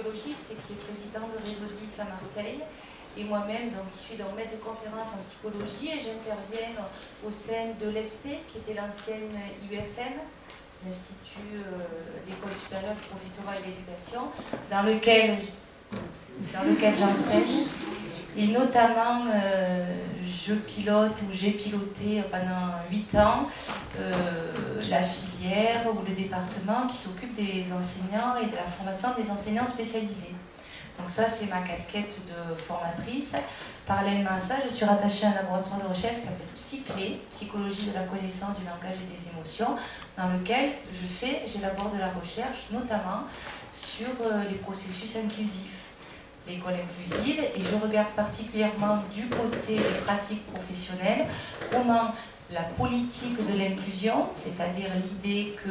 neurobiologiste et qui est président de Réseau 10 à Marseille. Et moi-même, donc, je suis donc maître de conférence en psychologie et j'interviens au sein de l'ESP, qui était l'ancienne IUFM, l'Institut d'École supérieure du professorat et de l'éducation, dans lequel j'enseigne. Et notamment, je pilote ou j'ai piloté pendant 8 ans la filière ou le département qui s'occupe des enseignants et de la formation des enseignants spécialisés. Donc ça, c'est ma casquette de formatrice. Parallèlement à ça, je suis rattachée à un laboratoire de recherche qui s'appelle Psyclé, Psychologie de la connaissance du langage et des émotions, dans lequel j'élabore de la recherche, notamment sur les processus inclusifs, l'école inclusive, et je regarde particulièrement du côté des pratiques professionnelles, comment la politique de l'inclusion, c'est-à-dire l'idée que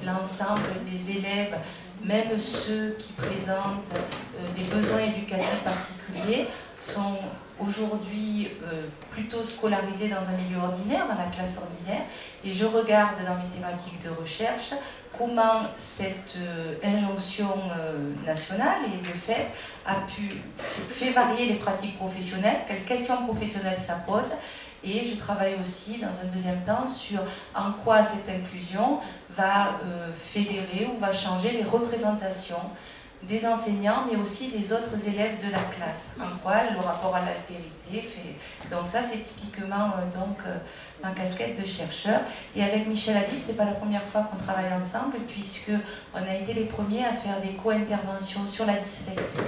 l'ensemble des élèves, même ceux qui présentent des besoins éducatifs particuliers, sont aujourd'hui plutôt scolarisés dans un milieu ordinaire, dans la classe ordinaire, et je regarde dans mes thématiques de recherche comment cette injonction nationale et de fait fait varier les pratiques professionnelles, quelles questions professionnelles ça pose. Et je travaille aussi dans un deuxième temps sur en quoi cette inclusion va fédérer ou va changer les représentations des enseignants, mais aussi des autres élèves de la classe. En quoi le rapport à l'altérité fait... Donc ça, c'est typiquement ma casquette de chercheur. Et avec Michel Habib, c'est pas la première fois qu'on travaille ensemble, puisqu'on a été les premiers à faire des co-interventions sur la dyslexie.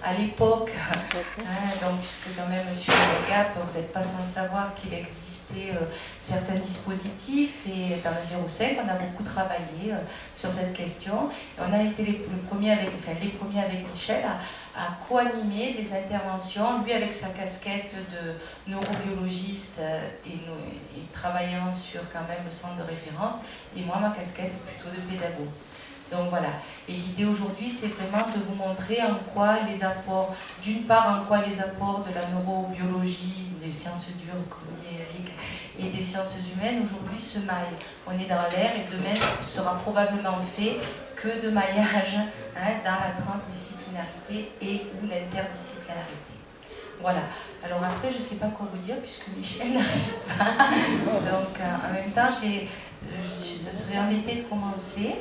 À l'époque, donc, puisque quand même, monsieur Legap, vous n'êtes pas sans savoir qu'il existait certains dispositifs, et dans le 05, on a beaucoup travaillé sur cette question. Et on a été les premiers avec Michel à co-animer des interventions, lui avec sa casquette de neurobiologiste et travaillant sur quand même le centre de référence, et moi ma casquette plutôt de pédagogue. Donc voilà, et l'idée aujourd'hui c'est vraiment de vous montrer en quoi les apports, d'une part en quoi les apports de la neurobiologie, des sciences dures comme dit Eric, et des sciences humaines aujourd'hui se maillent. On est dans l'air et demain sera probablement fait que de maillage dans la transdisciplinarité et ou l'interdisciplinarité. Voilà. Alors après, je ne sais pas quoi vous dire puisque Michel n'arrive pas. Donc en même temps, je serais embêtée de commencer.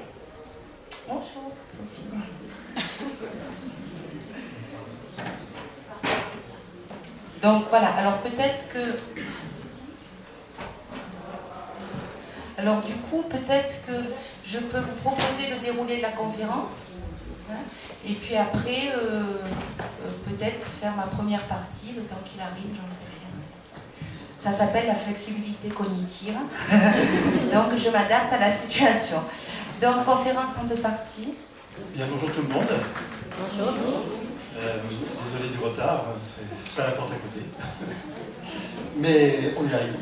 Bonjour, Sophie. Donc voilà. Alors peut-être que... Alors du coup, peut-être que je peux vous proposer le déroulé de la conférence. Et puis après, peut-être faire ma première partie, le temps qu'il arrive, j'en sais rien. Ça s'appelle la flexibilité cognitive. Donc je m'adapte à la situation. Donc conférence en 2 parties. Bien, bonjour tout le monde. Bonjour. Désolé du retard, c'est pas la porte à côté. Mais on y arrive,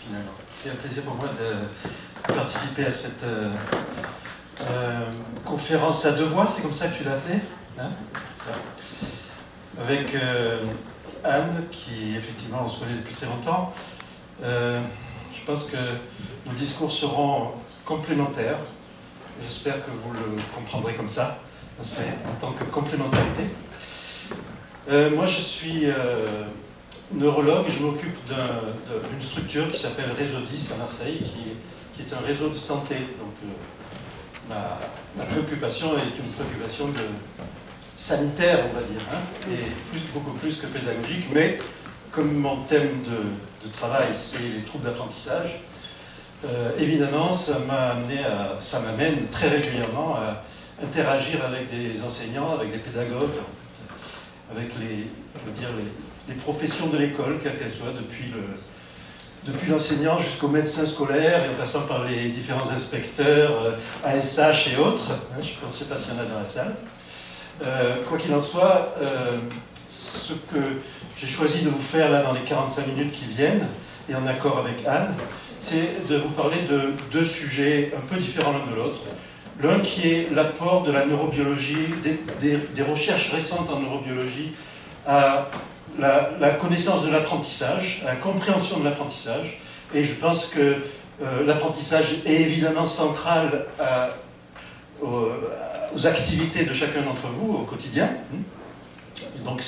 finalement. C'est un plaisir pour moi de participer à cette conférence à 2 voix, c'est comme ça que tu l'as appelée, hein, ça. Avec Anne, qui effectivement on se connaît depuis très longtemps. Je pense que nos discours seront complémentaires. J'espère que vous le comprendrez comme ça, c'est en tant que complémentarité. Moi je suis neurologue et je m'occupe d'une structure qui s'appelle Réseau 10 à Marseille, qui est un réseau de santé. Donc ma préoccupation est une préoccupation sanitaire, on va dire, et beaucoup plus que pédagogique, mais comme mon thème de travail, c'est les troubles d'apprentissage, évidemment, ça m'amène très régulièrement à interagir avec des enseignants, avec des pédagogues, avec les professions de l'école, quelles qu'elles soient, depuis l'enseignant jusqu'au médecin scolaire, et en passant par les différents inspecteurs, ASH et autres. Je ne sais pas s'il y en a dans la salle. Quoi qu'il en soit, ce que j'ai choisi de vous faire là dans les 45 minutes qui viennent, et en accord avec Anne, c'est de vous parler de 2 sujets un peu différents l'un de l'autre. L'un qui est l'apport de la neurobiologie, des recherches récentes en neurobiologie à la connaissance de l'apprentissage, à la compréhension de l'apprentissage. Et je pense que l'apprentissage est évidemment central aux activités de chacun d'entre vous au quotidien. Et donc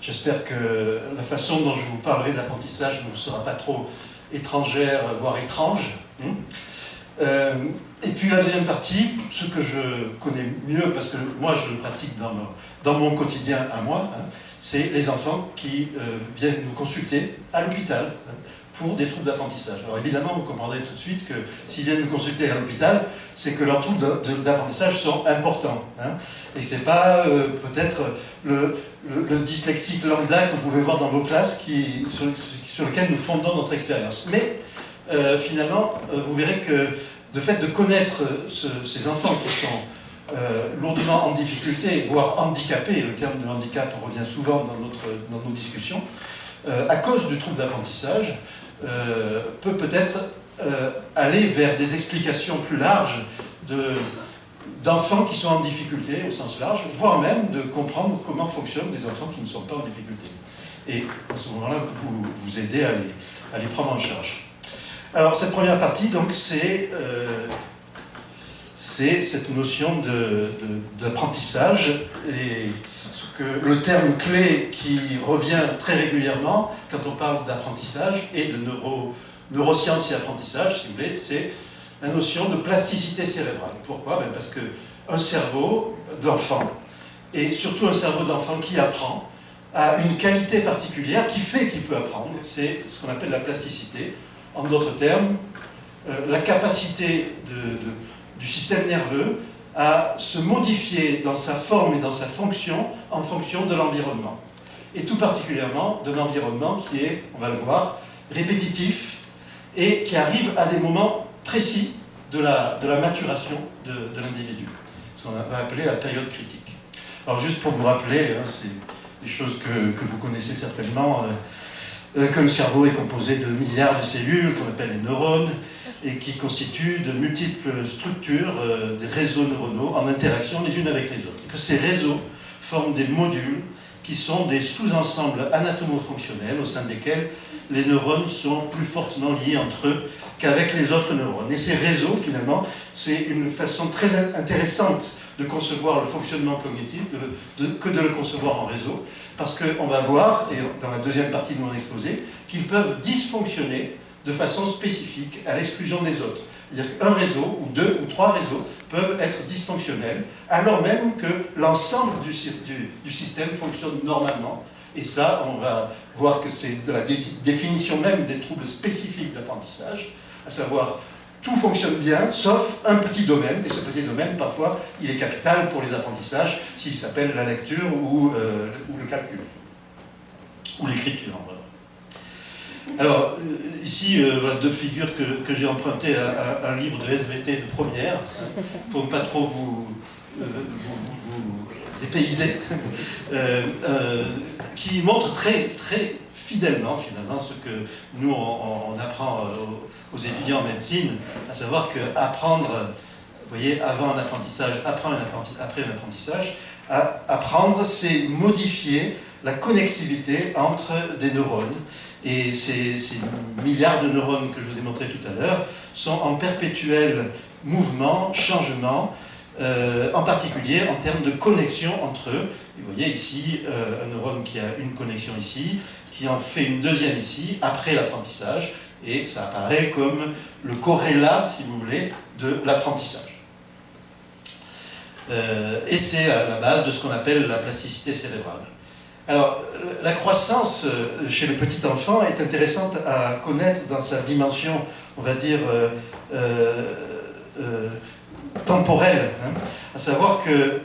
j'espère que la façon dont je vous parlerai d'apprentissage ne vous sera pas trop étrangère, voire étrange. Et puis la deuxième partie, ce que je connais mieux, parce que moi je le pratique dans mon quotidien à moi, c'est les enfants qui viennent nous consulter à l'hôpital pour des troubles d'apprentissage. Alors évidemment, vous comprendrez tout de suite que s'ils viennent nous consulter à l'hôpital, c'est que leurs troubles d'apprentissage sont importants. Et c'est pas peut-être le dyslexique lambda que vous pouvez voir dans vos classes sur lequel nous fondons notre expérience. Mais finalement, vous verrez que le fait de connaître ces enfants qui sont lourdement en difficulté, voire handicapés, le terme de handicap revient souvent dans nos discussions, à cause du trouble d'apprentissage, peut peut-être aller vers des explications plus larges d'enfants qui sont en difficulté au sens large, voire même de comprendre comment fonctionnent des enfants qui ne sont pas en difficulté. Et à ce moment-là, vous aider à les prendre en charge. Alors, cette première partie, donc, c'est cette notion d'apprentissage et le terme clé qui revient très régulièrement quand on parle d'apprentissage et de neurosciences et apprentissage, si vous voulez, c'est la notion de plasticité cérébrale. Pourquoi? Parce qu'un cerveau d'enfant, et surtout un cerveau d'enfant qui apprend, a une qualité particulière qui fait qu'il peut apprendre, c'est ce qu'on appelle la plasticité. En d'autres termes, la capacité du système nerveux à se modifier dans sa forme et dans sa fonction en fonction de l'environnement. Et tout particulièrement de l'environnement qui est, on va le voir, répétitif et qui arrive à des moments précis de la maturation de l'individu. Ce qu'on va appeler la période critique. Alors juste pour vous rappeler, c'est des choses que vous connaissez certainement, que le cerveau est composé de milliards de cellules qu'on appelle les neurones et qui constituent de multiples structures, des réseaux neuronaux en interaction les unes avec les autres. Et que ces réseaux forment des modules qui sont des sous-ensembles anatomo-fonctionnels au sein desquels les neurones sont plus fortement liés entre eux qu'avec les autres neurones. Et ces réseaux, finalement, c'est une façon très intéressante de concevoir le fonctionnement cognitif que de le concevoir en réseau, parce qu'on va voir, et dans la deuxième partie de mon exposé, qu'ils peuvent dysfonctionner de façon spécifique à l'exclusion des autres. C'est-à-dire qu'un réseau, ou deux, ou trois réseaux peuvent être dysfonctionnels, alors même que l'ensemble du système fonctionne normalement. Et ça, on va voir que c'est de la définition même des troubles spécifiques d'apprentissage, à savoir tout fonctionne bien, sauf un petit domaine, et ce petit domaine, parfois, il est capital pour les apprentissages, s'il s'appelle la lecture ou le calcul, ou l'écriture. Voilà. Alors, ici, voilà deux figures que j'ai empruntées à un livre de SVT de première, pour ne pas trop vous dépayser, qui montrent très, très fidèlement, finalement, ce que nous, on apprend aux étudiants en médecine, à savoir qu'apprendre, vous voyez, avant un apprentissage, après un apprentissage, apprendre, c'est modifier la connectivité entre des neurones. Et ces milliards de neurones que je vous ai montrés tout à l'heure sont en perpétuel mouvement, changement, en particulier en termes de connexion entre eux. Et vous voyez ici un neurone qui a une connexion ici, qui en fait une deuxième ici, après l'apprentissage, et ça apparaît comme le corrélat, si vous voulez, de l'apprentissage. Et c'est à la base de ce qu'on appelle la plasticité cérébrale. Alors, la croissance chez le petit enfant est intéressante à connaître dans sa dimension, on va dire, temporelle. À savoir que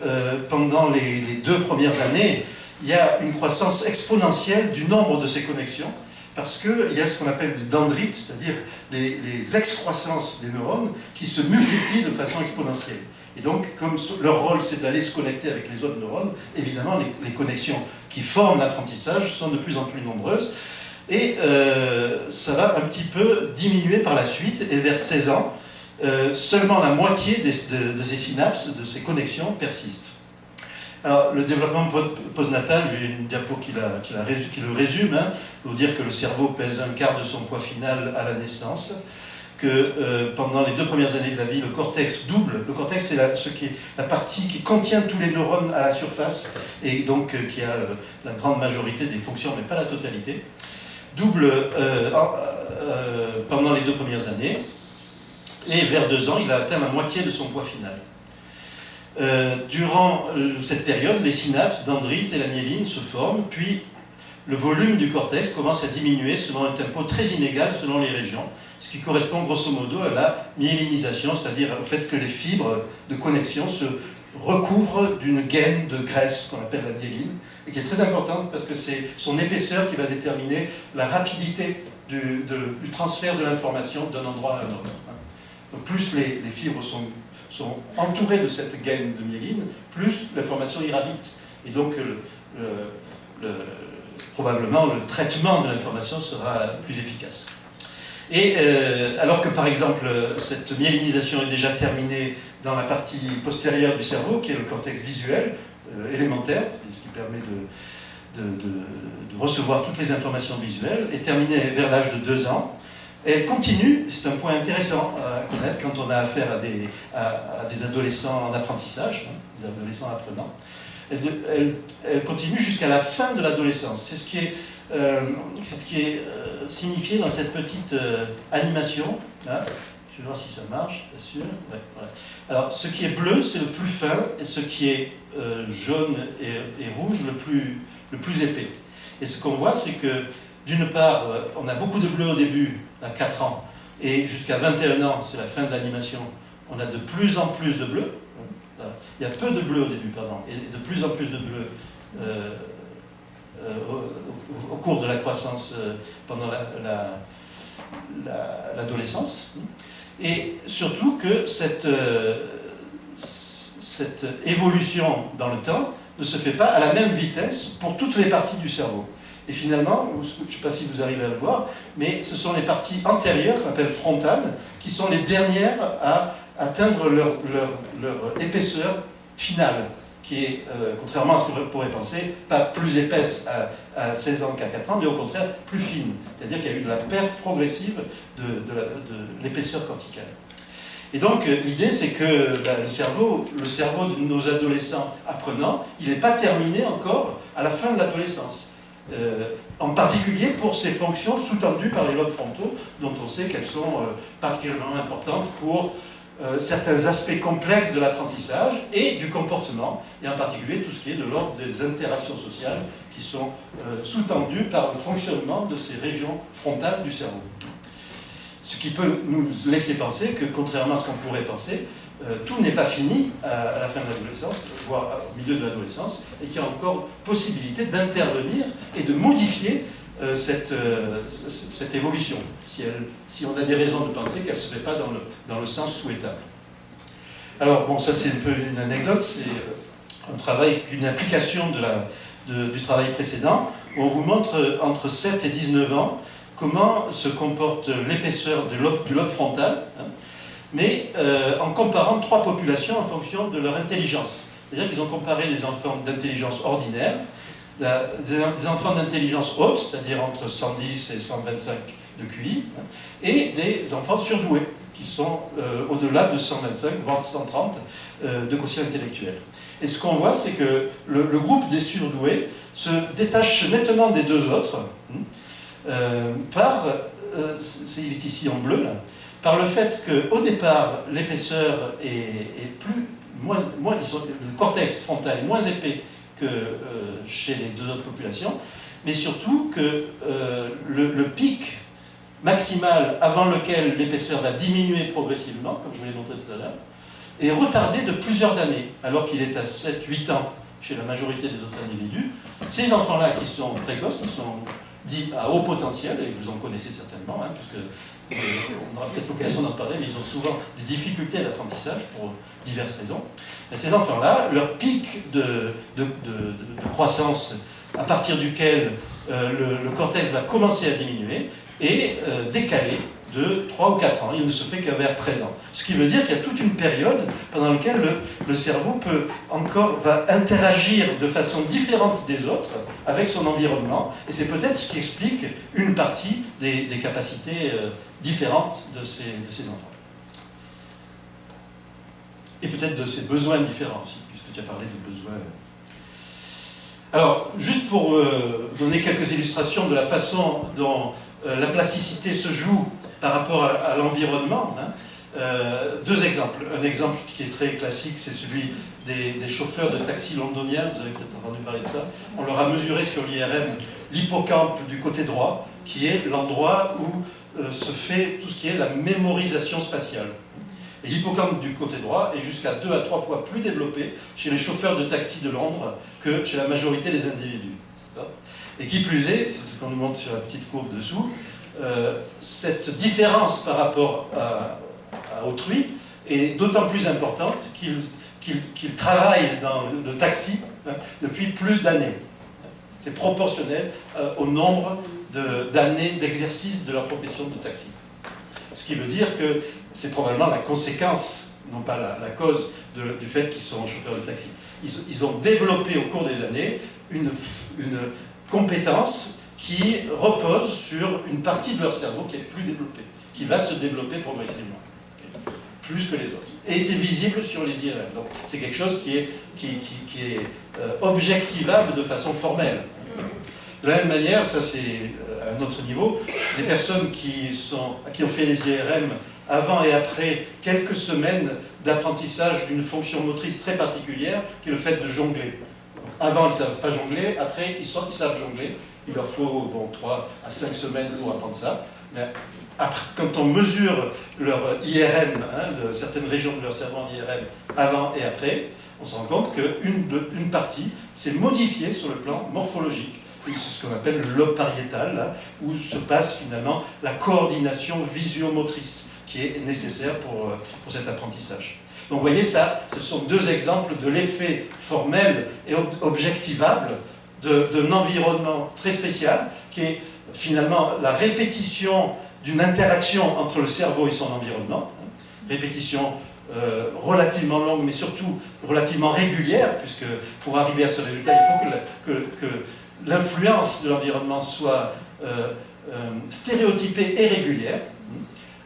pendant les 2 premières années, il y a une croissance exponentielle du nombre de ces connexions, parce qu'il y a ce qu'on appelle des dendrites, c'est-à-dire les excroissances des neurones qui se multiplient de façon exponentielle. Et donc, comme leur rôle c'est d'aller se connecter avec les autres neurones, évidemment les connexions qui forment l'apprentissage sont de plus en plus nombreuses. Et ça va un petit peu diminuer par la suite, et vers 16 ans, seulement la moitié de ces synapses, de ces connexions persistent. Alors, le développement postnatal, j'ai une diapo qui le résume, pour dire que le cerveau pèse 1/4 de son poids final à la naissance, que pendant les 2 premières années de la vie, le cortex double. Le cortex, c'est la partie qui contient tous les neurones à la surface, et donc qui a la grande majorité des fonctions, mais pas la totalité. Double pendant les 2 premières années, et vers 2 ans, il a atteint la moitié de son poids final. Durant cette période, les synapses dendrites et la myéline se forment, puis le volume du cortex commence à diminuer selon un tempo très inégal selon les régions, ce qui correspond grosso modo à la myélinisation, c'est-à-dire au fait que les fibres de connexion se recouvrent d'une gaine de graisse qu'on appelle la myéline, et qui est très importante parce que c'est son épaisseur qui va déterminer la rapidité du transfert de l'information d'un endroit à un autre. Donc plus les fibres sont entourées de cette gaine de myéline, plus l'information ira vite. Et donc probablement le traitement de l'information sera plus efficace. Et alors que par exemple cette myélinisation est déjà terminée dans la partie postérieure du cerveau, qui est le cortex visuel élémentaire, ce qui permet de recevoir toutes les informations visuelles, est terminée vers l'âge de 2 ans. Et elle continue, c'est un point intéressant à connaître quand on a affaire à des adolescents en apprentissage, des adolescents apprenants. Elle continue jusqu'à la fin de l'adolescence. C'est ce qui est signifié dans cette petite animation. Là. Je vais voir si ça marche, bien sûr. Ouais, voilà. Alors, ce qui est bleu, c'est le plus fin, et ce qui est jaune et rouge, le plus épais. Et ce qu'on voit, c'est que, d'une part, on a beaucoup de bleu au début, à 4 ans, et jusqu'à 21 ans, c'est la fin de l'animation, on a de plus en plus de bleu. Il y a peu de bleu au début, pardon, et de plus en plus de bleu au cours de la croissance pendant l'adolescence. Et surtout que cette évolution dans le temps ne se fait pas à la même vitesse pour toutes les parties du cerveau. Et finalement, je ne sais pas si vous arrivez à le voir, mais ce sont les parties antérieures, qu'on appelle frontales, qui sont les dernières à atteindre leur épaisseur finale, qui est, contrairement à ce que vous pourrez penser, pas plus épaisse à 16 ans qu'à 4 ans, mais au contraire plus fine. C'est-à-dire qu'il y a eu de la perte progressive de l'épaisseur corticale. Et donc l'idée, c'est que le cerveau de nos adolescents apprenants, il n'est pas terminé encore à la fin de l'adolescence. En particulier pour ces fonctions sous-tendues par les lobes frontaux, dont on sait qu'elles sont particulièrement importantes pour certains aspects complexes de l'apprentissage et du comportement, et en particulier tout ce qui est de l'ordre des interactions sociales qui sont sous-tendues par le fonctionnement de ces régions frontales du cerveau. Ce qui peut nous laisser penser que, contrairement à ce qu'on pourrait penser, tout n'est pas fini à la fin de l'adolescence, voire au milieu de l'adolescence, et qu'il y a encore possibilité d'intervenir et de modifier cette évolution, si on a des raisons de penser qu'elle ne se fait pas dans le sens souhaitable. Alors, bon, ça c'est un peu une anecdote, c'est un travail, une application du travail précédent, où on vous montre entre 7 et 19 ans comment se comporte l'épaisseur du lobe frontal, hein, mais en comparant 3 populations en fonction de leur intelligence. C'est-à-dire qu'ils ont comparé des enfants d'intelligence ordinaire, des enfants d'intelligence haute, c'est-à-dire entre 110 et 125 de QI, hein, et des enfants surdoués, qui sont au-delà de 125, voire 130 de quotient intellectuel. Et ce qu'on voit, c'est que le groupe des surdoués se détache nettement des 2 autres, il est ici en bleu, là, par le fait qu'au départ, l'épaisseur est le cortex frontal est moins épais que chez les 2 autres populations, mais surtout que le pic maximal avant lequel l'épaisseur va diminuer progressivement, comme je vous l'ai montré tout à l'heure, est retardé de plusieurs années, alors qu'il est à 7-8 ans chez la majorité des autres individus. Ces enfants-là qui sont précoces, qui sont dits à haut potentiel, et vous en connaissez certainement, hein, puisque on aura peut-être l'occasion d'en parler, mais ils ont souvent des difficultés d'apprentissage pour diverses raisons. Et ces enfants-là, leur pic de croissance à partir duquel le cortex va commencer à diminuer est décalé de 3 ou 4 ans. Il ne se fait qu'à vers 13 ans. Ce qui veut dire qu'il y a toute une période pendant laquelle le cerveau va interagir de façon différente des autres avec son environnement. Et c'est peut-être ce qui explique une partie des capacités différentes de ces enfants. Et peut-être de ses besoins différents aussi, puisque tu as parlé de besoins. Alors, juste pour donner quelques illustrations de la façon dont la plasticité se joue par rapport à l'environnement, hein, 2 exemples. Un exemple qui est très classique, c'est celui des chauffeurs de taxi londoniens, vous avez peut-être entendu parler de ça. On leur a mesuré sur l'IRM l'hippocampe du côté droit, qui est l'endroit où se fait tout ce qui est la mémorisation spatiale. Et l'hippocampe du côté droit est jusqu'à 2 à 3 fois plus développé chez les chauffeurs de taxi de Londres que chez la majorité des individus. Et qui plus est, c'est ce qu'on nous montre sur la petite courbe dessous, cette différence par rapport à autrui est d'autant plus importante qu'ils travaillent dans le taxi depuis plus d'années. C'est proportionnel au nombre d'années d'exercice de leur profession de taxi. Ce qui veut dire que c'est probablement la conséquence, non pas la cause du fait qu'ils sont chauffeurs de taxi. Ils ont développé au cours des années une compétence qui repose sur une partie de leur cerveau qui est plus développée, qui va se développer progressivement, plus que les autres. Et c'est visible sur les IRM. Donc c'est quelque chose qui est objectivable de façon formelle. De la même manière, ça c'est à un autre niveau, des personnes qui ont fait les IRM avant et après quelques semaines d'apprentissage d'une fonction motrice très particulière, qui est le fait de jongler. Donc, avant, ils ne savent pas jongler, après, ils savent jongler. Il leur faut 3 à 5 semaines pour apprendre ça. Mais après, quand on mesure leur IRM, de certaines régions de leur cerveau en IRM, avant et après, on se rend compte qu'une partie s'est modifiée sur le plan morphologique. C'est ce qu'on appelle le lobe pariétal, là, où se passe finalement la coordination visio-motrice qui est nécessaire pour cet apprentissage. Donc vous voyez ça, ce sont 2 exemples de l'effet formel et objectivable d'un environnement très spécial, qui est finalement la répétition d'une interaction entre le cerveau et son environnement, répétition relativement longue, mais surtout relativement régulière, puisque pour arriver à ce résultat, il faut que l'influence de l'environnement soit stéréotypée et régulière.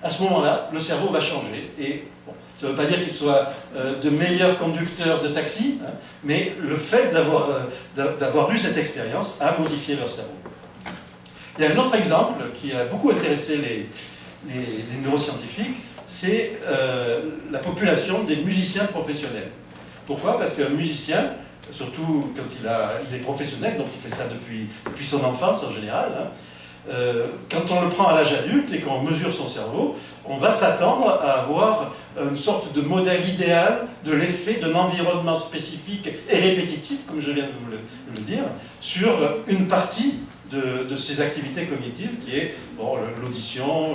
À ce moment-là, le cerveau va changer. Et bon, ça ne veut pas dire qu'il soit de meilleurs conducteurs de taxi, hein, mais le fait d'avoir eu cette expérience a modifié leur cerveau. Il y a un autre exemple qui a beaucoup intéressé les neuroscientifiques, c'est la population des musiciens professionnels. Pourquoi? Parce qu'un musicien, surtout quand il est professionnel, donc il fait ça depuis son enfance en général, hein, quand on le prend à l'âge adulte et qu'on mesure son cerveau, on va s'attendre à avoir une sorte de modèle idéal de l'effet d'un environnement spécifique et répétitif, comme je viens de vous le dire, sur une partie de ces activités cognitives qui est l'audition,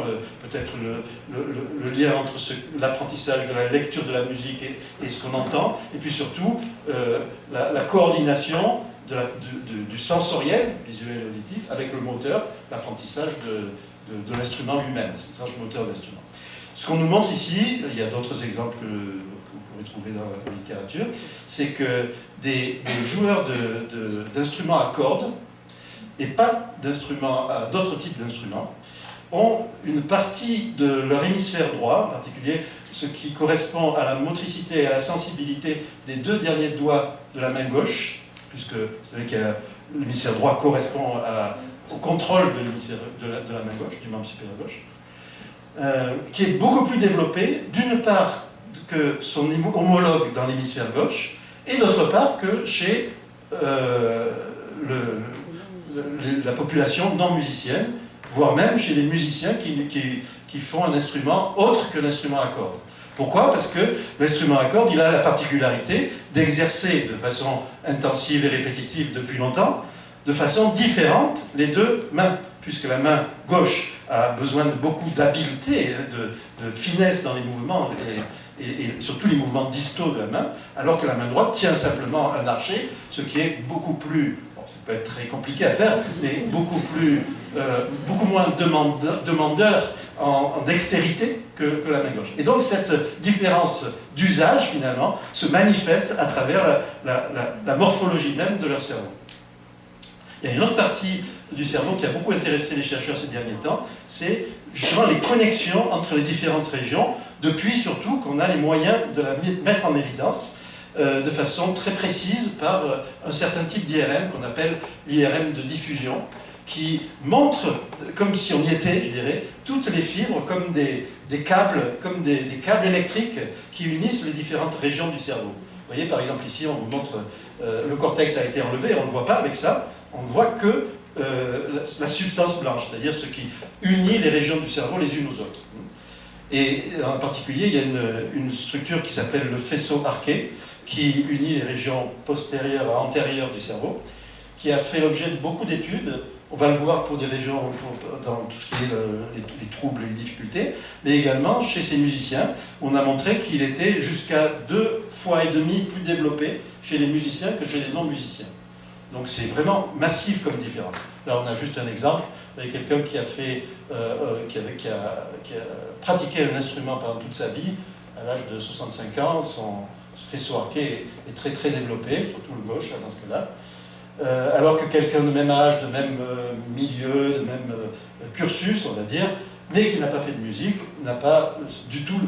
peut-être le lien entre l'apprentissage de la lecture de la musique et ce qu'on entend, et puis surtout la coordination du sensoriel, visuel et auditif, avec le moteur, l'apprentissage de l'instrument lui-même, l'apprentissage moteur de l'instrument. Ce qu'on nous montre ici, il y a d'autres exemples que vous pourrez trouver dans la littérature, c'est que des joueurs d'instruments à cordes, et pas d'autres types d'instruments, ont une partie de leur hémisphère droit, en particulier ce qui correspond à la motricité et à la sensibilité des 2 derniers doigts de la main gauche, puisque vous savez que l'hémisphère droit correspond au contrôle de la main gauche, du membre supérieur gauche, qui est beaucoup plus développé, d'une part que son homologue dans l'hémisphère gauche, et d'autre part que chez la population non musicienne, voire même chez les musiciens qui font un instrument autre que l'instrument à cordes. Pourquoi? Parce que l'instrument à cordes, il a la particularité d'exercer de façon intensive et répétitive depuis longtemps, de façon différente, les 2 mains, puisque la main gauche a besoin de beaucoup d'habileté, de finesse dans les mouvements, et surtout les mouvements distaux de la main, alors que la main droite tient simplement un archet, ce qui est beaucoup plus... ça peut être très compliqué à faire, mais beaucoup moins demandeur en dextérité que la main gauche. Et donc cette différence d'usage, finalement, se manifeste à travers la morphologie même de leur cerveau. Il y a une autre partie du cerveau qui a beaucoup intéressé les chercheurs ces derniers temps, c'est justement les connexions entre les différentes régions, depuis surtout qu'on a les moyens de la mettre en évidence de façon très précise par un certain type d'IRM qu'on appelle l'IRM de diffusion, qui montre, comme si on y était, je dirais, toutes les fibres comme des câbles, comme des câbles électriques qui unissent les différentes régions du cerveau. Vous voyez, par exemple, ici, on vous montre, le cortex a été enlevé, on ne le voit pas avec ça, on ne voit que la substance blanche, c'est-à-dire ce qui unit les régions du cerveau les unes aux autres. Et en particulier, il y a une structure qui s'appelle le faisceau arqué, qui unit les régions postérieures à antérieures du cerveau, qui a fait l'objet de beaucoup d'études. On va le voir pour des régions, dans tout ce qui est les troubles et les difficultés, mais également chez ces musiciens, on a montré qu'il était jusqu'à 2,5 fois plus développé chez les musiciens que chez les non-musiciens. Donc c'est vraiment massif comme différence. Là, on a juste un exemple avec quelqu'un qui a pratiqué un instrument pendant toute sa vie. À l'âge de 65 ans, son faisceau arqué est très très développé, surtout le gauche, là, dans ce cas-là. Alors que quelqu'un de même âge, de même milieu, de même cursus, on va dire, mais qui n'a pas fait de musique, n'a pas du tout le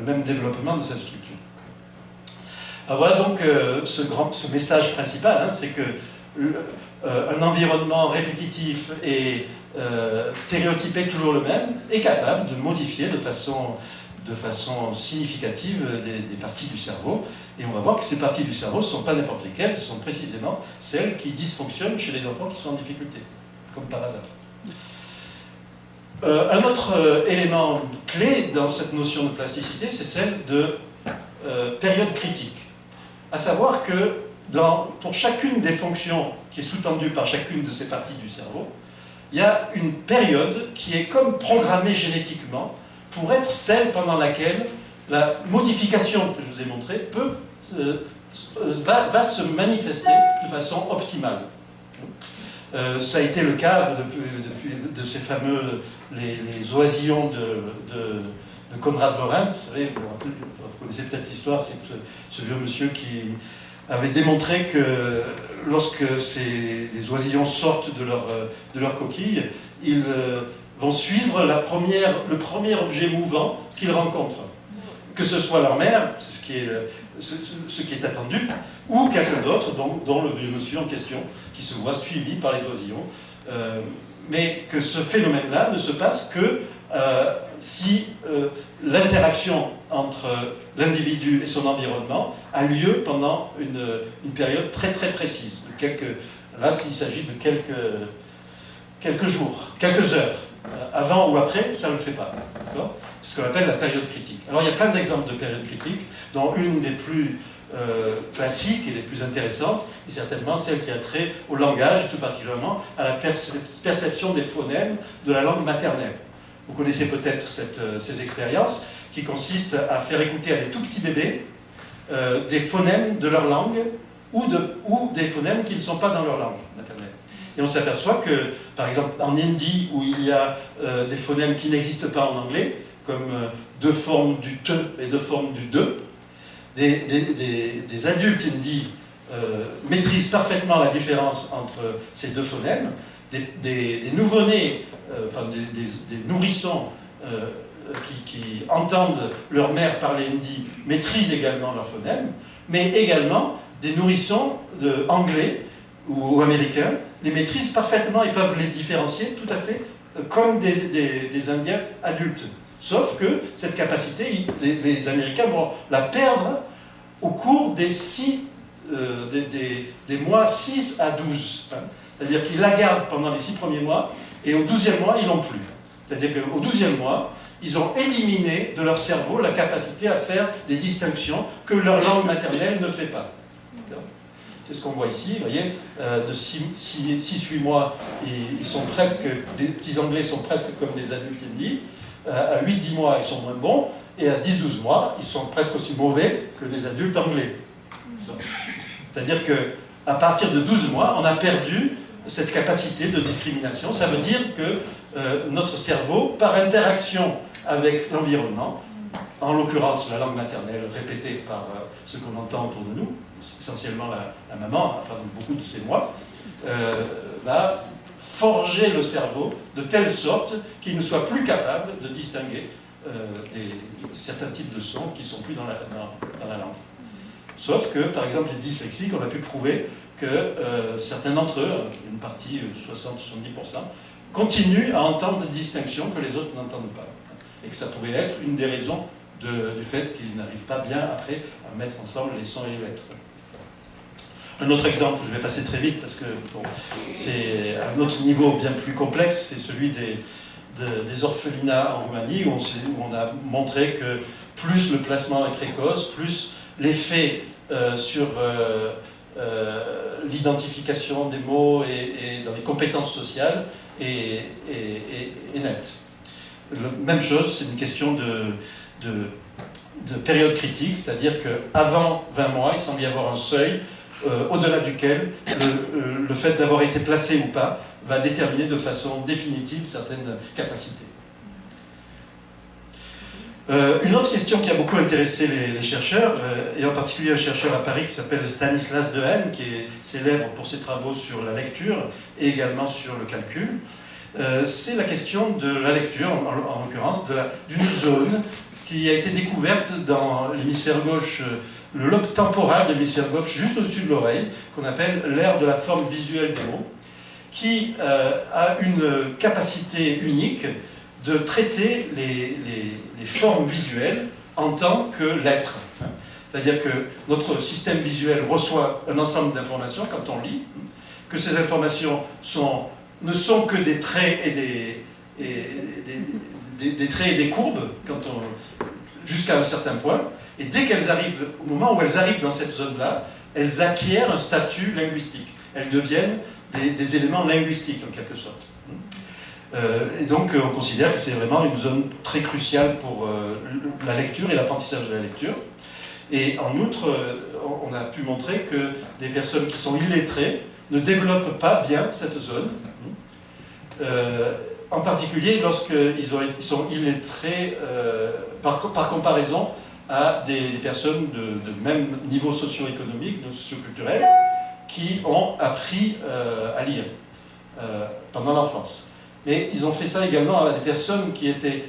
même développement de cette structure. Alors voilà donc ce message principal, hein, c'est que un environnement répétitif et stéréotypé toujours le même est capable de modifier de façon significative des parties du cerveau. Et on va voir que ces parties du cerveau ne sont pas n'importe lesquelles, ce sont précisément celles qui dysfonctionnent chez les enfants qui sont en difficulté, comme par hasard. Un autre élément clé dans cette notion de plasticité, c'est celle de période critique. À savoir que pour chacune des fonctions qui est sous-tendue par chacune de ces parties du cerveau, il y a une période qui est comme programmée génétiquement pour être celle pendant laquelle la modification que je vous ai montrée va se manifester de façon optimale. Ça a été le cas de ces fameux les oisillons de Konrad Lorenz. Vous connaissez peut-être l'histoire, c'est ce vieux monsieur qui avait démontré que lorsque les oisillons sortent de leur coquille, ils vont suivre le premier objet mouvant qu'ils rencontrent. Que ce soit leur mère, ce qui est attendu, ou quelqu'un d'autre, dont le vieux monsieur en question, qui se voit suivi par les oisillons. Mais que ce phénomène-là ne se passe que si l'interaction entre l'individu et son environnement a lieu pendant une période très très précise. Là, il s'agit de quelques jours, quelques heures. Avant ou après, ça ne le fait pas. C'est ce qu'on appelle la période critique. Alors il y a plein d'exemples de périodes critiques, dont une des plus classiques et les plus intéressantes est certainement celle qui a trait au langage, et tout particulièrement à la perception des phonèmes de la langue maternelle. Vous connaissez peut-être ces expériences qui consistent à faire écouter à des tout petits bébés des phonèmes de leur langue ou des phonèmes qui ne sont pas dans leur langue maternelle. Et on s'aperçoit que, par exemple, en hindi, où il y a des phonèmes qui n'existent pas en anglais, comme deux formes du te et deux formes du de, des adultes hindis maîtrisent parfaitement la différence entre ces deux phonèmes. Des nouveau-nés, des nourrissons qui entendent leur mère parler hindi maîtrisent également leurs phonèmes, mais également des nourrissons anglais ou américains les maîtrisent parfaitement et peuvent les différencier tout à fait comme des Indiens adultes. Sauf que cette capacité, les Américains vont la perdre au cours des mois 6 à 12. Hein. C'est-à-dire qu'ils la gardent pendant les 6 premiers mois, et au 12e mois, ils n'ont plus. C'est-à-dire qu'au 12e mois, ils ont éliminé de leur cerveau la capacité à faire des distinctions que leur langue maternelle ne fait pas. C'est ce qu'on voit ici, vous voyez, de 6-8 mois, les petits Anglais sont presque comme les adultes hindis, à 8-10 mois, ils sont moins bons, et à 10-12 mois, ils sont presque aussi mauvais que les adultes anglais. C'est-à-dire que à partir de 12 mois, on a perdu cette capacité de discrimination. Ça veut dire que notre cerveau, par interaction avec l'environnement, en l'occurrence la langue maternelle répétée par ce qu'on entend autour de nous, essentiellement la maman, pendant beaucoup de ces mois, va forger le cerveau de telle sorte qu'il ne soit plus capable de distinguer certains types de sons qui ne sont plus dans la langue. Sauf que, par exemple, les dyslexiques, on a pu prouver que certains d'entre eux, une partie, 60-70%, continuent à entendre des distinctions que les autres n'entendent pas. Et que ça pourrait être une des raisons du fait qu'ils n'arrivent pas bien après à mettre ensemble les sons et les lettres. Un autre exemple, je vais passer très vite parce que bon, c'est un autre niveau bien plus complexe, c'est celui des orphelinats en Roumanie, où on a montré que plus le placement est précoce, plus l'effet sur l'identification des mots et dans les compétences sociales est net. Même chose, c'est une question de période critique, c'est-à-dire qu'avant 20 mois, il semble y avoir un seuil au-delà duquel le fait d'avoir été placé ou pas va déterminer de façon définitive certaines capacités. Une autre question qui a beaucoup intéressé les chercheurs, et en particulier un chercheur à Paris qui s'appelle Stanislas Dehaene, qui est célèbre pour ses travaux sur la lecture et également sur le calcul, c'est la question de la lecture, en l'occurrence, d'une zone qui a été découverte dans l'hémisphère gauche, le lobe temporal de l'hémisphère gauche, juste au-dessus de l'oreille, qu'on appelle l'aire de la forme visuelle des mots, qui a une capacité unique de traiter les formes visuelles en tant que lettres. C'est-à-dire que notre système visuel reçoit un ensemble d'informations quand on lit, que ces informations ne sont que des traits des traits et des courbes jusqu'à un certain point, et dès qu'elles arrivent, au moment où elles arrivent dans cette zone-là, elles acquièrent un statut linguistique. Elles deviennent des éléments linguistiques en quelque sorte. Et donc on considère que c'est vraiment une zone très cruciale pour la lecture et l'apprentissage de la lecture. Et en outre, on a pu montrer que des personnes qui sont illettrées ne développent pas bien cette zone, en particulier lorsqu'ils sont illettrés par comparaison à des personnes de même niveau socio-économique, socio-culturel, qui ont appris à lire pendant l'enfance. Mais ils ont fait ça également à des personnes qui étaient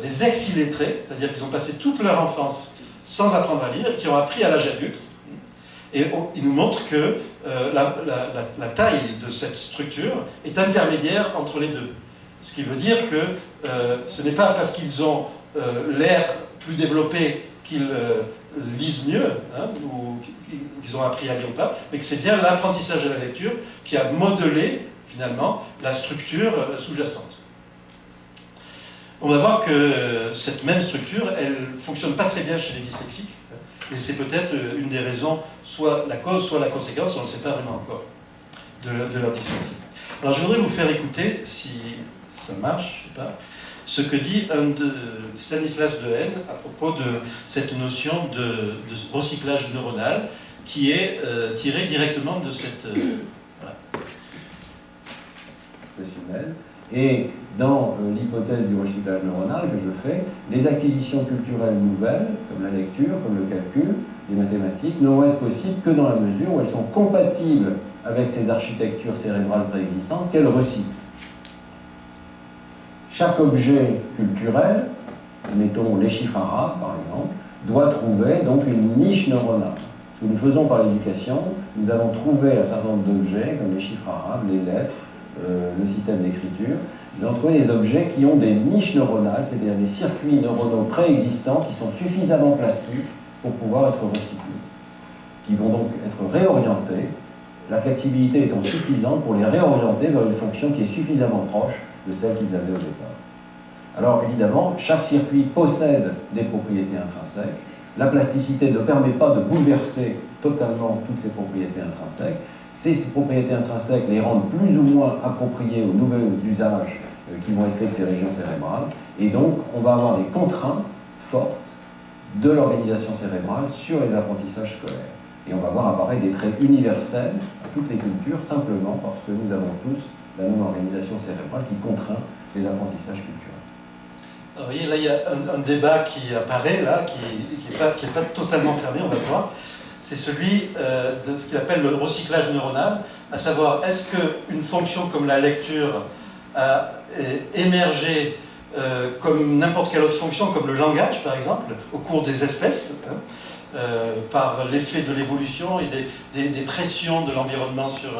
des ex-illettrés, c'est-à-dire qu'ils ont passé toute leur enfance sans apprendre à lire, qui ont appris à l'âge adulte. Et ils nous montrent que la taille de cette structure est intermédiaire entre les deux. Ce qui veut dire que ce n'est pas parce qu'ils ont l'air plus développé qu'ils lisent mieux, ou qu'ils ont appris à lire ou pas, mais que c'est bien l'apprentissage de la lecture qui a modelé finalement la structure sous-jacente. On va voir que cette même structure, elle ne fonctionne pas très bien chez les dyslexiques, et c'est peut-être une des raisons, soit la cause, soit la conséquence, on ne sait pas vraiment encore, de leur dyslexie. Alors je voudrais vous faire écouter, si ça marche, je ne sais pas, ce que dit Stanislas Dehaene à propos de cette notion de recyclage neuronal qui est tirée directement de cette... voilà. Et dans l'hypothèse du recyclage neuronal que je fais, les acquisitions culturelles nouvelles, comme la lecture, comme le calcul, les mathématiques, ne vont être possibles que dans la mesure où elles sont compatibles avec ces architectures cérébrales préexistantes qu'elles recyclent. Chaque objet culturel, mettons les chiffres arabes par exemple, doit trouver donc une niche neuronale. Ce que nous faisons par l'éducation, nous allons trouver un certain nombre d'objets comme les chiffres arabes, les lettres, le système d'écriture. Nous allons trouver des objets qui ont des niches neuronales, c'est-à-dire des circuits neuronaux préexistants qui sont suffisamment plastiques pour pouvoir être recyclés, qui vont donc être réorientés, la flexibilité étant suffisante pour les réorienter vers une fonction qui est suffisamment proche de celle qu'ils avaient au départ. Alors évidemment, chaque circuit possède des propriétés intrinsèques. La plasticité ne permet pas de bouleverser totalement toutes ces propriétés intrinsèques. Ces propriétés intrinsèques les rendent plus ou moins appropriées aux nouveaux usages qui vont être faits de ces régions cérébrales. Et donc, on va avoir des contraintes fortes de l'organisation cérébrale sur les apprentissages scolaires. Et on va voir apparaître des traits universels à toutes les cultures, simplement parce que nous avons tous la même organisation cérébrale qui contraint les apprentissages culturels. Alors, vous voyez, là, il y a un débat qui apparaît, là, qui n'est pas totalement fermé, on va voir. C'est celui de ce qu'il appelle le recyclage neuronal, à savoir, est-ce qu'une fonction comme la lecture a émergé comme n'importe quelle autre fonction, comme le langage, par exemple, au cours des espèces, par l'effet de l'évolution et des pressions de l'environnement sur...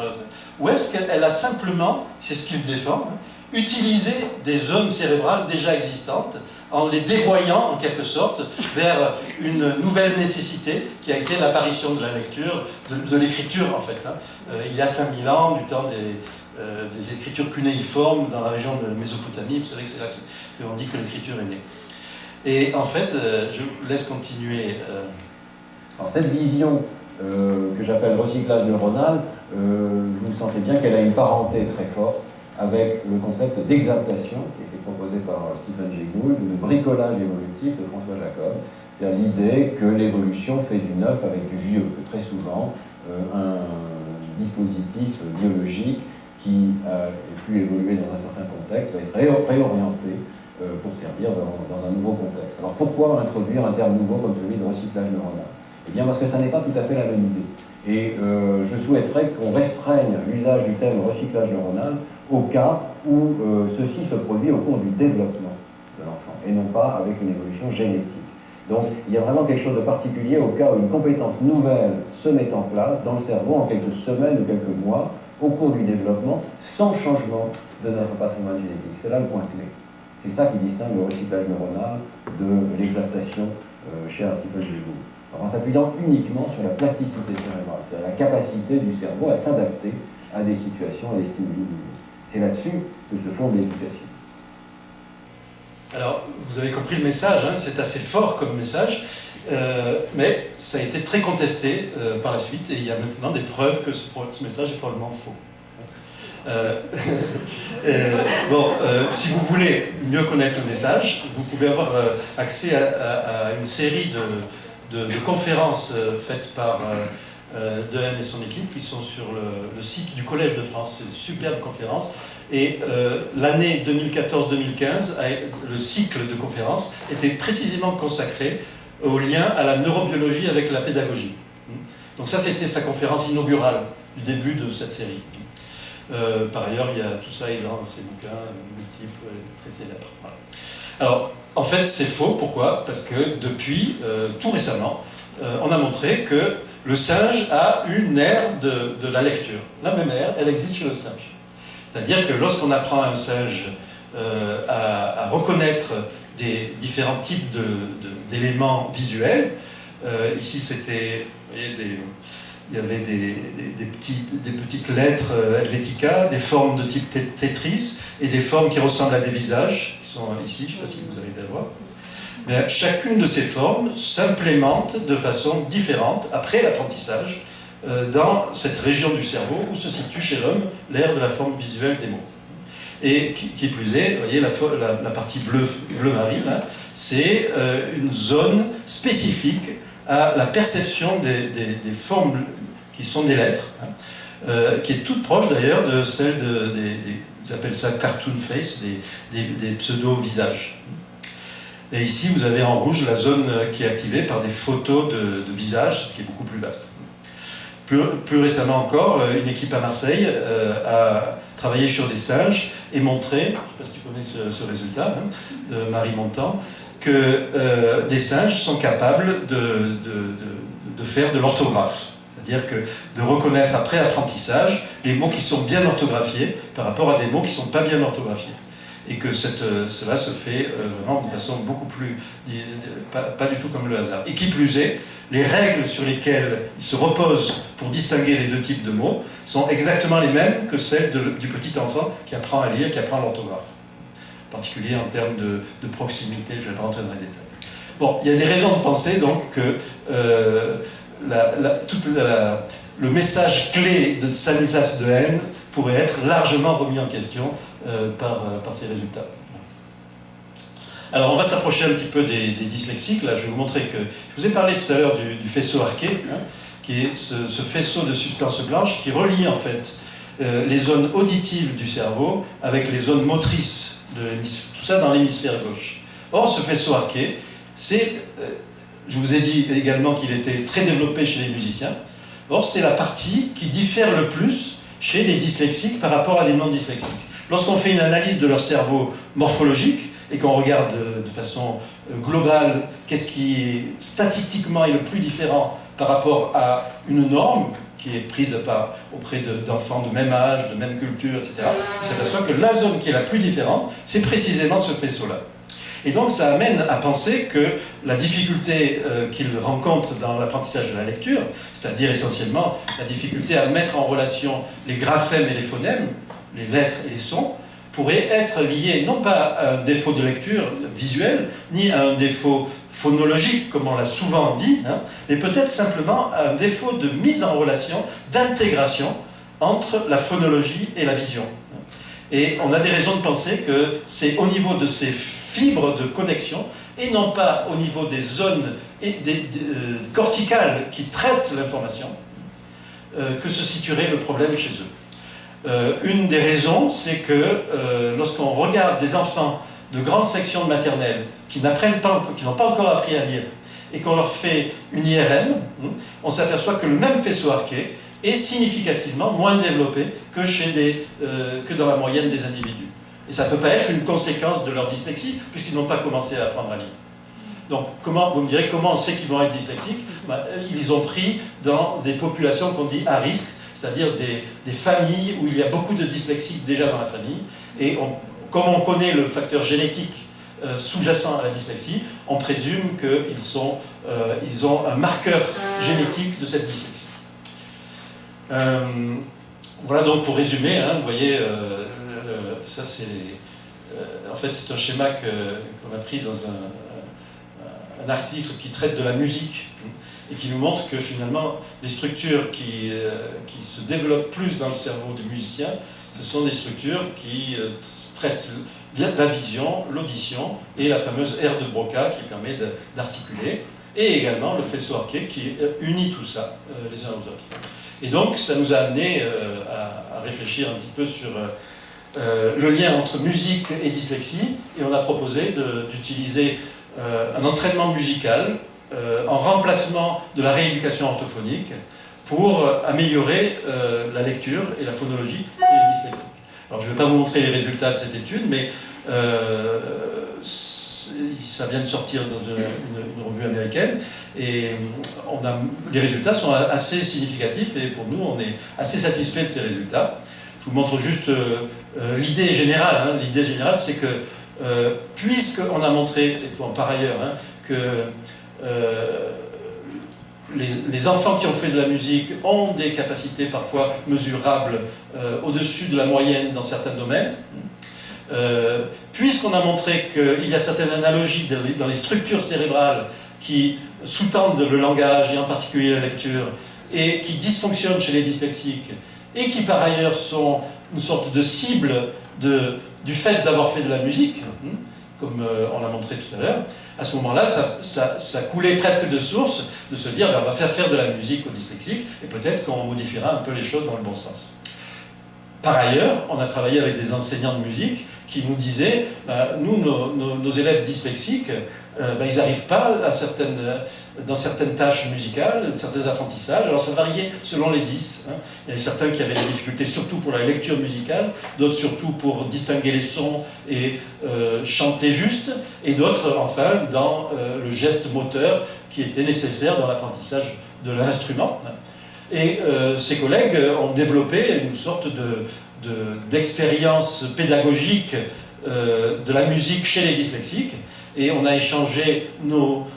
ou est-ce qu'elle a simplement, c'est ce qu'il défend, utilisé des zones cérébrales déjà existantes en les dévoyant en quelque sorte vers une nouvelle nécessité qui a été l'apparition de la lecture, de l'écriture en fait. Il y a 5000 ans, du temps des écritures cunéiformes dans la région de Mésopotamie, vous savez que c'est là qu'on dit que l'écriture est née. Et en fait, je vous laisse continuer. Alors cette vision que j'appelle recyclage neuronal, vous sentez bien qu'elle a une parenté très forte avec le concept d'exaptation qui a été proposé par Stephen Jay Gould, ou de bricolage évolutif de François Jacob, c'est-à-dire l'idée que l'évolution fait du neuf avec du vieux, que très souvent un dispositif biologique qui a pu évoluer dans un certain contexte va être réorienté pour servir dans un nouveau contexte. Alors pourquoi introduire un terme nouveau comme celui de recyclage neuronal? Eh bien parce que ça n'est pas tout à fait la même idée. Et je souhaiterais qu'on restreigne l'usage du terme recyclage neuronal au cas où ceci se produit au cours du développement de l'enfant, et non pas avec une évolution génétique. Donc il y a vraiment quelque chose de particulier au cas où une compétence nouvelle se met en place dans le cerveau en quelques semaines ou quelques mois au cours du développement, sans changement de notre patrimoine génétique. C'est là le point clé. C'est ça qui distingue le recyclage neuronal de l'exaptation chez Stephen Jay Gould. En s'appuyant uniquement sur la plasticité cérébrale, c'est-à-dire la capacité du cerveau à s'adapter à des situations, à des stimuli nouveaux. C'est là-dessus que se fonde l'éducation. Alors, vous avez compris le message, hein, c'est assez fort comme message, mais ça a été très contesté par la suite, et il y a maintenant des preuves que ce message est probablement faux. Si vous voulez mieux connaître le message, vous pouvez avoir accès à une série de conférences faites par Dehaene et son équipe qui sont sur le site du Collège de France. C'est une superbe conférence. Et l'année 2014-2015, le cycle de conférences était précisément consacré au lien à la neurobiologie avec la pédagogie. Donc ça, c'était sa conférence inaugurale du début de cette série. Par ailleurs, il y a tout ça est dans ces bouquins multiples, très célèbres. Voilà. Alors, en fait, c'est faux. Pourquoi? Parce que depuis, tout récemment, on a montré que le singe a une aire de la lecture. La même aire, elle existe chez le singe. C'est-à-dire que lorsqu'on apprend à un singe à reconnaître des différents types d'éléments visuels, ici c'était, vous voyez, il y avait des petites lettres Helvetica, des formes de type Tetris et des formes qui ressemblent à des visages, qui sont ici, je ne sais pas si vous arrivez à voir. Mais chacune de ces formes s'implémente de façon différente après l'apprentissage dans cette région du cerveau où se situe chez l'homme l'aire de la forme visuelle des mots. Et qui plus est, vous voyez, la partie bleu marine, hein, c'est une zone spécifique à la perception des formes qui sont des lettres, hein, qui est toute proche d'ailleurs de celle ils appellent ça cartoon face, des pseudo-visages. Et ici, vous avez en rouge la zone qui est activée par des photos de visages, qui est beaucoup plus vaste. Plus récemment encore, une équipe à Marseille a travaillé sur des singes et montré, je ne sais pas si tu connais ce résultat, hein, de Marie Montan, que les singes sont capables de faire de l'orthographe. C'est-à-dire que de reconnaître après apprentissage les mots qui sont bien orthographiés par rapport à des mots qui ne sont pas bien orthographiés. Et que cela se fait vraiment de façon beaucoup plus... pas du tout comme le hasard. Et qui plus est, les règles sur lesquelles ils se reposent pour distinguer les deux types de mots sont exactement les mêmes que celles du petit enfant qui apprend à lire, qui apprend l'orthographe. En particulier en termes de proximité, je ne vais pas rentrer dans les détails. Bon, il y a des raisons de penser donc que le message clé de Stanislas Dehaene pourrait être largement remis en question par ces résultats. Alors on va s'approcher un petit peu des dyslexiques. Là, je vais vous montrer que... Je vous ai parlé tout à l'heure du faisceau arqué, hein, qui est ce faisceau de substances blanches qui relie en fait les zones auditives du cerveau avec les zones motrices, tout ça dans l'hémisphère gauche. Or, ce faisceau arqué, je vous ai dit également qu'il était très développé chez les musiciens. Or, c'est la partie qui diffère le plus chez les dyslexiques par rapport à des non-dyslexiques. Lorsqu'on fait une analyse de leur cerveau morphologique et qu'on regarde de façon globale qu'est-ce qui statistiquement est le plus différent par rapport à une norme qui est prise auprès d'enfants de même âge, de même culture, etc., on s'aperçoit que la zone qui est la plus différente, c'est précisément ce faisceau-là. Et donc ça amène à penser que la difficulté qu'ils rencontrent dans l'apprentissage de la lecture, c'est-à-dire essentiellement la difficulté à mettre en relation les graphèmes et les phonèmes, les lettres et les sons, pourrait être liée non pas à un défaut de lecture visuelle, ni à un défaut phonologique, comme on l'a souvent dit, hein, mais peut-être simplement à un défaut de mise en relation, d'intégration entre la phonologie et la vision. Et on a des raisons de penser que c'est au niveau de ces fibres de connexion, et non pas au niveau des zones corticales qui traitent l'information, que se situerait le problème chez eux. Une des raisons, c'est que lorsqu'on regarde des enfants de grande section de maternelle qui n'ont pas encore appris à lire, et qu'on leur fait une IRM, on s'aperçoit que le même faisceau arqué est significativement moins développé que dans la moyenne des individus. Et ça ne peut pas être une conséquence de leur dyslexie, puisqu'ils n'ont pas commencé à apprendre à lire. Donc, vous me direz, comment on sait qu'ils vont être dyslexiques? Ils ont pris dans des populations qu'on dit à risque, c'est-à-dire des familles où il y a beaucoup de dyslexiques déjà dans la famille, et comme on connaît le facteur génétique sous-jacent à la dyslexie, on présume qu'ils ont un marqueur génétique de cette dyslexie. Voilà donc pour résumer, hein, vous voyez, ça c'est en fait c'est un schéma qu'on a pris dans un article qui traite de la musique et qui nous montre que finalement les structures qui se développent plus dans le cerveau du musicien, ce sont des structures qui traitent la vision, l'audition et la fameuse aire de Broca qui permet d'articuler, et également le faisceau arqué qui unit tout ça les uns aux autres. Et donc ça nous a amené à réfléchir un petit peu sur le lien entre musique et dyslexie, et on a proposé d'utiliser un entraînement musical en remplacement de la rééducation orthophonique pour améliorer la lecture et la phonologie chez les dyslexiques. Alors je ne vais pas vous montrer les résultats de cette étude, mais ça vient de sortir dans une revue américaine, et les résultats sont assez significatifs, et pour nous on est assez satisfait de ces résultats. Je vous montre juste l'idée générale. Hein. L'idée générale, c'est que puisqu'on a montré, et par ailleurs, hein, que les enfants qui ont fait de la musique ont des capacités parfois mesurables au-dessus de la moyenne dans certains domaines, puisqu'on a montré qu'il y a certaines analogies dans les structures cérébrales qui sous-tendent le langage, et en particulier la lecture, et qui dysfonctionnent chez les dyslexiques, et qui par ailleurs sont une sorte de cible du fait d'avoir fait de la musique, comme on l'a montré tout à l'heure, à ce moment-là, ça coulait presque de source de se dire on va faire de la musique aux dyslexiques, et peut-être qu'on modifiera un peu les choses dans le bon sens. Par ailleurs, on a travaillé avec des enseignants de musique qui nous disaient, nous, nos élèves dyslexiques, ils n'arrivent pas dans certaines tâches musicales, certains apprentissages. Alors ça variait selon les 10. Hein. Il y avait certains qui avaient des difficultés surtout pour la lecture musicale, d'autres surtout pour distinguer les sons et chanter juste, et d'autres enfin dans le geste moteur qui était nécessaire dans l'apprentissage de l'instrument. Et ces collègues ont développé une sorte d'expérience pédagogique de la musique chez les dyslexiques, et on a échangé nos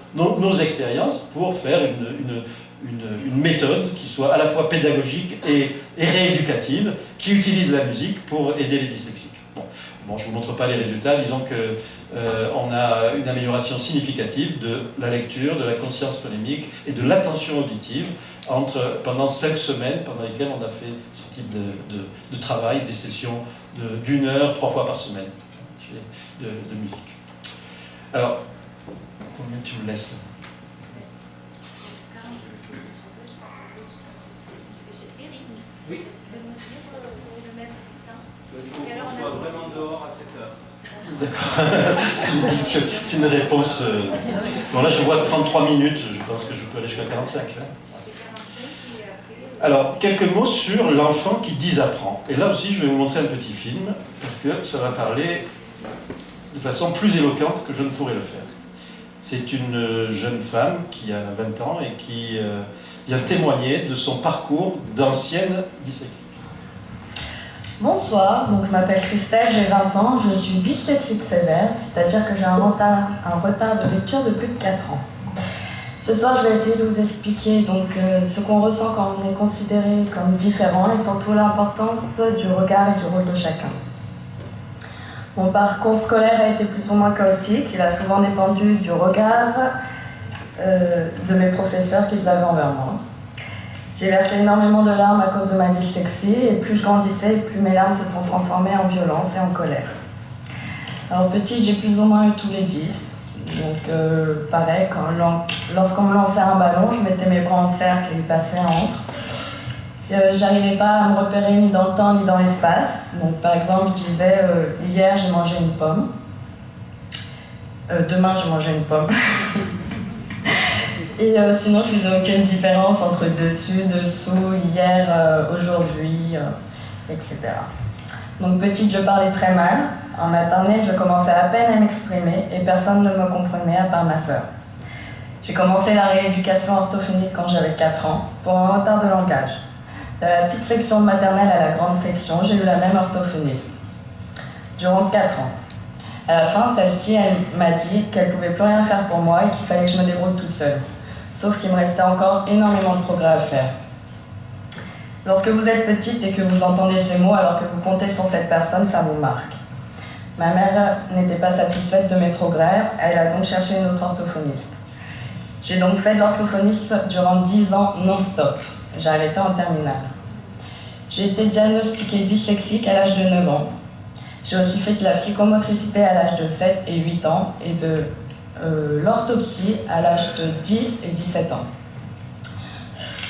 expériences pour faire une méthode qui soit à la fois pédagogique et rééducative, qui utilise la musique pour aider les dyslexiques. Bon, je ne vous montre pas les résultats, disons qu'on a une amélioration significative de la lecture, de la conscience phonémique et de l'attention auditive pendant 5 semaines, pendant lesquelles on a fait ce type de travail, des sessions d'1 heure, 3 fois par semaine de musique. Alors, combien tu me laisses là? dehors à 7 heures. D'accord. C'est une réponse. Bon, là, je vois 33 minutes. Je pense que je peux aller jusqu'à 45. Hein. Alors, quelques mots sur l'enfant qui apprend. Et là aussi, je vais vous montrer un petit film, parce que ça va parler de façon plus éloquente que je ne pourrais le faire. C'est une jeune femme qui a 20 ans et qui vient témoigner de son parcours d'ancienne dyslexique. Bonsoir, donc je m'appelle Christelle, j'ai 20 ans, je suis dyslexique sévère, c'est-à-dire que j'ai un retard de lecture de plus de 4 ans. Ce soir, je vais essayer de vous expliquer donc, ce qu'on ressent quand on est considéré comme différent et surtout l'importance du regard et du rôle de chacun. Mon parcours scolaire a été plus ou moins chaotique, il a souvent dépendu du regard de mes professeurs qu'ils avaient envers moi. J'ai versé énormément de larmes à cause de ma dyslexie et plus je grandissais, plus mes larmes se sont transformées en violence et en colère. Alors petite, j'ai plus ou moins eu tous les 10. Donc pareil, lorsqu'on me lançait un ballon, je mettais mes bras en cercle et il passait entre. J'arrivais pas à me repérer ni dans le temps ni dans l'espace. Donc par exemple, je disais hier j'ai mangé une pomme. Demain j'ai mangé une pomme. Et sinon, je faisais aucune différence entre dessus, dessous, hier, aujourd'hui, etc. Donc petite, je parlais très mal. En maternelle, je commençais à peine à m'exprimer et personne ne me comprenait à part ma sœur. J'ai commencé la rééducation orthophonique quand j'avais 4 ans pour un retard de langage. De la petite section de maternelle à la grande section, j'ai eu la même orthophoniste durant 4 ans. À la fin, celle-ci, elle m'a dit qu'elle ne pouvait plus rien faire pour moi et qu'il fallait que je me débrouille toute seule. Sauf qu'il me restait encore énormément de progrès à faire. Lorsque vous êtes petite et que vous entendez ces mots alors que vous comptez sur cette personne, ça vous marque. Ma mère n'était pas satisfaite de mes progrès, elle a donc cherché une autre orthophoniste. J'ai donc fait de l'orthophoniste durant 10 ans non-stop. J'ai arrêté en terminale. J'ai été diagnostiquée dyslexique à l'âge de 9 ans. J'ai aussi fait de la psychomotricité à l'âge de 7 et 8 ans et de l'orthopsie à l'âge de 10 et 17 ans.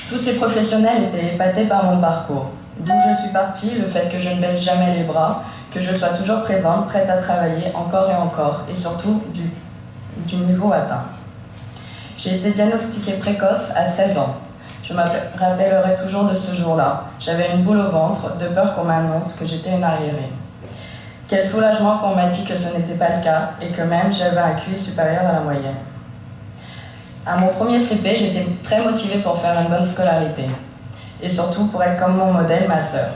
Tous ces professionnels étaient épatés par mon parcours. D'où je suis partie, le fait que je ne baisse jamais les bras, que je sois toujours présente, prête à travailler encore et encore, et surtout du niveau atteint. J'ai été diagnostiquée précoce à 16 ans. Je me rappellerai toujours de ce jour-là. J'avais une boule au ventre, de peur qu'on m'annonce que j'étais une arriérée. Quel soulagement qu'on m'a dit que ce n'était pas le cas et que même j'avais un QI supérieur à la moyenne. À mon premier CP, j'étais très motivée pour faire une bonne scolarité et surtout pour être comme mon modèle, ma sœur.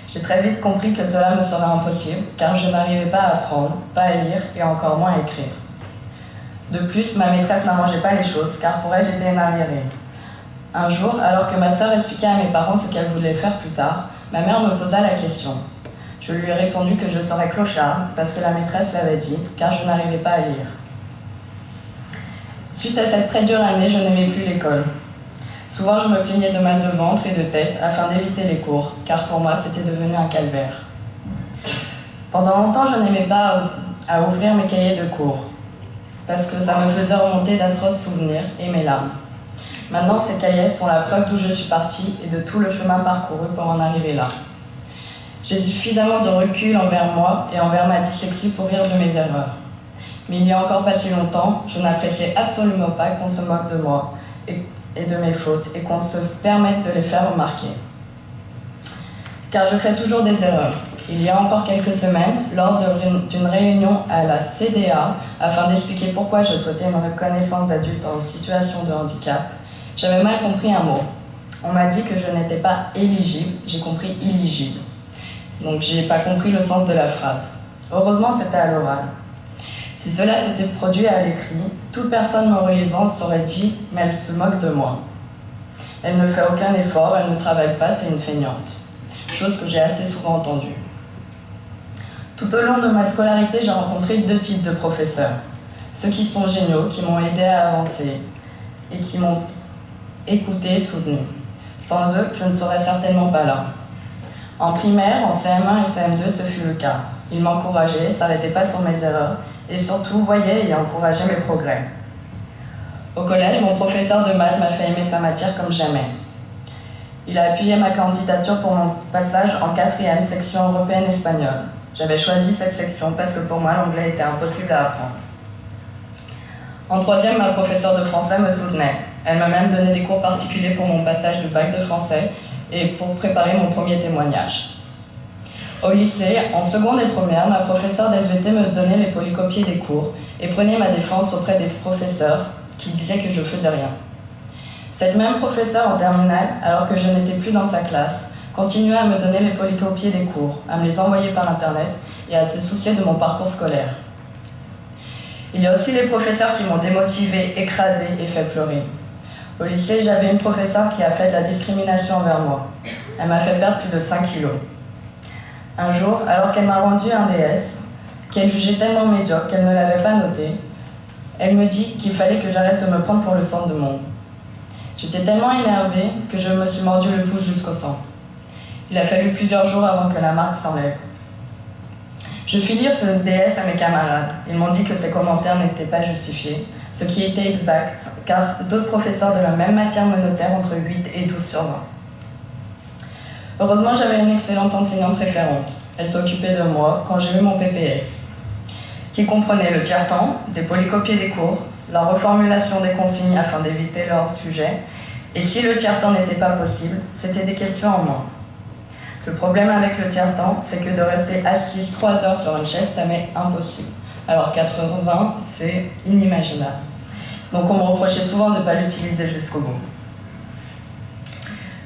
J'ai très vite compris que cela me serait impossible car je n'arrivais pas à apprendre, pas à lire et encore moins à écrire. De plus, ma maîtresse n'arrangeait pas les choses car pour elle, j'étais une arriérée. Un jour, alors que ma sœur expliquait à mes parents ce qu'elle voulait faire plus tard, ma mère me posa la question. Je lui ai répondu que je serais clocharde parce que la maîtresse l'avait dit, car je n'arrivais pas à lire. Suite à cette très dure année, je n'aimais plus l'école. Souvent, je me plaignais de mal de ventre et de tête afin d'éviter les cours, car pour moi, c'était devenu un calvaire. Pendant longtemps, je n'aimais pas à ouvrir mes cahiers de cours, parce que ça me faisait remonter d'atroces souvenirs et mes larmes. Maintenant, ces cahiers sont la preuve d'où je suis partie et de tout le chemin parcouru pour en arriver là. J'ai suffisamment de recul envers moi et envers ma dyslexie pour rire de mes erreurs. Mais il n'y a encore pas si longtemps, je n'appréciais absolument pas qu'on se moque de moi et de mes fautes et qu'on se permette de les faire remarquer. Car je fais toujours des erreurs. Il y a encore quelques semaines, lors d'une réunion à la CDA, afin d'expliquer pourquoi je souhaitais une reconnaissance d'adulte en situation de handicap, j'avais mal compris un mot. On m'a dit que je n'étais pas éligible, j'ai compris illigible. Donc j'ai pas compris le sens de la phrase. Heureusement, c'était à l'oral. Si cela s'était produit à l'écrit, toute personne me relisant s'aurait dit « mais elle se moque de moi ». Elle ne fait aucun effort, elle ne travaille pas, c'est une feignante. Chose que j'ai assez souvent entendue. Tout au long de ma scolarité, j'ai rencontré 2 types de professeurs. Ceux qui sont géniaux, qui m'ont aidé à avancer et qui m'ont écouté et soutenu. Sans eux, je ne serais certainement pas là. En primaire, en CM1 et CM2, ce fut le cas. Ils m'encourageaient, s'arrêtaient pas sur mes erreurs et surtout voyaient et encourageaient mes progrès. Au collège, mon professeur de maths m'a fait aimer sa matière comme jamais. Il a appuyé ma candidature pour mon passage en 4e section européenne espagnole. J'avais choisi cette section parce que pour moi, l'anglais était impossible à apprendre. En troisième, ma professeure de français me soutenait. Elle m'a même donné des cours particuliers pour mon passage de bac de français et pour préparer mon premier témoignage. Au lycée, en seconde et première, ma professeure d'SVT me donnait les polycopiés des cours et prenait ma défense auprès des professeurs qui disaient que je faisais rien. Cette même professeure en terminale, alors que je n'étais plus dans sa classe, continuait à me donner les polycopiés des cours, à me les envoyer par internet et à se soucier de mon parcours scolaire. Il y a aussi les professeurs qui m'ont démotivée, écrasée et fait pleurer. Au lycée, j'avais une professeure qui a fait de la discrimination envers moi. Elle m'a fait perdre plus de 5 kilos. Un jour, alors qu'elle m'a rendu un DS, qu'elle jugeait tellement médiocre qu'elle ne l'avait pas noté, elle me dit qu'il fallait que j'arrête de me prendre pour le centre du monde. J'étais tellement énervée que je me suis mordu le pouce jusqu'au sang. Il a fallu plusieurs jours avant que la marque s'enlève. Je fis lire ce DS à mes camarades. Ils m'ont dit que ces commentaires n'étaient pas justifiés, ce qui était exact, car d'autres professeurs de la même matière me notèrent entre 8 et 12 sur 20. Heureusement, j'avais une excellente enseignante référente. Elle s'occupait de moi quand j'ai eu mon PPS, qui comprenait le tiers-temps, des polycopiés des cours, la reformulation des consignes afin d'éviter leur sujet, et si le tiers-temps n'était pas possible, c'était des questions en moins. Le problème avec le tiers-temps, c'est que de rester assise 3 heures sur une chaise, ça m'est impossible. Alors 4h20, c'est inimaginable. Donc on me reprochait souvent de ne pas l'utiliser jusqu'au bout.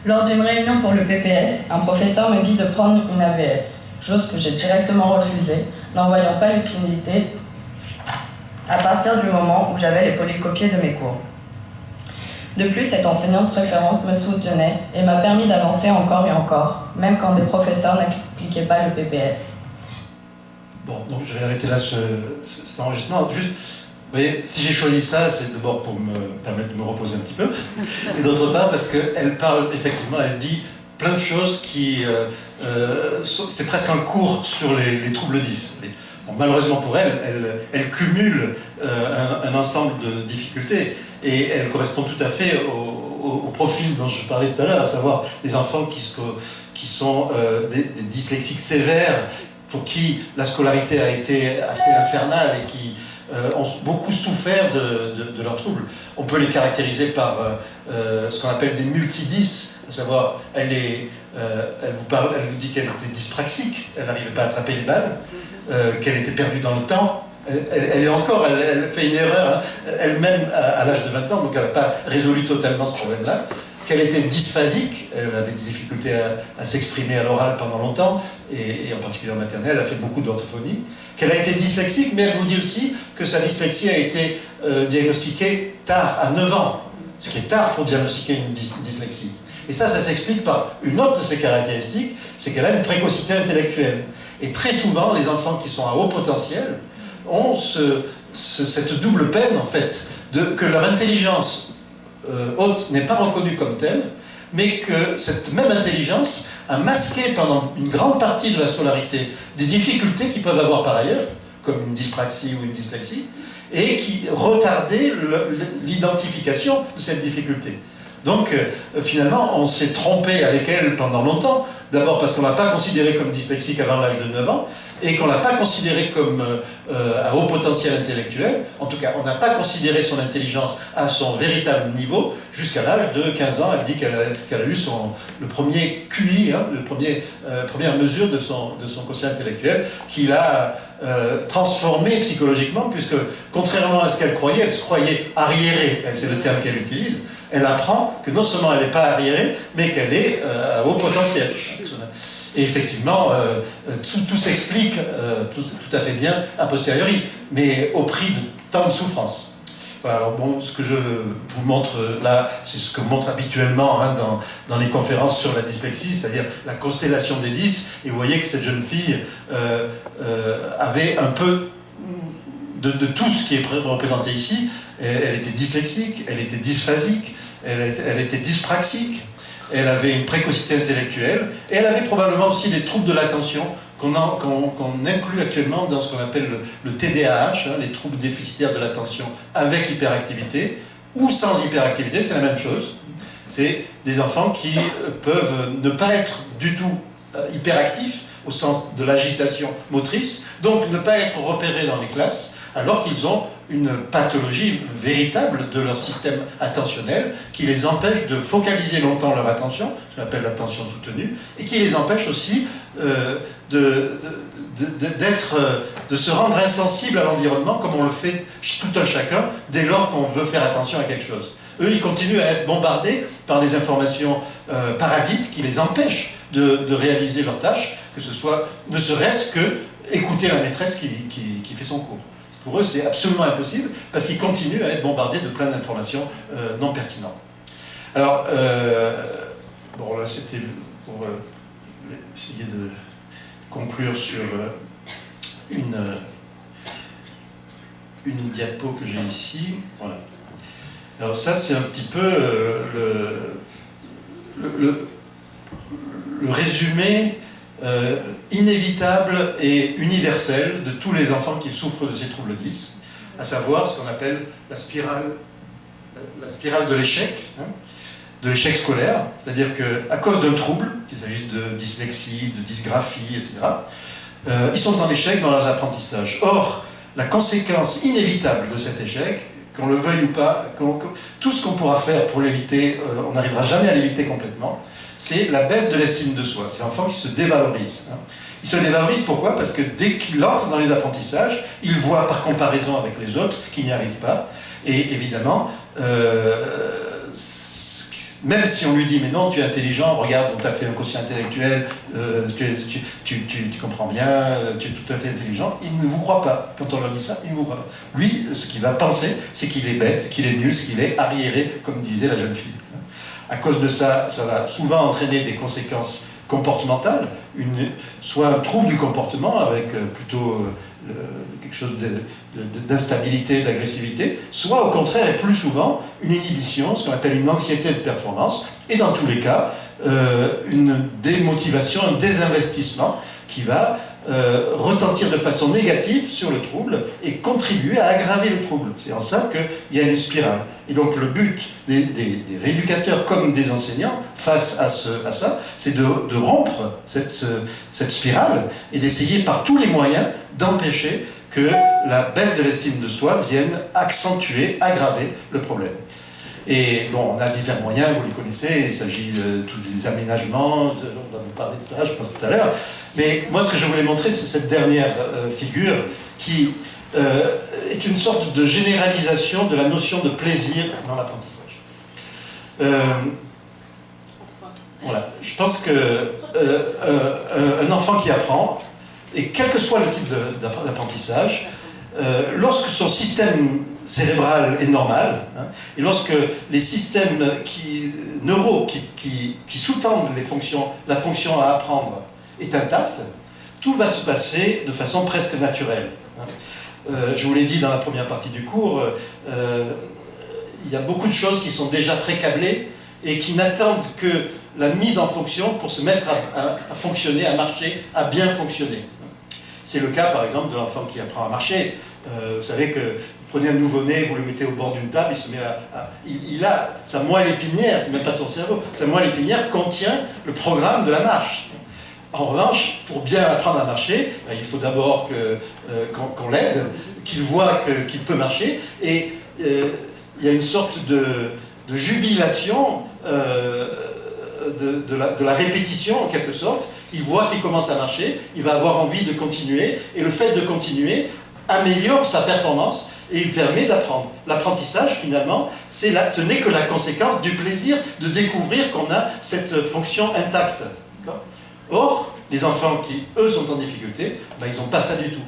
Lors d'une réunion pour le PPS, un professeur me dit de prendre une AVS, chose que j'ai directement refusée, n'en voyant pas l'utilité à partir du moment où j'avais les polycopiés de mes cours. De plus, cette enseignante référente me soutenait et m'a permis d'avancer encore et encore, même quand des professeurs n'appliquaient pas le PPS. Bon, donc je vais arrêter là cet enregistrement. Juste, vous voyez, si j'ai choisi ça, c'est d'abord pour me permettre de me reposer un petit peu, et d'autre part parce qu'elle parle, effectivement, elle dit plein de choses qui... c'est presque un cours sur les troubles 10. Bon, malheureusement pour elle, elle cumule un ensemble de difficultés, et elle correspond tout à fait au profil dont je parlais tout à l'heure, à savoir les enfants qui sont des dyslexiques sévères, pour qui la scolarité a été assez infernale et qui ont beaucoup souffert de leurs troubles. On peut les caractériser par ce qu'on appelle des multidys, à savoir, elle vous dit qu'elle était dyspraxique, elle n'arrivait pas à attraper les balles, qu'elle était perdue dans le temps. Elle fait une erreur, hein, elle-même à l'âge de 20 ans, donc elle n'a pas résolu totalement ce problème-là. Qu'elle était dysphasique, elle avait des difficultés à s'exprimer à l'oral pendant longtemps, et en particulier en maternelle, elle a fait beaucoup d'orthophonie. Qu'elle a été dyslexique, mais elle vous dit aussi que sa dyslexie a été diagnostiquée tard, à 9 ans, ce qui est tard pour diagnostiquer une dyslexie. Et ça s'explique par une autre de ses caractéristiques, c'est qu'elle a une précocité intellectuelle. Et très souvent, les enfants qui sont à haut potentiel ont cette double peine, en fait, que leur intelligence haute n'est pas reconnue comme telle, mais que cette même intelligence a masqué pendant une grande partie de la scolarité des difficultés qu'ils peuvent avoir par ailleurs, comme une dyspraxie ou une dyslexie, et qui retardaient l'identification de cette difficulté. Donc, finalement, on s'est trompé avec elle pendant longtemps, d'abord parce qu'on ne l'a pas considérée comme dyslexique avant l'âge de 9 ans, et qu'on ne l'a pas considérée comme à haut potentiel intellectuel. En tout cas, on n'a pas considéré son intelligence à son véritable niveau jusqu'à l'âge de 15 ans. Elle dit qu'elle a eu le premier QI, hein, première mesure de son quotient intellectuel, qu'il a transformé psychologiquement, puisque contrairement à ce qu'elle croyait, elle se croyait arriérée, c'est le terme qu'elle utilise. Elle apprend que non seulement elle n'est pas arriérée, mais qu'elle est à haut potentiel. Et effectivement, tout s'explique tout à fait bien a posteriori, mais au prix de tant de souffrance. Voilà, alors bon, ce que je vous montre là, c'est ce que montre habituellement hein, dans les conférences sur la dyslexie, c'est-à-dire la constellation des 10, et vous voyez que cette jeune fille avait un peu de tout ce qui est représenté ici. Elle était dyslexique, elle était dysphasique, elle était dyspraxique, elle avait une précocité intellectuelle, et elle avait probablement aussi des troubles de l'attention qu'on inclut actuellement dans ce qu'on appelle le TDAH, hein, les troubles déficitaires de l'attention avec hyperactivité, ou sans hyperactivité, c'est la même chose. C'est des enfants qui peuvent ne pas être du tout hyperactifs au sens de l'agitation motrice, donc ne pas être repérés dans les classes alors qu'ils ont une pathologie véritable de leur système attentionnel qui les empêche de focaliser longtemps leur attention, ce qu'on appelle l'attention soutenue, et qui les empêche aussi de se rendre insensible à l'environnement comme on le fait tout un chacun dès lors qu'on veut faire attention à quelque chose. Eux, ils continuent à être bombardés par des informations parasites qui les empêchent de réaliser leurs tâches, que ce soit ne serait-ce que écouter la maîtresse qui fait son cours. Pour eux, c'est absolument impossible parce qu'ils continuent à être bombardés de plein d'informations non pertinentes. Alors, bon là c'était pour essayer de conclure sur une diapo que j'ai ici. Voilà. Alors ça, c'est un petit peu le résumé inévitable et universel de tous les enfants qui souffrent de ces troubles 10, à savoir ce qu'on appelle la spirale de l'échec, hein, de l'échec scolaire, c'est-à-dire qu'à cause d'un trouble, qu'il s'agisse de dyslexie, de dysgraphie, etc., ils sont en échec dans leurs apprentissages. Or, la conséquence inévitable de cet échec, qu'on le veuille ou pas, tout ce qu'on pourra faire pour l'éviter, on n'arrivera jamais à l'éviter complètement, c'est la baisse de l'estime de soi. C'est l'enfant qui se dévalorise. Il se dévalorise pourquoi? Parce que dès qu'il entre dans les apprentissages, il voit par comparaison avec les autres qu'il n'y arrive pas. Et évidemment, même si on lui dit « mais non, tu es intelligent, regarde, on t'a fait un quotient intellectuel, tu comprends bien, tu es tout à fait intelligent », il ne vous croit pas. Quand on leur dit ça, il ne vous croit pas. Lui, ce qu'il va penser, c'est qu'il est bête, qu'il est nul, qu'il est arriéré, comme disait la jeune fille. À cause de ça, ça va souvent entraîner des conséquences comportementales, soit un trouble du comportement avec plutôt quelque chose d'instabilité, d'agressivité, soit au contraire et plus souvent une inhibition, ce qu'on appelle une anxiété de performance, et dans tous les cas, une démotivation, un désinvestissement qui va retentir de façon négative sur le trouble et contribuer à aggraver le trouble. C'est en ça qu'il y a une spirale. Et donc le but des rééducateurs comme des enseignants face à ça, c'est de rompre cette spirale et d'essayer par tous les moyens d'empêcher que la baisse de l'estime de soi vienne accentuer, aggraver le problème. Et bon, on a divers moyens, vous les connaissez, il s'agit de tous les aménagements, on va vous parler de ça, je pense, tout à l'heure. Mais moi, ce que je voulais montrer, c'est cette dernière figure qui est une sorte de généralisation de la notion de plaisir dans l'apprentissage. Voilà, je pense qu'un enfant qui apprend, et quel que soit le type d'apprentissage, lorsque son système cérébral est normal, hein, et lorsque les systèmes neuraux qui sous-tendent la fonction à apprendre est intacte, tout va se passer de façon presque naturelle. Je vous l'ai dit dans la première partie du cours, il y a beaucoup de choses qui sont déjà pré-câblées et qui n'attendent que la mise en fonction pour se mettre à fonctionner, à marcher, à bien fonctionner. C'est le cas, par exemple, de l'enfant qui apprend à marcher. Vous savez que vous prenez un nouveau-né, vous le mettez au bord d'une table, il se met il a sa moelle épinière, c'est même pas son cerveau, sa moelle épinière contient le programme de la marche. En revanche, pour bien apprendre à marcher, il faut d'abord qu'on l'aide, qu'il voit qu'il peut marcher, et il y a une sorte de jubilation de la répétition, en quelque sorte. Il voit qu'il commence à marcher, il va avoir envie de continuer, et le fait de continuer améliore sa performance et lui permet d'apprendre. L'apprentissage, finalement, ce n'est que la conséquence du plaisir de découvrir qu'on a cette fonction intacte. Or, les enfants qui, eux, sont en difficulté, ils n'ont pas ça du tout.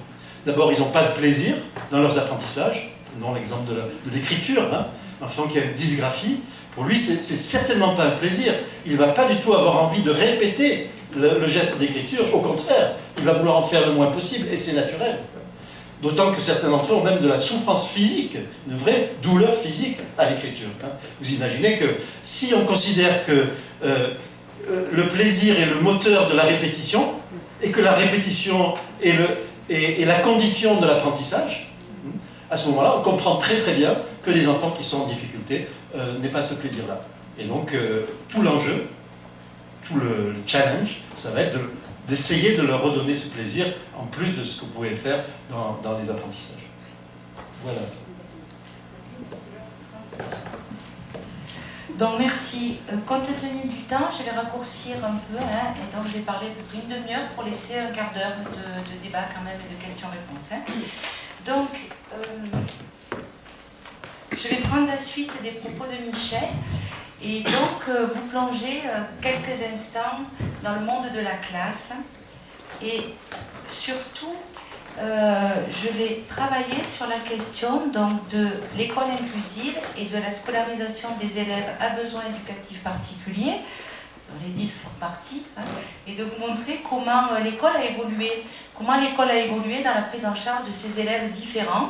D'abord, ils n'ont pas de plaisir dans leurs apprentissages. Prenons l'exemple de l'écriture. Un enfant qui a une dysgraphie, pour lui, c'est certainement pas un plaisir. Il ne va pas du tout avoir envie de répéter le geste d'écriture. Au contraire, il va vouloir en faire le moins possible, et c'est naturel. D'autant que certains d'entre eux ont même de la souffrance physique, une vraie douleur physique à l'écriture. Vous imaginez que si on considère que le plaisir est le moteur de la répétition, et que la répétition est la condition de l'apprentissage, à ce moment-là, on comprend très très bien que les enfants qui sont en difficulté n'aient pas ce plaisir-là. Et donc, tout l'enjeu, tout le challenge, ça va être d'essayer de leur redonner ce plaisir, en plus de ce que vous pouvez faire dans les apprentissages. Voilà. Donc merci. Compte tenu du temps, je vais raccourcir un peu, hein, et donc je vais parler à peu près une demi-heure pour laisser un quart d'heure de débat quand même et de questions-réponses. Hein. Donc, je vais prendre la suite des propos de Michel et donc vous plonger quelques instants dans le monde de la classe et surtout je vais travailler sur la question donc, de l'école inclusive et de la scolarisation des élèves à besoins éducatifs particuliers, dans les 10 parties, hein, et de vous montrer comment l'école a évolué, dans la prise en charge de ces élèves différents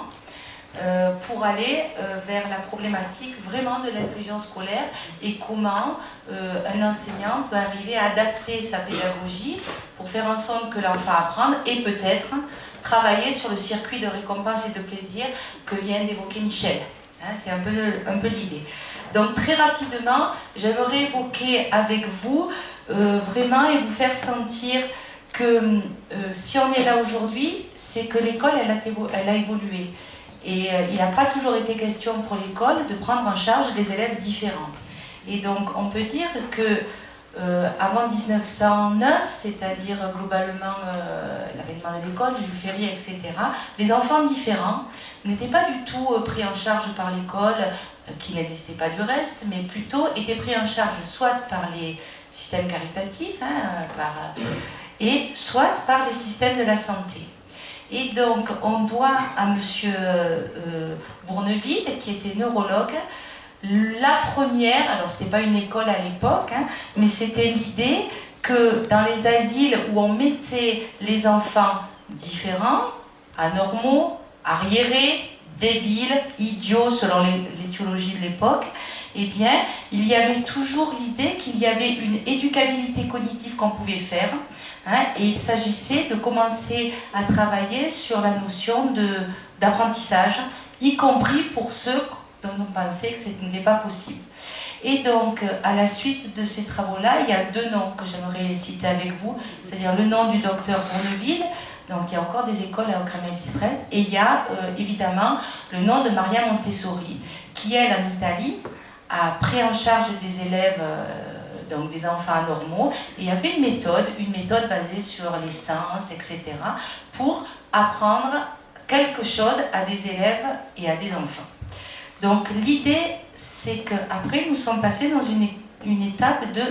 pour aller vers la problématique vraiment de l'inclusion scolaire et comment un enseignant peut arriver à adapter sa pédagogie pour faire en sorte que l'enfant apprenne et peut-être travailler sur le circuit de récompense et de plaisir que vient d'évoquer Michel. Hein, c'est un peu l'idée. Donc très rapidement, j'aimerais évoquer avec vous vraiment et vous faire sentir que si on est là aujourd'hui, c'est que l'école, elle a évolué. Et il n'a pas toujours été question pour l'école de prendre en charge des élèves différents. Et donc on peut dire que avant 1909, c'est-à-dire globalement l'avènement de l'école, Jules Ferry, etc., les enfants différents n'étaient pas du tout pris en charge par l'école, qui n'existait pas du reste, mais plutôt étaient pris en charge soit par les systèmes caritatifs, hein, et soit par les systèmes de la santé. Et donc, on doit à M. Bourneville, qui était neurologue, la première, alors ce n'était pas une école à l'époque, hein, mais c'était l'idée que dans les asiles où on mettait les enfants différents, anormaux, arriérés, débiles, idiots selon l'étiologie de l'époque, eh bien, il y avait toujours l'idée qu'il y avait une éducabilité cognitive qu'on pouvait faire, hein, et il s'agissait de commencer à travailler sur la notion d'apprentissage, y compris pour ceux dont on pensait que ce n'était pas possible. Et donc, à la suite de ces travaux-là, il y a deux noms que j'aimerais citer avec vous, c'est-à-dire le nom du docteur Bourneville, donc il y a encore des écoles à Ocrana-Bistret, et il y a évidemment le nom de Maria Montessori, qui elle, en Italie, a pris en charge des élèves, donc des enfants anormaux, et a fait une méthode basée sur les sens, etc., pour apprendre quelque chose à des élèves et à des enfants. Donc l'idée, c'est qu'après, nous sommes passés dans une étape de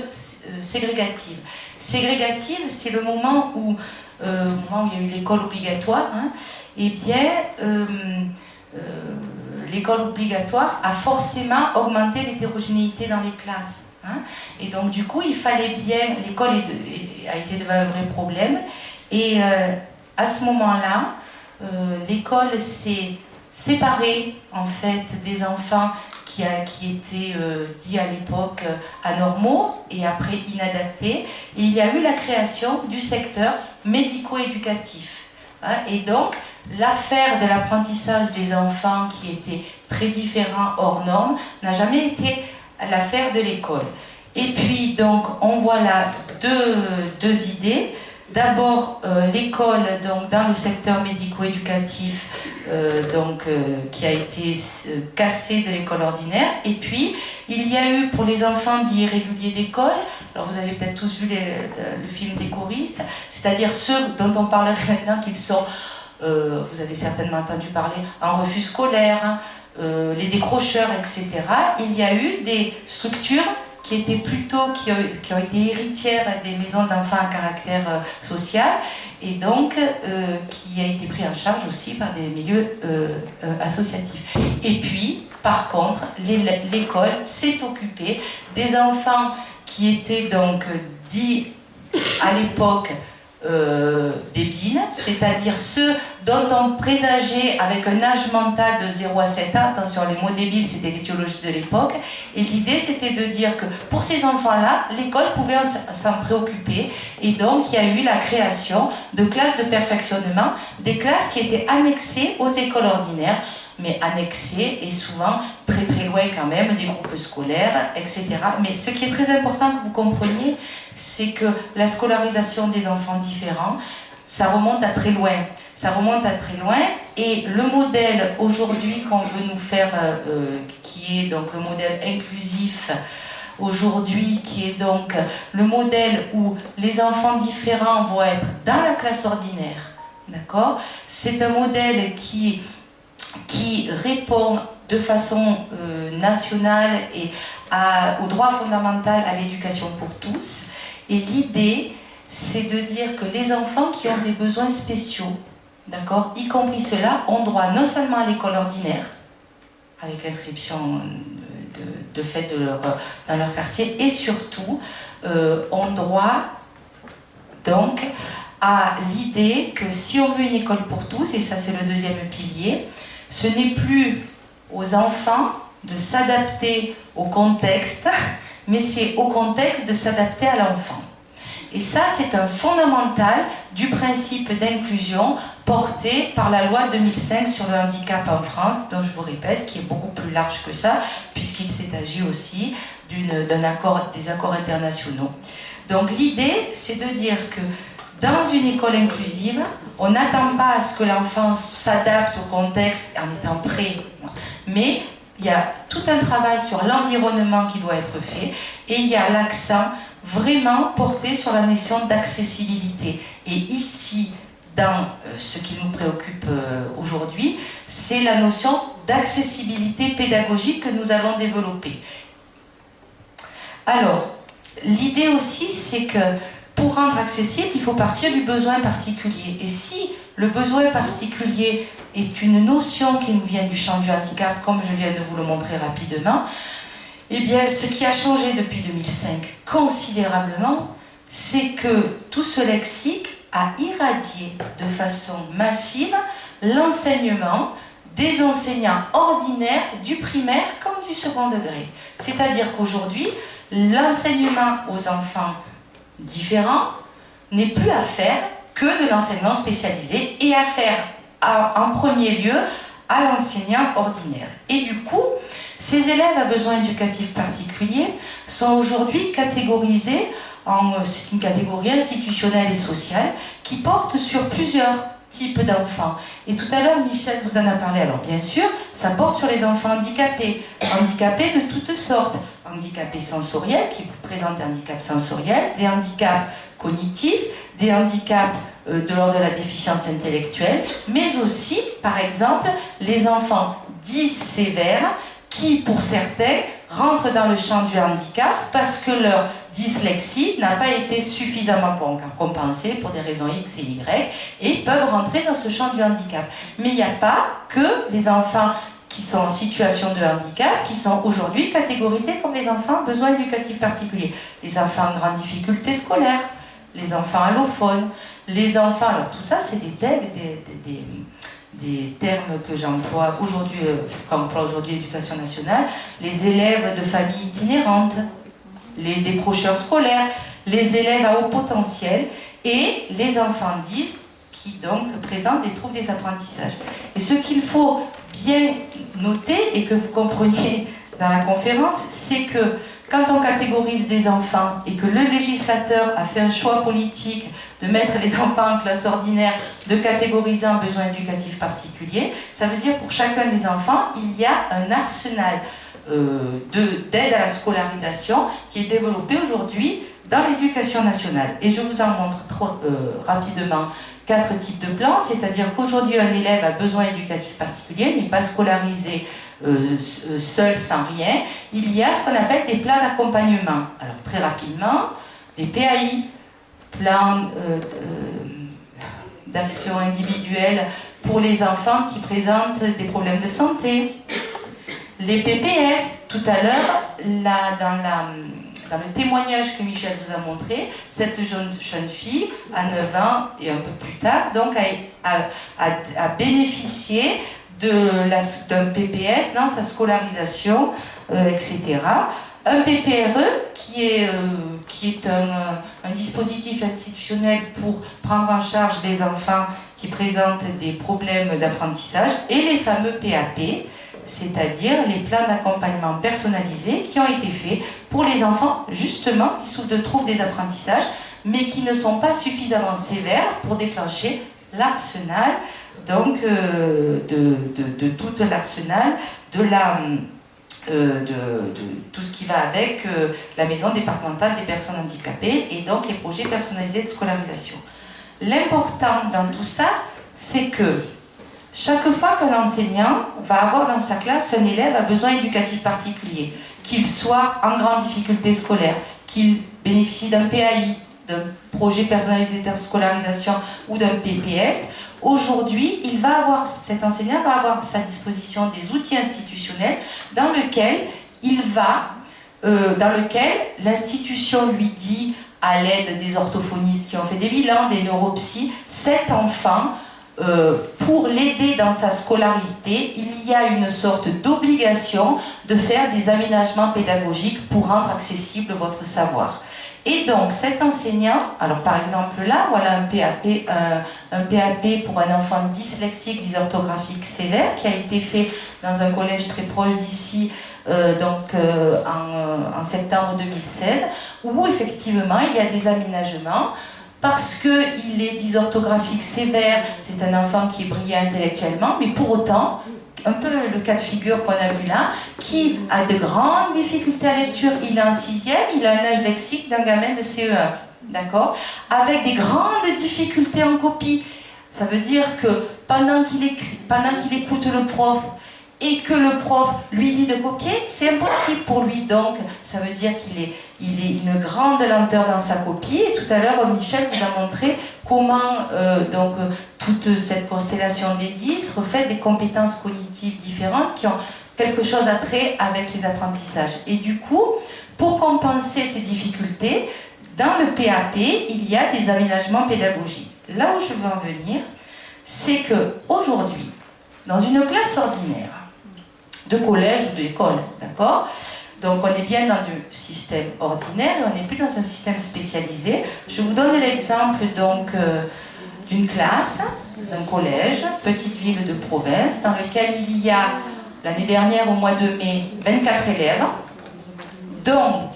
ségrégative. Ségrégative, c'est le moment où il y a eu l'école obligatoire, hein, et bien, l'école obligatoire a forcément augmenté l'hétérogénéité dans les classes. Hein, et donc, du coup, il fallait bien... L'école a été devant un vrai problème. Et à ce moment-là, l'école s'est séparée, en fait, des enfants qui étaient dits à l'époque anormaux et après inadaptés. Et il y a eu la création du secteur médico-éducatif. Hein, et donc, l'affaire de l'apprentissage des enfants qui étaient très différents, hors normes, n'a jamais été l'affaire de l'école. Et puis, donc, on voit là deux idées. D'abord, l'école dans le secteur médico-éducatif qui a été cassée de l'école ordinaire. Et puis, il y a eu pour les enfants dits irréguliers d'école, alors vous avez peut-être tous vu le film des choristes, c'est-à-dire ceux dont on parlerait maintenant qu'ils sont, vous avez certainement entendu parler, en refus scolaire, les décrocheurs, etc. Il y a eu des structures qui étaient plutôt, qui ont été héritières des maisons d'enfants à caractère social, et donc qui a été pris en charge aussi par des milieux associatifs. Et puis, par contre, l'école s'est occupée des enfants qui étaient donc dits à l'époque débiles, c'est-à-dire ceux dont on présageait avec un âge mental de 0 à 7 ans, attention, les mots débiles c'était l'étiologie de l'époque, et l'idée c'était de dire que pour ces enfants-là, l'école pouvait s'en préoccuper, et donc il y a eu la création de classes de perfectionnement, des classes qui étaient annexées aux écoles ordinaires, mais annexé et souvent très très loin quand même des groupes scolaires, etc. Mais ce qui est très important que vous compreniez, c'est que la scolarisation des enfants différents, ça remonte à très loin. Ça remonte à très loin et le modèle aujourd'hui qu'on veut nous faire, qui est donc le modèle inclusif aujourd'hui, qui est donc le modèle où les enfants différents vont être dans la classe ordinaire, d'accord? C'est un modèle qui répond de façon nationale et au droit fondamental à l'éducation pour tous. Et l'idée, c'est de dire que les enfants qui ont des besoins spéciaux, d'accord, y compris ceux-là, ont droit non seulement à l'école ordinaire, avec l'inscription de fait dans leur quartier, et surtout ont droit donc à l'idée que si on veut une école pour tous, et ça c'est le deuxième pilier, ce n'est plus aux enfants de s'adapter au contexte, mais c'est au contexte de s'adapter à l'enfant. Et ça, c'est un fondamental du principe d'inclusion porté par la loi 2005 sur le handicap en France, dont je vous répète, qui est beaucoup plus large que ça, puisqu'il s'agit aussi des accords internationaux. Donc l'idée, c'est de dire que dans une école inclusive, on n'attend pas à ce que l'enfant s'adapte au contexte en étant prêt, mais il y a tout un travail sur l'environnement qui doit être fait, et il y a l'accent vraiment porté sur la notion d'accessibilité. Et ici, dans ce qui nous préoccupe aujourd'hui, c'est la notion d'accessibilité pédagogique que nous allons développer. Alors, l'idée aussi, c'est que pour rendre accessible, il faut partir du besoin particulier. Et si le besoin particulier est une notion qui nous vient du champ du handicap, comme je viens de vous le montrer rapidement, eh bien, ce qui a changé depuis 2005 considérablement, c'est que tout ce lexique a irradié de façon massive l'enseignement des enseignants ordinaires du primaire comme du second degré. C'est-à-dire qu'aujourd'hui, l'enseignement aux enfants différents n'est plus à faire que de l'enseignement spécialisé et à faire en premier lieu à l'enseignant ordinaire. Et du coup, ces élèves à besoins éducatifs particuliers sont aujourd'hui catégorisés c'est une catégorie institutionnelle et sociale qui porte sur plusieurs types d'enfants. Et tout à l'heure, Michel vous en a parlé. Alors bien sûr, ça porte sur les enfants handicapés, handicapés de toutes sortes, handicapés sensoriels qui présentent un handicap sensoriel, des handicaps cognitifs, des handicaps de l'ordre de la déficience intellectuelle, mais aussi, par exemple, les enfants dits sévères qui, pour certains, rentrent dans le champ du handicap parce que leur dyslexie n'a pas été suffisamment compensée pour des raisons X et Y et peuvent rentrer dans ce champ du handicap. Mais il n'y a pas que les enfants qui sont en situation de handicap qui sont aujourd'hui catégorisés comme les enfants à besoins éducatifs particuliers. Les enfants en grande difficulté scolaire, les enfants allophones, les enfants... Alors tout ça, c'est des termes que j'emploie aujourd'hui, qu'emploie aujourd'hui l'Éducation nationale, les élèves de familles itinérantes, les décrocheurs scolaires, les élèves à haut potentiel et les enfants 10 qui donc présentent des troubles des apprentissages. Et ce qu'il faut bien noter et que vous compreniez dans la conférence, c'est que quand on catégorise des enfants et que le législateur a fait un choix politique de mettre les enfants en classe ordinaire, de catégoriser en besoin éducatif particulier, ça veut dire pour chacun des enfants, il y a un arsenal d'aide à la scolarisation qui est développé aujourd'hui dans l'éducation nationale. Et je vous en montre rapidement 4 types de plans, c'est-à-dire qu'aujourd'hui un élève à besoin éducatif particulier n'est pas scolarisé seul, sans rien. Il y a ce qu'on appelle des plans d'accompagnement. Alors très rapidement, des PAI, plans d'action individuelle pour les enfants qui présentent des problèmes de santé. Les PPS, tout à l'heure, dans le témoignage que Michel vous a montré, cette jeune fille, à 9 ans et un peu plus tard, donc a bénéficié d'un PPS dans sa scolarisation, etc. Un PPRE qui est un dispositif institutionnel pour prendre en charge les enfants qui présentent des problèmes d'apprentissage, et les fameux PAP, c'est-à-dire les plans d'accompagnement personnalisés qui ont été faits pour les enfants, justement, qui souffrent de troubles des apprentissages, mais qui ne sont pas suffisamment sévères pour déclencher l'arsenal, donc de tout l'arsenal de tout ce qui va avec la maison départementale des personnes handicapées et donc les projets personnalisés de scolarisation. L'important dans tout ça, c'est que chaque fois qu'un enseignant va avoir dans sa classe un élève à besoin éducatif particulier, qu'il soit en grande difficulté scolaire, qu'il bénéficie d'un PAI, d'un projet personnalisé de scolarisation ou d'un PPS, aujourd'hui, cet enseignant va avoir à sa disposition des outils institutionnels dans lequel l'institution lui dit, à l'aide des orthophonistes qui ont fait des bilans, des neuropsies, cet enfant, pour l'aider dans sa scolarité, il y a une sorte d'obligation de faire des aménagements pédagogiques pour rendre accessible votre savoir. Et donc cet enseignant, alors par exemple là, voilà un PAP pour un enfant dyslexique, dysorthographique sévère, qui a été fait dans un collège très proche d'ici, en septembre 2016, où effectivement il y a des aménagements, parce qu'il est dysorthographique sévère, c'est un enfant qui est brillant intellectuellement, mais pour autant, un peu le cas de figure qu'on a vu là, qui a de grandes difficultés à lecture, il est en 6e, il a un âge lexique d'un gamin de CE1, d'accord, avec des grandes difficultés en copie. Ça veut dire que pendant qu'il écoute le prof, et que le prof lui dit de copier, c'est impossible pour lui. Donc, ça veut dire qu'il est une grande lenteur dans sa copie. Et tout à l'heure, Michel vous a montré comment toute cette constellation des 10 reflète des compétences cognitives différentes qui ont quelque chose à trait avec les apprentissages. Et du coup, pour compenser ces difficultés, dans le PAP, il y a des aménagements pédagogiques. Là où je veux en venir, c'est qu'aujourd'hui, dans une classe ordinaire, de collège ou d'école, d'accord? Donc on est bien dans du système ordinaire et on n'est plus dans un système spécialisé. Je vous donne l'exemple donc d'une classe, dans un collège, petite ville de province, dans lequel il y a, l'année dernière au mois de mai, 24 élèves, dont,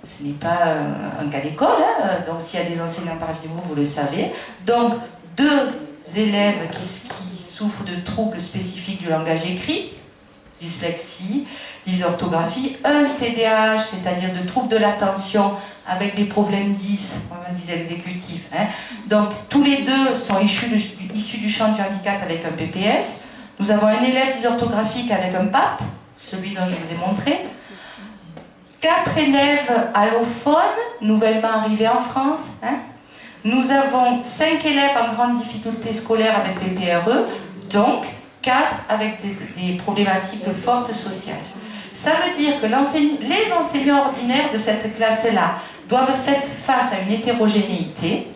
ce n'est pas un cas d'école, hein, donc s'il y a des enseignants parmi vous, vous le savez, donc 2 élèves qui souffrent de troubles spécifiques du langage écrit, dyslexie, dysorthographie, un TDAH, c'est-à-dire de troubles de l'attention avec des problèmes 10, on disait exécutifs. Hein. Donc tous les 2 sont issus du champ du handicap avec un PPS. Nous avons un élève dysorthographique avec un PAP, celui dont je vous ai montré. 4 élèves allophones, nouvellement arrivés en France. Hein. Nous avons 5 élèves en grande difficulté scolaire avec PPRE, donc 4 avec des problématiques fortes sociales. Ça veut dire que les enseignants ordinaires de cette classe-là doivent faire face à une hétérogénéité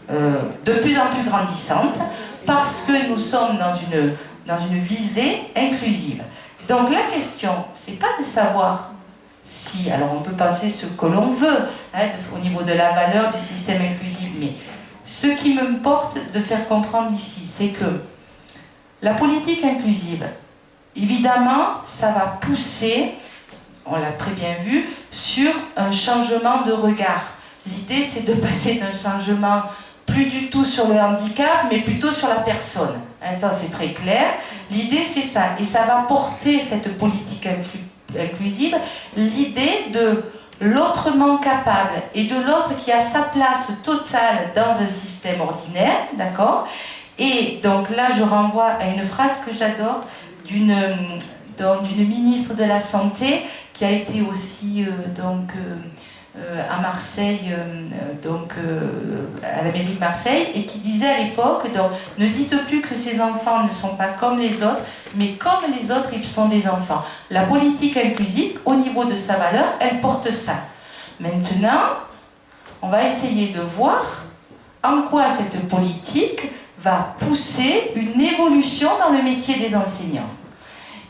de plus en plus grandissante parce que nous sommes dans une visée inclusive. Donc la question, c'est pas de savoir si, alors on peut penser ce que l'on veut hein, au niveau de la valeur du système inclusif, mais ce qui me porte de faire comprendre ici, c'est que la politique inclusive, évidemment, ça va pousser, on l'a très bien vu, sur un changement de regard. L'idée, c'est de passer d'un changement plus du tout sur le handicap, mais plutôt sur la personne. Hein, ça, c'est très clair. L'idée, c'est ça. Et ça va porter cette politique inclusive, l'idée de l'autrement capable et de l'autre qui a sa place totale dans un système ordinaire, d'accord ? Et donc là, je renvoie à une phrase que j'adore d'une ministre de la Santé qui a été aussi à Marseille, à la mairie de Marseille, et qui disait à l'époque, ne dites plus que ces enfants ne sont pas comme les autres, mais comme les autres, ils sont des enfants. La politique inclusive, au niveau de sa valeur, elle porte ça. Maintenant, on va essayer de voir en quoi cette politique va pousser une évolution dans le métier des enseignants.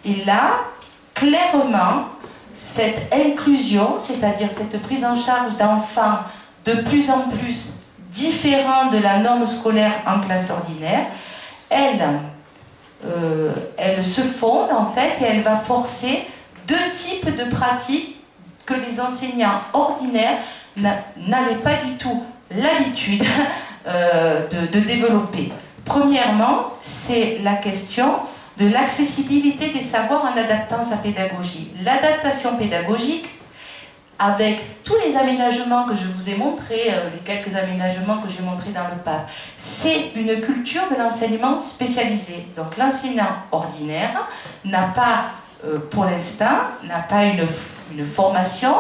Et là, clairement, cette inclusion, c'est-à-dire cette prise en charge d'enfants de plus en plus différent de la norme scolaire en classe ordinaire, elle se fonde en fait et elle va forcer deux types de pratiques que les enseignants ordinaires n'avaient pas du tout l'habitude de développer. Premièrement, c'est la question de l'accessibilité des savoirs en adaptant sa pédagogie. L'adaptation pédagogique, avec tous les aménagements que je vous ai montrés, les quelques aménagements que j'ai montrés dans le PAP, c'est une culture de l'enseignement spécialisé. Donc l'enseignant ordinaire n'a pas, pour l'instant, n'a pas une formation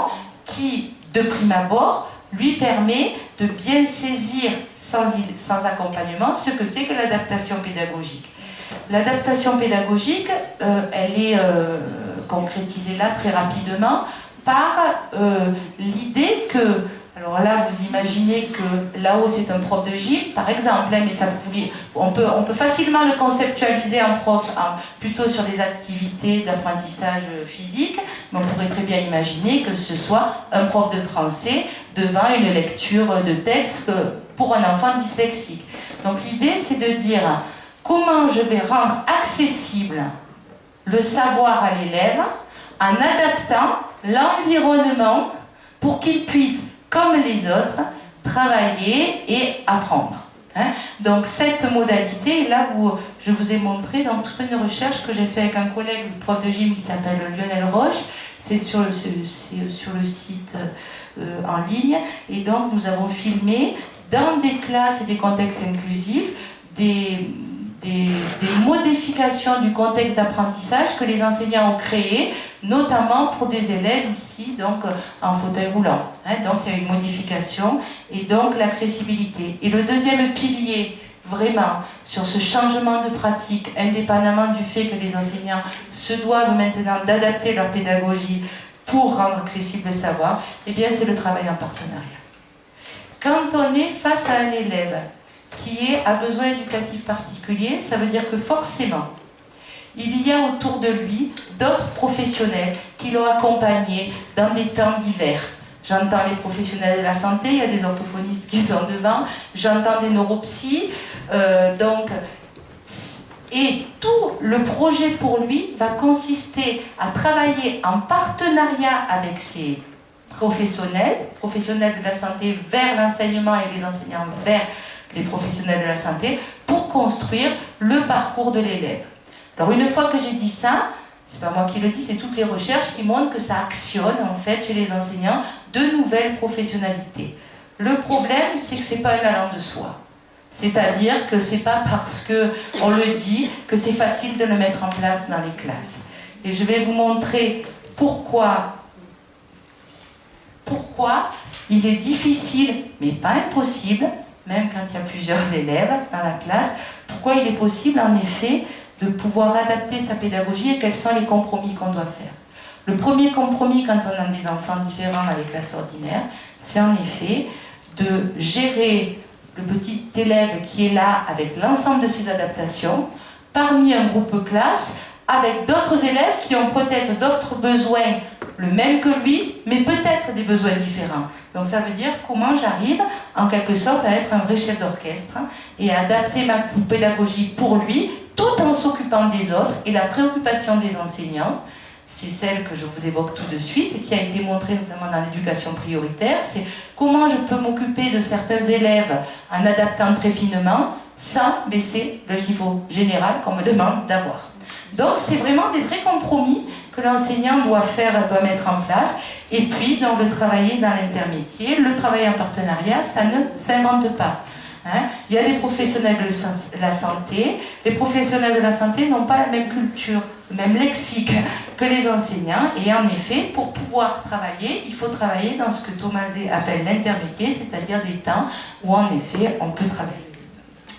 qui, de prime abord, lui permet de bien saisir sans accompagnement ce que c'est que l'adaptation pédagogique. L'adaptation pédagogique, elle est concrétisée là très rapidement par l'idée que, alors là vous imaginez que là-haut c'est un prof de gym par exemple, hein, mais ça, on peut facilement le conceptualiser en prof plutôt sur des activités d'apprentissage physique, mais on pourrait très bien imaginer que ce soit un prof de français devant une lecture de texte pour un enfant dyslexique. Donc l'idée c'est de dire comment je vais rendre accessible le savoir à l'élève en adaptant l'environnement pour qu'il puisse, comme les autres, travailler et apprendre. Hein? Donc cette modalité, là où je vous ai montré donc, toute une recherche que j'ai fait avec un collègue prof de gym qui s'appelle Lionel Roche, c'est sur le site en ligne, et donc nous avons filmé dans des classes et des contextes inclusifs des modifications du contexte d'apprentissage que les enseignants ont créées, notamment pour des élèves ici, donc en fauteuil roulant. Hein, donc il y a une modification et donc l'accessibilité. Et le deuxième pilier, vraiment, sur ce changement de pratique, indépendamment du fait que les enseignants se doivent maintenant d'adapter leur pédagogie pour rendre accessible le savoir, eh bien c'est le travail en partenariat. Quand on est face à un élève qui est à besoin éducatif particulier, ça veut dire que forcément, il y a autour de lui d'autres professionnels qui l'ont accompagné dans des temps divers. J'entends les professionnels de la santé, il y a des orthophonistes qui sont devant, j'entends des neuropsies, et tout le projet pour lui va consister à travailler en partenariat avec ces professionnels de la santé vers l'enseignement et les enseignants vers les professionnels de la santé, pour construire le parcours de l'élève. Alors une fois que j'ai dit ça, c'est pas moi qui le dis, c'est toutes les recherches qui montrent que ça actionne en fait chez les enseignants de nouvelles professionnalités. Le problème, c'est que c'est pas un allant de soi. C'est-à-dire que c'est pas parce qu'on le dit que c'est facile de le mettre en place dans les classes. Et je vais vous montrer pourquoi il est difficile, mais pas impossible, même quand il y a plusieurs élèves dans la classe, pourquoi il est possible en effet de pouvoir adapter sa pédagogie et quels sont les compromis qu'on doit faire. Le premier compromis quand on a des enfants différents dans les classes ordinaires, c'est en effet de gérer le petit élève qui est là avec l'ensemble de ses adaptations parmi un groupe classe avec d'autres élèves qui ont peut-être d'autres besoins, le même que lui, mais peut-être des besoins différents. Donc ça veut dire comment j'arrive en quelque sorte à être un vrai chef d'orchestre et à adapter ma pédagogie pour lui tout en s'occupant des autres. Et la préoccupation des enseignants, c'est celle que je vous évoque tout de suite et qui a été montrée notamment dans l'éducation prioritaire, c'est comment je peux m'occuper de certains élèves en adaptant très finement sans baisser le niveau général qu'on me demande d'avoir. Donc c'est vraiment des vrais compromis que l'enseignant doit mettre en place, et puis donc le travailler dans l'intermétier, le travail en partenariat, ça ne s'invente pas. Hein? Il y a des professionnels de la santé, les professionnels de la santé n'ont pas la même culture, le même lexique que les enseignants, et en effet, pour pouvoir travailler, il faut travailler dans ce que Thomasé appelle l'intermétier, c'est-à-dire des temps où en effet on peut travailler.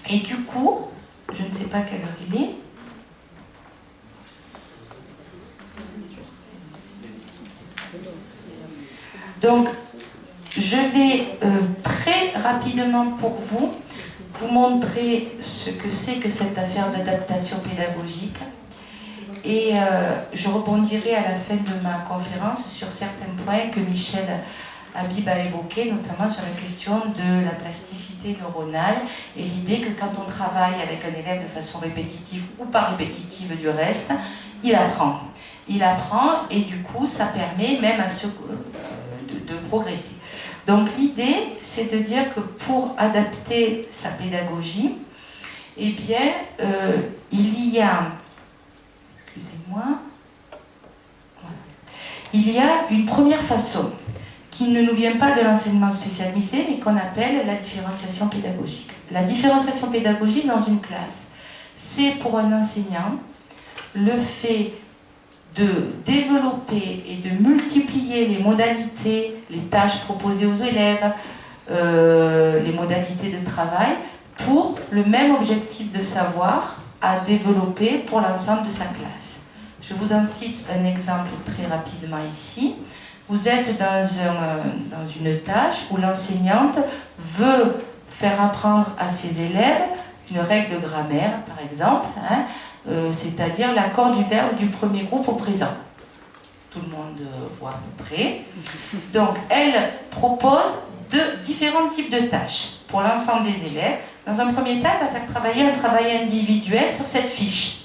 Et du coup, je ne sais pas quelle heure il est. Donc, je vais très rapidement pour vous montrer ce que c'est que cette affaire d'adaptation pédagogique. Et je rebondirai à la fin de ma conférence sur certains points que Michel Habib a évoqué, notamment sur la question de la plasticité neuronale et l'idée que quand on travaille avec un élève de façon répétitive ou pas répétitive du reste, il apprend. Il apprend et du coup, ça permet même à ceux de progresser. Donc l'idée, c'est de dire que pour adapter sa pédagogie, eh bien, il y a, excusez-moi, voilà. Il y a une première façon qui ne nous vient pas de l'enseignement spécialisé, mais qu'on appelle la différenciation pédagogique. La différenciation pédagogique dans une classe, c'est pour un enseignant le fait de développer et de multiplier les modalités, les tâches proposées aux élèves, les modalités de travail, pour le même objectif de savoir à développer pour l'ensemble de sa classe. Je vous en cite un exemple très rapidement ici. Vous êtes dans une tâche où l'enseignante veut faire apprendre à ses élèves une règle de grammaire, par exemple, hein, c'est-à-dire l'accord du verbe du premier groupe au présent. Tout le monde voit à peu près. Donc, elle propose différents types de tâches pour l'ensemble des élèves. Dans un premier temps, elle va faire travailler un travail individuel sur cette fiche,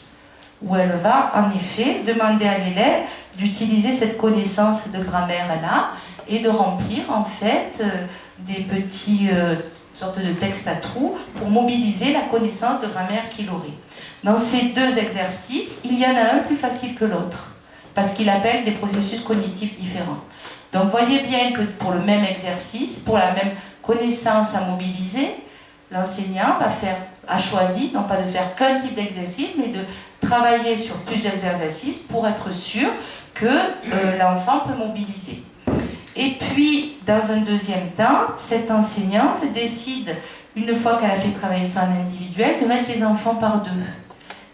où elle va en effet demander à l'élève d'utiliser cette connaissance de grammaire-là et de remplir en fait des petits sortes de textes à trous pour mobiliser la connaissance de grammaire qu'il aurait. Dans ces deux exercices, il y en a un plus facile que l'autre, parce qu'il appelle des processus cognitifs différents. Donc voyez bien que pour le même exercice, pour la même connaissance à mobiliser, l'enseignant a choisi, non pas de faire qu'un type d'exercice, mais de travailler sur plusieurs exercices pour être sûr que l'enfant peut mobiliser. Et puis, dans un deuxième temps, cette enseignante décide, une fois qu'elle a fait travailler ça en individuel, de mettre les enfants par deux.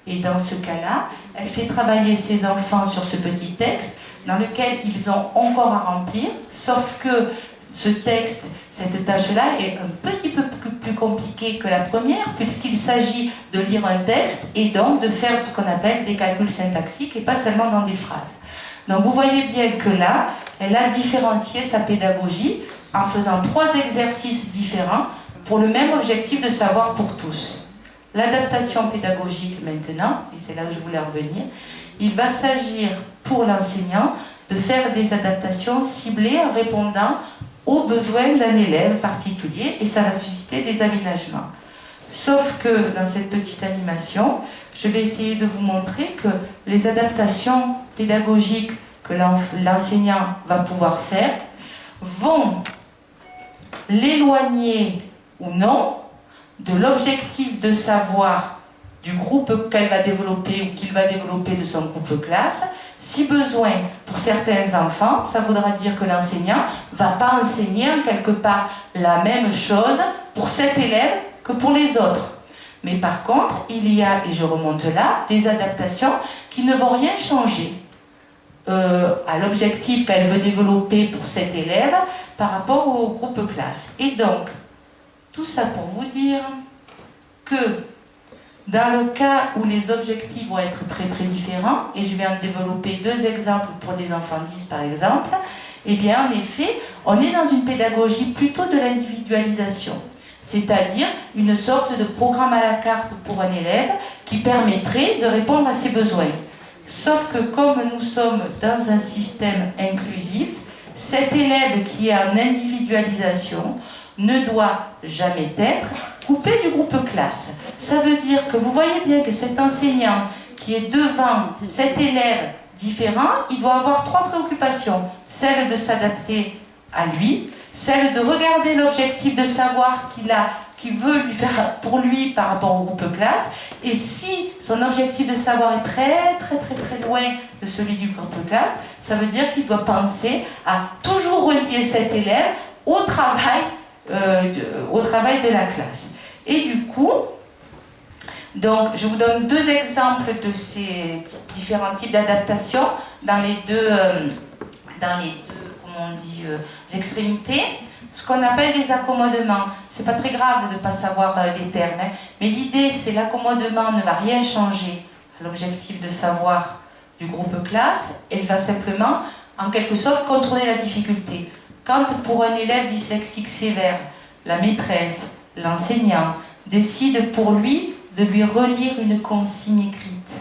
Et dans ce cas-là, elle fait travailler ses enfants sur ce petit texte dans lequel ils ont encore à remplir, sauf que ce texte, cette tâche-là est un petit peu plus compliquée que la première, puisqu'il s'agit de lire un texte et donc de faire ce qu'on appelle des calculs syntaxiques et pas seulement dans des phrases. Donc vous voyez bien que là, elle a différencié sa pédagogie en faisant 3 exercices différents pour le même objectif de savoir pour tous. L'adaptation pédagogique maintenant, et c'est là où je voulais revenir, il va s'agir pour l'enseignant de faire des adaptations ciblées en répondant aux besoins d'un élève particulier et ça va susciter des aménagements. Sauf que dans cette petite animation, je vais essayer de vous montrer que les adaptations pédagogiques que l'enseignant va pouvoir faire vont l'éloigner ou non de l'objectif de savoir du groupe qu'elle va développer ou qu'il va développer de son groupe classe. Si besoin, pour certains enfants, ça voudra dire que l'enseignant ne va pas enseigner en quelque part la même chose pour cet élève que pour les autres. Mais par contre, il y a, et je remonte là, des adaptations qui ne vont rien changer à l'objectif qu'elle veut développer pour cet élève par rapport au groupe classe. Et donc, tout ça pour vous dire que dans le cas où les objectifs vont être très très différents, et je vais en développer 2 exemples pour des enfants 10 par exemple, eh bien en effet, on est dans une pédagogie plutôt de l'individualisation, c'est-à-dire une sorte de programme à la carte pour un élève qui permettrait de répondre à ses besoins. Sauf que comme nous sommes dans un système inclusif, cet élève qui est en individualisation ne doit jamais être coupé du groupe classe. Ça veut dire que vous voyez bien que cet enseignant qui est devant cet élève différent, il doit avoir 3 préoccupations. Celle de s'adapter à lui, celle de regarder l'objectif de savoir qu'il veut lui faire pour lui par rapport au groupe classe, et si son objectif de savoir est très très très très loin de celui du groupe classe, ça veut dire qu'il doit penser à toujours relier cet élève au travail de la classe. Et du coup, donc, je vous donne 2 exemples de ces différents types d'adaptation dans les deux comment on dit, extrémités. Ce qu'on appelle des accommodements. C'est pas très grave de ne pas savoir les termes, hein, mais l'idée, c'est l'accommodement ne va rien changer à l'objectif de savoir du groupe classe, elle va simplement, en quelque sorte, contourner la difficulté. quand pour un élève dyslexique sévère, la maîtresse, l'enseignant décide pour lui de lui relire une consigne écrite,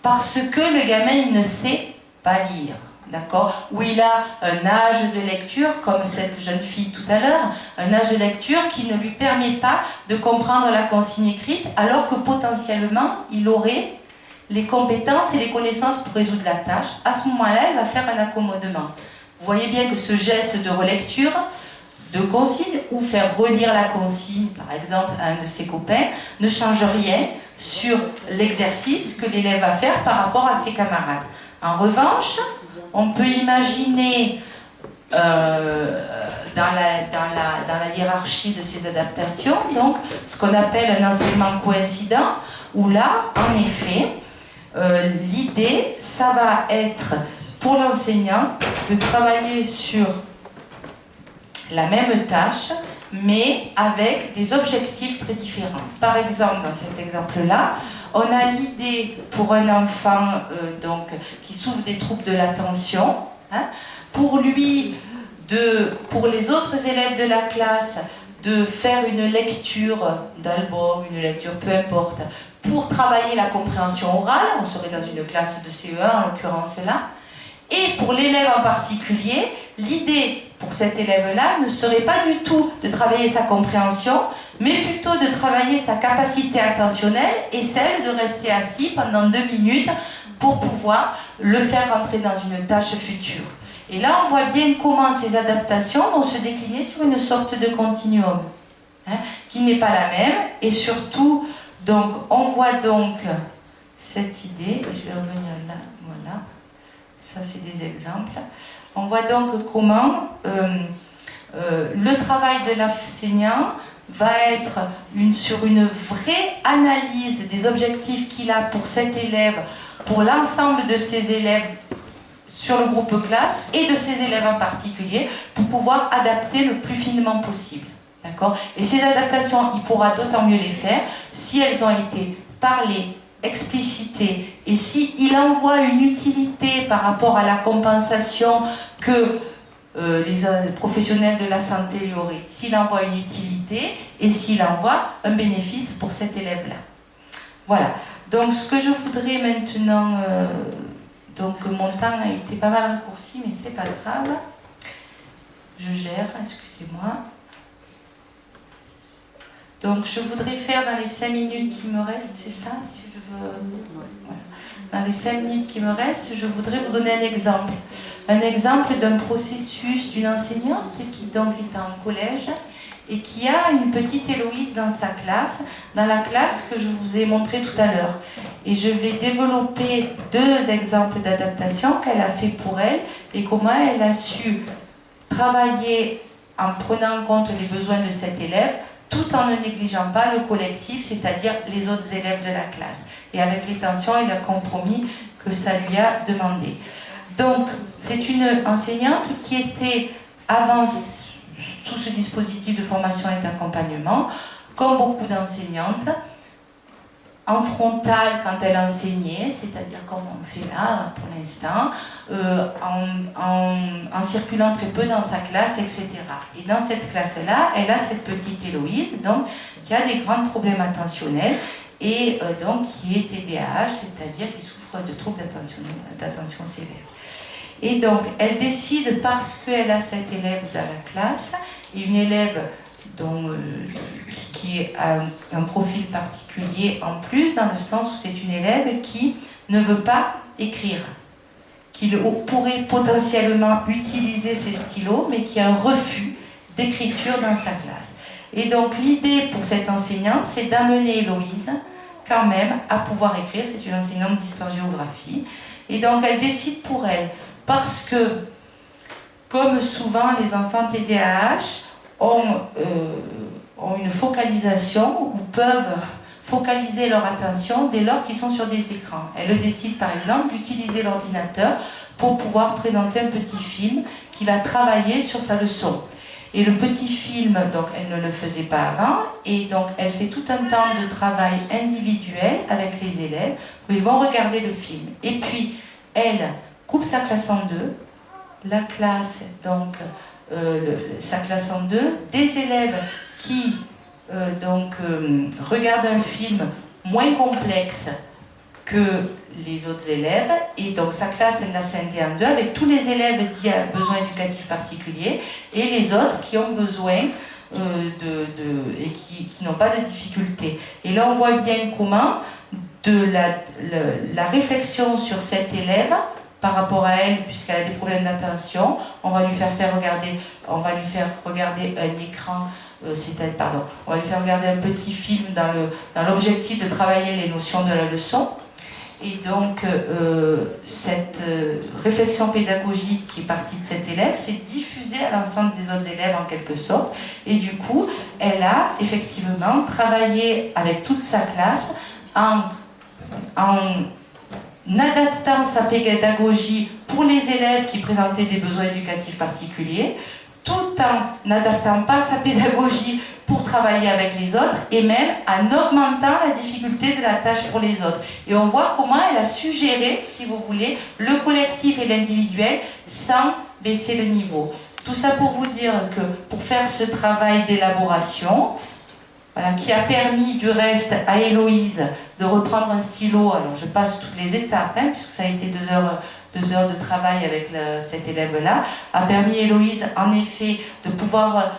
parce que le gamin il ne sait pas lire, d'accord, ou il a un âge de lecture, comme cette jeune fille tout à l'heure, un âge de lecture qui ne lui permet pas de comprendre la consigne écrite, alors que potentiellement il aurait les compétences et les connaissances pour résoudre la tâche. À ce moment-là, elle va faire un accommodement. Vous voyez bien que ce geste de relecture de consigne ou faire relire la consigne, par exemple, à un de ses copains, ne change rien sur l'exercice que l'élève va faire par rapport à ses camarades. En revanche, on peut imaginer dans la hiérarchie de ces adaptations, donc, ce qu'on appelle un enseignement coïncident, où là, en effet, l'idée, ça va être pour l'enseignant de travailler sur la même tâche, mais avec des objectifs très différents. Par exemple, dans cet exemple-là, on a l'idée pour un enfant qui souffre des troubles de l'attention, hein, pour lui, pour les autres élèves de la classe, de faire une lecture d'album, une lecture peu importe, pour travailler la compréhension orale, on serait dans une classe de CE1 en l'occurrence là, et pour l'élève en particulier, l'idée pour cet élève-là ne serait pas du tout de travailler sa compréhension, mais plutôt de travailler sa capacité attentionnelle et celle de rester assis pendant 2 minutes pour pouvoir le faire rentrer dans une tâche future. Et là, on voit bien comment ces adaptations vont se décliner sur une sorte de continuum, hein, qui n'est pas la même, et surtout, donc, on voit donc cette idée, et je vais revenir là, voilà, ça c'est des exemples. On voit donc comment le travail de l'enseignant va être sur une vraie analyse des objectifs qu'il a pour cet élève, pour l'ensemble de ses élèves sur le groupe classe et de ses élèves en particulier, pour pouvoir adapter le plus finement possible. D'accord ? Et ces adaptations, il pourra d'autant mieux les faire si elles ont été parlées, explicitées, et s'il envoie une utilité par rapport à la compensation que les professionnels de la santé lui auraient, s'il envoie une utilité et s'il envoie un bénéfice pour cet élève-là. Voilà. Donc ce que je voudrais maintenant... donc mon temps a été pas mal raccourci, mais c'est pas grave. Je gère, excusez-moi. Donc je voudrais faire dans les 5 minutes qui me restent, c'est ça, si je veux... Voilà. Dans les 5 minutes qui me restent, je voudrais vous donner un exemple. Un exemple d'un processus d'une enseignante qui donc est en collège et qui a une petite Héloïse dans sa classe, dans la classe que je vous ai montré tout à l'heure. Et je vais développer 2 exemples d'adaptation qu'elle a fait pour elle et comment elle a su travailler en prenant en compte les besoins de cet élève, tout en ne négligeant pas le collectif, c'est-à-dire les autres élèves de la classe, et avec les tensions et le compromis que ça lui a demandé. Donc, c'est une enseignante qui était, avant tout ce dispositif de formation et d'accompagnement, comme beaucoup d'enseignantes, en frontal quand elle enseignait, c'est-à-dire comme on fait là pour l'instant, en circulant très peu dans sa classe, etc. Et dans cette classe-là, elle a cette petite Héloïse, donc, qui a des grands problèmes attentionnels et donc qui est TDAH, c'est-à-dire qui souffre de troubles d'attention sévère. Et donc, elle décide, parce qu'elle a cette élève dans la classe, et une élève qui a un profil particulier en plus, dans le sens où c'est une élève qui ne veut pas écrire, qui pourrait potentiellement utiliser ses stylos, mais qui a un refus d'écriture dans sa classe. Et donc l'idée pour cette enseignante, c'est d'amener Héloïse quand même à pouvoir écrire. C'est une enseignante d'histoire-géographie. Et donc elle décide pour elle, parce que, comme souvent les enfants TDAH ont une focalisation ou peuvent focaliser leur attention dès lors qu'ils sont sur des écrans. Elle décide par exemple d'utiliser l'ordinateur pour pouvoir présenter un petit film qui va travailler sur sa leçon. Et le petit film, donc elle ne le faisait pas avant, et donc elle fait tout un temps de travail individuel avec les élèves où ils vont regarder le film. Et puis elle coupe sa classe en 2, la classe donc sa classe en deux, des élèves qui regardent un film moins complexe que les autres élèves, et donc sa classe, elle l'a scindée en deux, avec tous les élèves dits à besoins éducatifs particuliers, et les autres qui ont besoin et qui n'ont pas de difficultés. Et là, on voit bien comment la réflexion sur cette élève, par rapport à elle, puisqu'elle a des problèmes d'attention, on va lui faire regarder un écran, on va lui faire regarder un petit film dans l'objectif de travailler les notions de la leçon. Et donc, cette réflexion pédagogique qui est partie de cet élève s'est diffusée à l'ensemble des autres élèves en quelque sorte. Et du coup, elle a effectivement travaillé avec toute sa classe en adaptant sa pédagogie pour les élèves qui présentaient des besoins éducatifs particuliers, tout en n'adaptant pas sa pédagogie pour travailler avec les autres, et même en augmentant la difficulté de la tâche pour les autres. Et on voit comment elle a su gérer, si vous voulez, le collectif et l'individuel sans baisser le niveau. Tout ça pour vous dire que pour faire ce travail d'élaboration, voilà, qui a permis du reste à Héloïse de reprendre un stylo, alors je passe toutes les étapes, puisque ça a été 2 heures de travail avec cet élève-là, a permis Héloïse en effet de pouvoir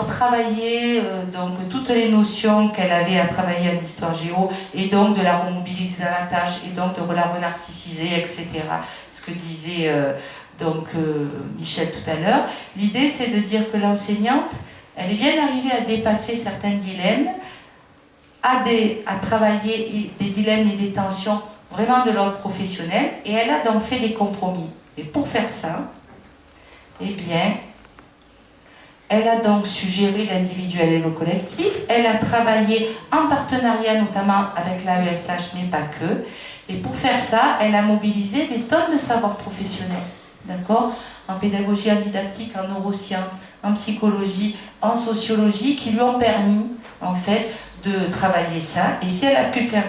travailler donc toutes les notions qu'elle avait à travailler en histoire géo, et donc de la remobiliser dans la tâche, et donc de la renarcissiser, etc. Ce que disait Michel tout à l'heure. L'idée, c'est de dire que l'enseignante, elle est bien arrivée à dépasser certains dilemmes, à travailler des dilemmes et des tensions vraiment de l'ordre professionnel, et elle a donc fait des compromis. Et pour faire ça, eh bien, elle a donc su gérer l'individuel et le collectif, elle a travaillé en partenariat notamment avec l'AESH, mais pas que, et pour faire ça, elle a mobilisé des tonnes de savoirs professionnels, d'accord ? En pédagogie, en didactique, en neurosciences, en psychologie, en sociologie, qui lui ont permis, en fait, de travailler ça. Et si elle a pu faire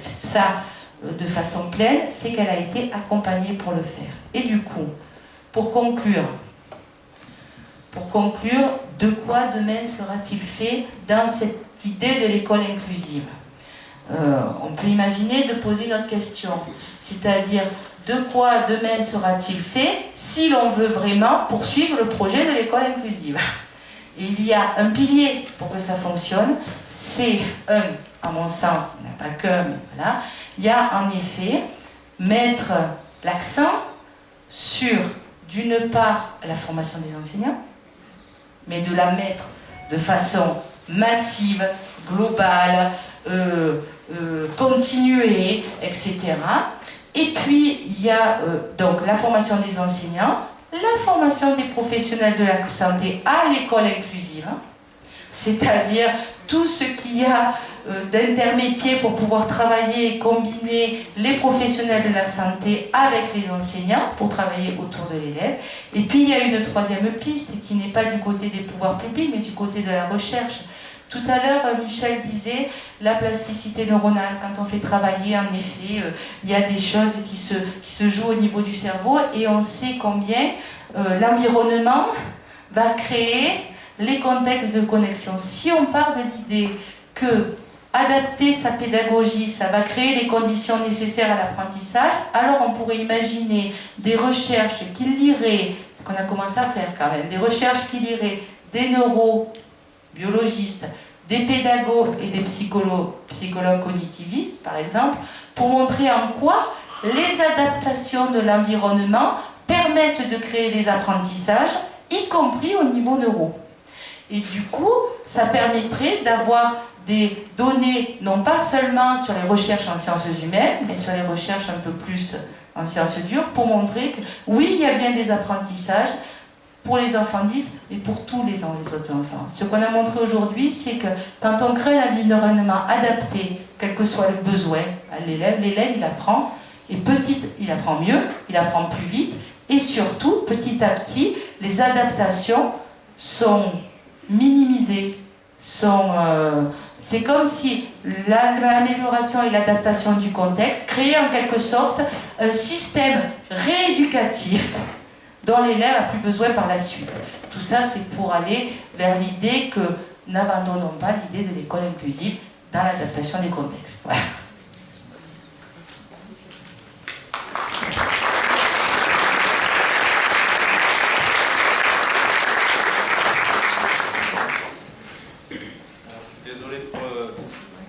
ça de façon pleine, c'est qu'elle a été accompagnée pour le faire. Et du coup, pour conclure, de quoi demain sera-t-il fait dans cette idée de l'école inclusive ? On peut imaginer de poser notre question, c'est-à-dire de quoi demain sera-t-il fait si l'on veut vraiment poursuivre le projet de l'école inclusive ? Et il y a un pilier pour que ça fonctionne, c'est à mon sens, il n'y en a pas qu'un, mais voilà, il y a en effet mettre l'accent sur, d'une part, la formation des enseignants, mais de la mettre de façon massive, globale, continuée, etc. Et puis, il y a donc la formation des enseignants, la formation des professionnels de la santé à l'école inclusive, c'est-à-dire tout ce qu'il y a d'intermédiaires pour pouvoir travailler et combiner les professionnels de la santé avec les enseignants pour travailler autour de l'élève. Et puis il y a une troisième piste qui n'est pas du côté des pouvoirs publics mais du côté de la recherche. Tout à l'heure, Michel disait la plasticité neuronale. Quand on fait travailler, en effet, il y a des choses qui se jouent au niveau du cerveau, et on sait combien l'environnement va créer les contextes de connexion. Si on part de l'idée que adapter sa pédagogie, ça va créer les conditions nécessaires à l'apprentissage, alors on pourrait imaginer des recherches qui liraient, ce qu'on a commencé à faire quand même, des recherches qui liraient des neurobiologistes, des pédagogues et des psychologues cognitivistes, par exemple, pour montrer en quoi les adaptations de l'environnement permettent de créer des apprentissages, y compris au niveau neuro. Et du coup, ça permettrait d'avoir des données, non pas seulement sur les recherches en sciences humaines, mais sur les recherches un peu plus en sciences dures, pour montrer que oui, il y a bien des apprentissages pour les enfants 10 et pour tous les autres enfants. Ce qu'on a montré aujourd'hui, c'est que quand on crée un environnement adapté, quel que soit le besoin à l'élève, il apprend, et il apprend mieux, il apprend plus vite, et surtout, petit à petit, les adaptations sont minimisées. C'est comme si l'amélioration et l'adaptation du contexte créaient en quelque sorte un système rééducatif dont l'élève n'a plus besoin par la suite. Tout ça, c'est pour aller vers l'idée que n'abandonnons pas l'idée de l'école inclusive dans l'adaptation des contextes. Voilà. Désolé pour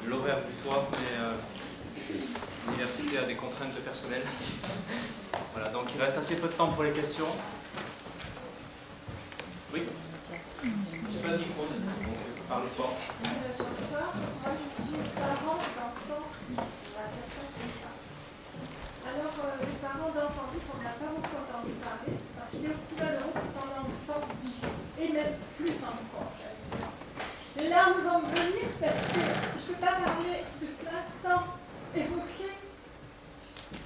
l'horaire du soir, mais l'université a des contraintes de personnel. Voilà, donc il reste assez peu de temps pour les questions. Oui. Je n'ai pas de micro, donc parlez fort. Bonsoir, moi je suis parent d'enfants 10, on va dire ça comme ça. Alors, les parents d'enfants 10, on n'a pas beaucoup entendu parler, parce qu'il est aussi malheureux que son enfant 10, et même plus encore, j'allais dire. Les larmes vont me venir parce que je ne peux pas parler de cela sans évoquer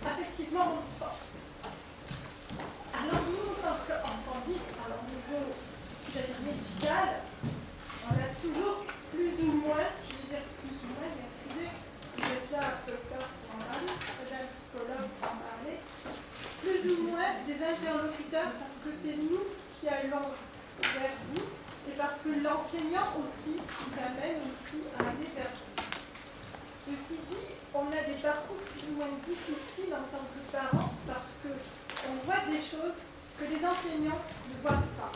affectivement mon enfant. Alors, nous, en tant qu'enfants 10, alors au niveau, j'allais dire médical, on a toujours plus ou moins, je vais dire plus ou moins, mais excusez, vous êtes là, docteur, pour en parler, madame psychologue, pour en parler, plus ou moins des interlocuteurs, parce que c'est nous qui allons vers vous, et parce que l'enseignant aussi nous amène aussi à aller vers vous. Ceci dit, on a des parcours plus ou moins difficiles en tant que parents, parce qu'on voit des choses que les enseignants ne voient pas.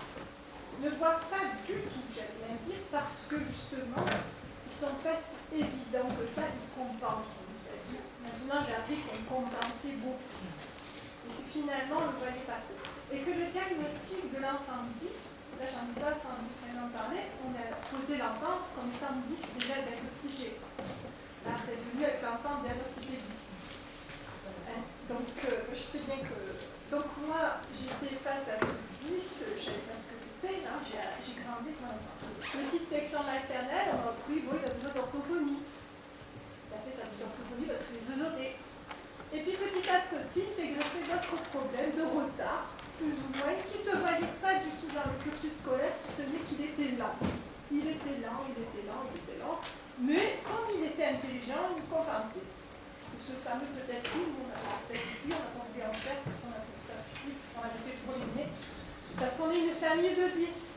Ne voient pas du tout, j'allais même dire, parce que justement, ils ne sont pas si évidents que ça, ils compensent, on nous a dit. Maintenant, j'ai appris qu'on compensait beaucoup. Et que finalement, on ne voyait pas tout. Et que le diagnostic de l'enfant 10, là, j'en ai pas entendu vraiment parler, on a posé l'enfant comme étant 10 déjà diagnostiqué. Là, c'est venu avec l'enfant diagnostiqué 10. Hein? Donc, je sais bien que... Donc, moi, j'étais face à ce 10, je sais pas ce que c'était, hein, j'ai grandi dans petite section maternelle, on m'a appris, bon, il a besoin d'orthophonie. Il a fait sa orthophonie parce qu'il est zooté. Et puis, petit à petit, c'est greffé d'autres problèmes de retard, plus ou moins, qui ne se voyaient pas du tout dans le cursus scolaire, si ce n'est qu'il était lent. Il était lent, mais comme il était intelligent, il compensait. C'est ce fameux peut-être on a peut-être vu, on a pas voulu en faire, parce qu'on a fait ça stupide, parce qu'on a laissé pour éliminer, parce qu'on est une famille de 10.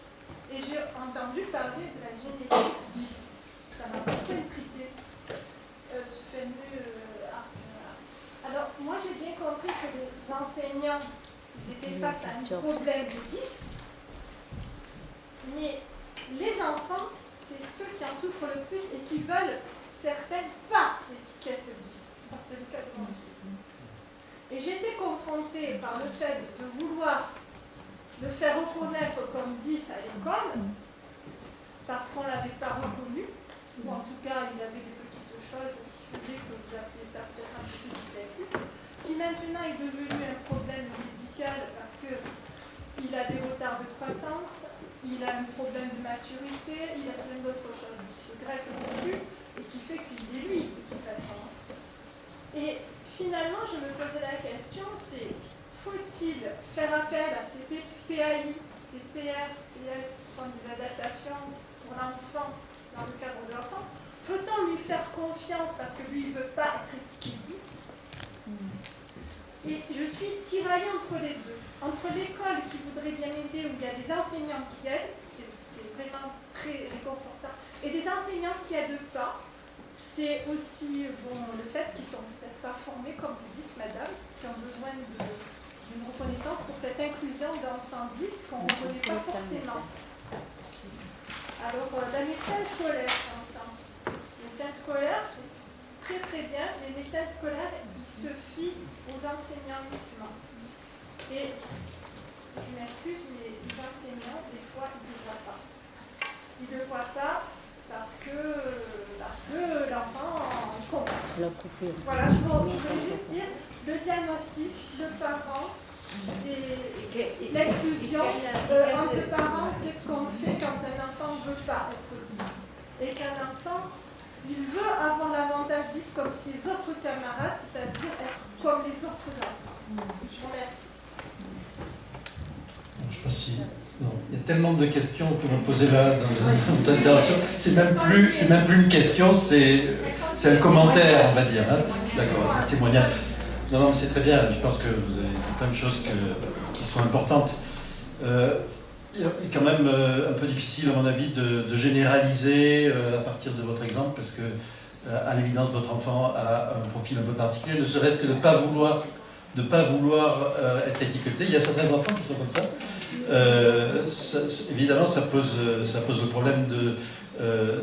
Et j'ai entendu parler de la génétique 10. Ça m'a beaucoup intrigué, ce fameux argument-là. Alors, moi j'ai bien compris que les enseignants, ils étaient face à un problème de 10, mais les enfants, c'est ceux qui en souffrent le plus et qui veulent certaines pas l'étiquette 10. C'est le cas de mon fils. Et j'étais confrontée par le fait de vouloir le faire reconnaître comme 10 à l'école, parce qu'on ne l'avait pas reconnu, ou en tout cas il avait des petites choses qui faisaient que vous appelez ça peut-être un petit peu dyslexique, qui maintenant est devenu un problème médical parce qu'il a des retards de croissance, il a un problème de maturité, il a plein d'autres choses qui se greffent dessus et qui fait qu'il est lui de toute façon. Et finalement, je me posais la question, c'est faut-il faire appel à ces PAI, des PR, PS, qui sont des adaptations pour l'enfant, dans le cadre de l'enfant, peut-on lui faire confiance parce que lui, il ne veut pas être étiqueté 10 ? Et je suis tiraillée entre les deux. Entre l'école qui voudrait bien aider, où il y a des enseignants qui aident, c'est vraiment très réconfortant, et des enseignants qui n'aident pas, c'est aussi le fait qu'ils ne sont peut-être pas formés, comme vous dites, madame, qui ont besoin d'une reconnaissance pour cette inclusion d'enfants 10 qu'on ne reconnaît pas forcément. Alors, la médecine scolaire, j'entends. La médecine scolaire, c'est très très bien. Les médecins scolaires, ils se fient aux enseignants uniquement. Et je m'excuse, mais les enseignants, des fois, ils ne le voient pas. Ils ne le voient pas parce que l'enfant compense. Voilà, je voulais juste dire le diagnostic, le parent et l'inclusion entre parents. Qu'est-ce qu'on fait quand un enfant ne veut pas être 10 et qu'un enfant, il veut avoir l'avantage 10 comme ses autres camarades, c'est-à-dire être comme les autres enfants. Je vous remercie. Je ne sais pas si... Non, il y a tellement de questions que vous posez là dans votre intervention. C'est même plus une question, c'est un commentaire, on va dire. Hein. D'accord, un témoignage. Non, mais c'est très bien. Je pense que vous avez plein de choses qui sont importantes. il est quand même un peu difficile, à mon avis, de généraliser à partir de votre exemple, parce que, à l'évidence, votre enfant a un profil un peu particulier, ne serait-ce que de ne pas vouloir être étiqueté. Il y a certains enfants qui sont comme ça. Évidemment, ça pose le problème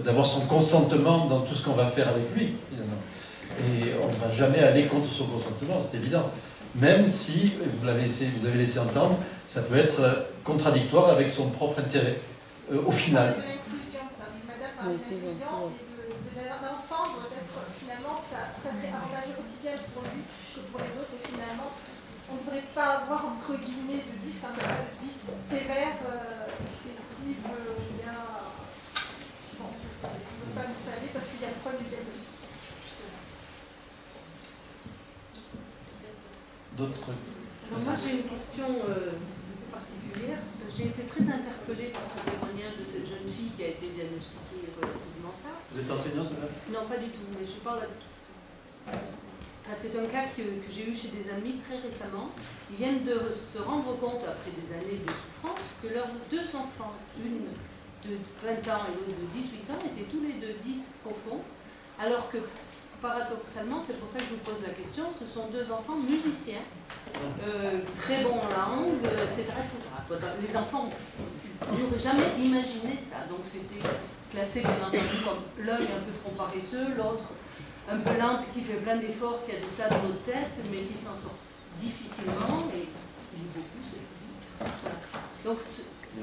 d'avoir son consentement dans tout ce qu'on va faire avec lui, évidemment. Et on ne va jamais aller contre son consentement, c'est évident. Même si, vous l'avez laissé entendre, ça peut être contradictoire avec son propre intérêt, au final. De l'inclusion, parce que madame parlait de l'inclusion et de l'enfant doit être, finalement, ça serait avantageux aussi bien pour lui que pour les autres, et finalement, on ne devrait pas avoir entre guillemets de 10, enfin pas de 10 sévère, excessif, bien. Bon, on ne peut pas nous aller parce qu'il y a le problème du diagnostic. D'autres. Moi j'ai une question particulière. J'ai été très interpellée par ce témoignage de cette jeune fille qui a été diagnostiquée relativement tard. Vous êtes enseignante, madame ? Non, pas du tout, mais je parle. C'est un cas que j'ai eu chez des amis très récemment. Ils viennent de se rendre compte, après des années de souffrance, que leurs deux enfants, une de 20 ans et l'autre de 18 ans, étaient tous les deux 10 profonds, alors que paradoxalement, c'est pour ça que je vous pose la question, ce sont deux enfants musiciens, très bons en langue, etc., etc. Les enfants, on n'aurait jamais imaginé ça, donc c'était classé bien entendu comme l'un est un peu trop paresseux, l'autre un peu lente, qui fait plein d'efforts, qui a des tas de nos têtes, mais qui s'en sort difficilement, et qui lit beaucoup, ce voilà. Donc,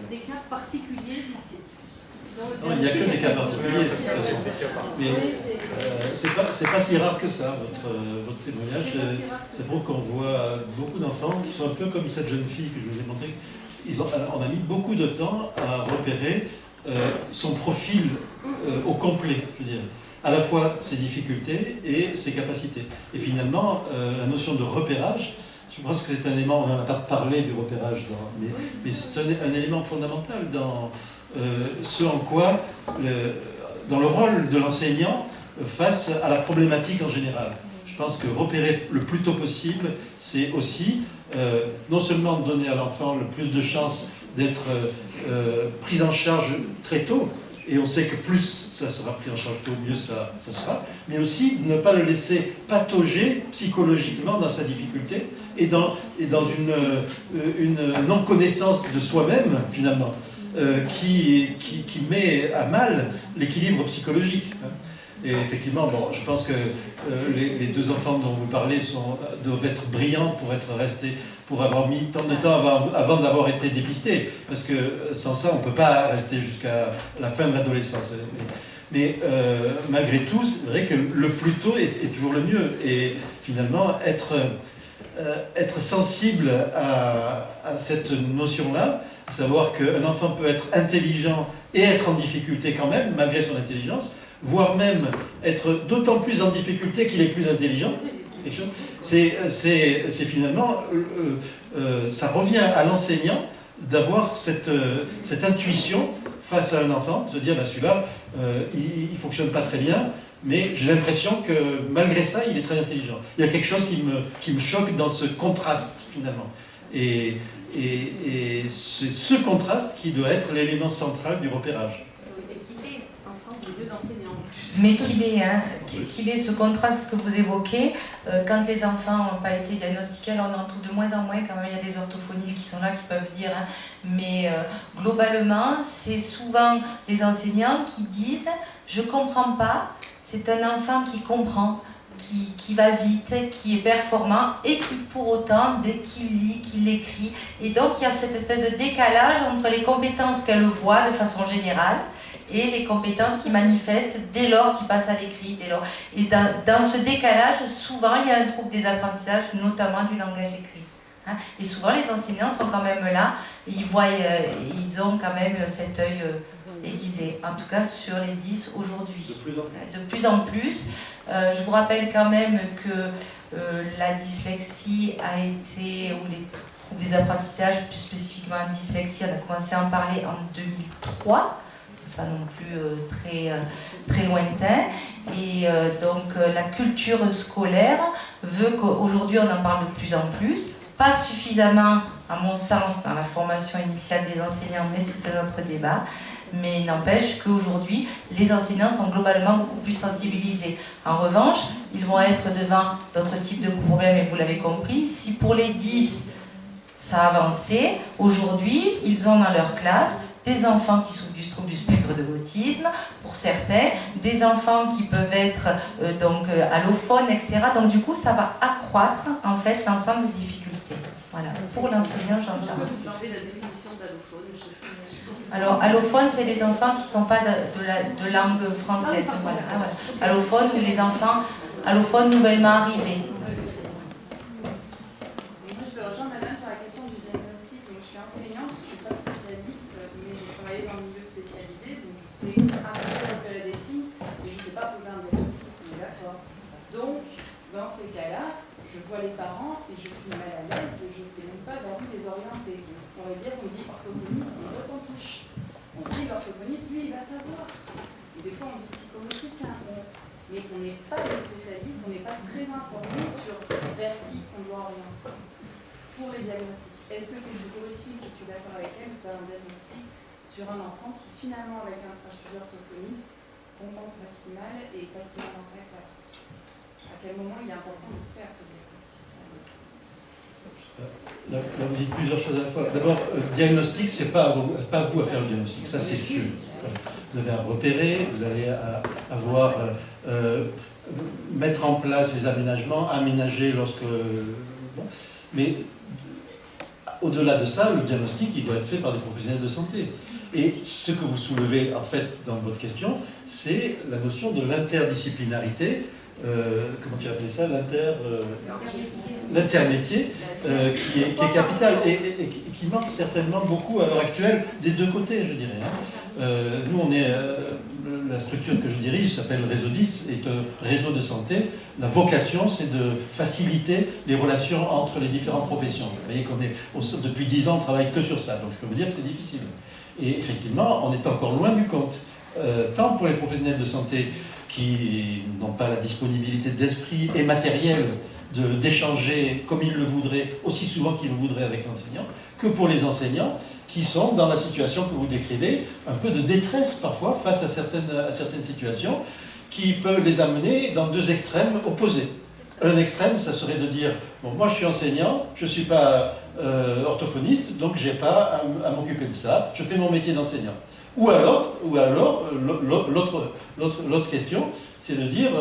des cas particuliers, disent-ils. Non, il n'y a que des cas particuliers, de toute façon. Mais c'est pas si rare que ça, votre témoignage. Ça prouve qu'on voit beaucoup d'enfants qui sont un peu comme cette jeune fille que je vous ai montrée. On a mis beaucoup de temps à repérer son profil au complet, je veux dire. À la fois ses difficultés et ses capacités. Et finalement, la notion de repérage, je pense que c'est un élément, on n'en a pas parlé du repérage, mais c'est un élément fondamental dans ce en quoi, dans le rôle de l'enseignant face à la problématique en général. Je pense que repérer le plus tôt possible, c'est aussi non seulement donner à l'enfant le plus de chances d'être pris en charge très tôt, et on sait que plus ça sera pris en charge tôt, mieux ça sera, mais aussi de ne pas le laisser patauger psychologiquement dans sa difficulté et dans une non-connaissance de soi-même, finalement, qui met à mal l'équilibre psychologique. Et effectivement, bon, je pense que les deux enfants dont vous parlez doivent être brillants pour avoir mis tant de temps avant d'avoir été dépistés. Parce que sans ça, on ne peut pas rester jusqu'à la fin de l'adolescence. Mais malgré tout, c'est vrai que le plus tôt est toujours le mieux. Et finalement, être sensible à cette notion-là, à savoir qu'un enfant peut être intelligent et être en difficulté quand même, malgré son intelligence, voire même être d'autant plus en difficulté qu'il est plus intelligent. C'est finalement, ça revient à l'enseignant d'avoir cette intuition face à un enfant, de se dire, ben celui-là, il ne fonctionne pas très bien, mais j'ai l'impression que malgré ça, il est très intelligent. Il y a quelque chose qui me choque dans ce contraste, finalement. Et c'est ce contraste qui doit être l'élément central du repérage. Mais qu'il ait ce contraste que vous évoquez, quand les enfants n'ont pas été diagnostiqués, alors on en trouve de moins en moins, quand même il y a des orthophonistes qui sont là, qui peuvent dire, mais globalement, c'est souvent les enseignants qui disent « je ne comprends pas », c'est un enfant qui comprend, qui va vite, qui est performant et qui pour autant, dès qu'il lit, qu'il écrit, et donc il y a cette espèce de décalage entre les compétences qu'elle voit de façon générale et les compétences qui manifestent dès lors qu'il passe à l'écrit. Et dans ce décalage, souvent, il y a un trouble des apprentissages, notamment du langage écrit. Et souvent, les enseignants sont quand même là, et ils ont quand même cet œil aiguisé, en tout cas sur les 10 aujourd'hui. De plus en plus. Je vous rappelle quand même que la dyslexie a été, ou les troubles des apprentissages, plus spécifiquement la dyslexie, on a commencé à en parler en 2003. C'est pas non plus très lointain. Et donc la culture scolaire veut qu'aujourd'hui on en parle de plus en plus, pas suffisamment à mon sens, dans la formation initiale des enseignants, mais c'est un autre débat. Mais n'empêche qu'aujourd'hui, les enseignants sont globalement beaucoup plus sensibilisés. En revanche, ils vont être devant d'autres types de problèmes, et vous l'avez compris. Si pour les 10, ça a avancé, aujourd'hui, ils ont dans leur classe des enfants qui souffrent du trouble du spectre de l'autisme, pour certains, des enfants qui peuvent être allophones, etc. Donc du coup, ça va accroître en fait l'ensemble des difficultés. Voilà, pour l'enseignant, j'entends. Demander la définition d'allophone. Alors, allophone, c'est les enfants qui ne sont pas de langue française. Voilà. Ah, voilà. Allophone, c'est les enfants allophones nouvellement arrivés. Moi, je vais rejoindre madame sur la question du diagnostic. Moi, je suis enseignante, je ne suis pas spécialiste, mais j'ai travaillé dans le milieu spécialisé, donc je sais un peu repérer des signes, mais je ne sais pas poser un diagnostic, on est d'accord. Donc, dans ces cas-là, je vois les parents et je suis mal à l'aise et je ne sais même pas vers où les orienter. On va dire, on dit orthophoniste, et l'autre on touche. On dit l'orthophoniste, lui, il va savoir. Et des fois, on dit psychomotricien. Mais on n'est pas des spécialistes, on n'est pas très informés sur vers qui on doit orienter pour les diagnostics. Est-ce que c'est toujours utile, je suis d'accord avec elle, de faire un diagnostic sur un enfant qui, finalement, avec un suivi orthophoniste, compense maximale et facilement dans sa classe? À quel moment il est important de faire ce diagnostic? Là, vous dites plusieurs choses à la fois. D'abord, diagnostic, c'est pas à vous à faire le diagnostic, ça c'est sûr. Vous allez à repérer, vous allez avoir mettre en place les aménagements, aménager lorsque... Bon. Mais au-delà de ça, le diagnostic, il doit être fait par des professionnels de santé. Et ce que vous soulevez, en fait, dans votre question, c'est la notion de l'interdisciplinarité. Comment tu appelles ça, l'intermétier qui est capital et qui manque certainement beaucoup à l'heure actuelle des deux côtés, je dirais. Nous, on est la structure que je dirige s'appelle Réseau 10, est un réseau de santé. La vocation, c'est de faciliter les relations entre les différentes professions. Vous voyez qu'on est depuis 10 ans, on travaille que sur ça, donc je peux vous dire que c'est difficile. Et effectivement, on est encore loin du compte, tant pour les professionnels de santé qui n'ont pas la disponibilité d'esprit et matériel d'échanger comme ils le voudraient, aussi souvent qu'ils le voudraient avec l'enseignant, que pour les enseignants qui sont dans la situation que vous décrivez, un peu de détresse parfois face à certaines situations qui peuvent les amener dans deux extrêmes opposés. Un extrême, ça serait de dire, bon, moi je suis enseignant, je ne suis pas orthophoniste, donc je n'ai pas à m'occuper de ça, je fais mon métier d'enseignant. Ou alors l'autre question, c'est de dire,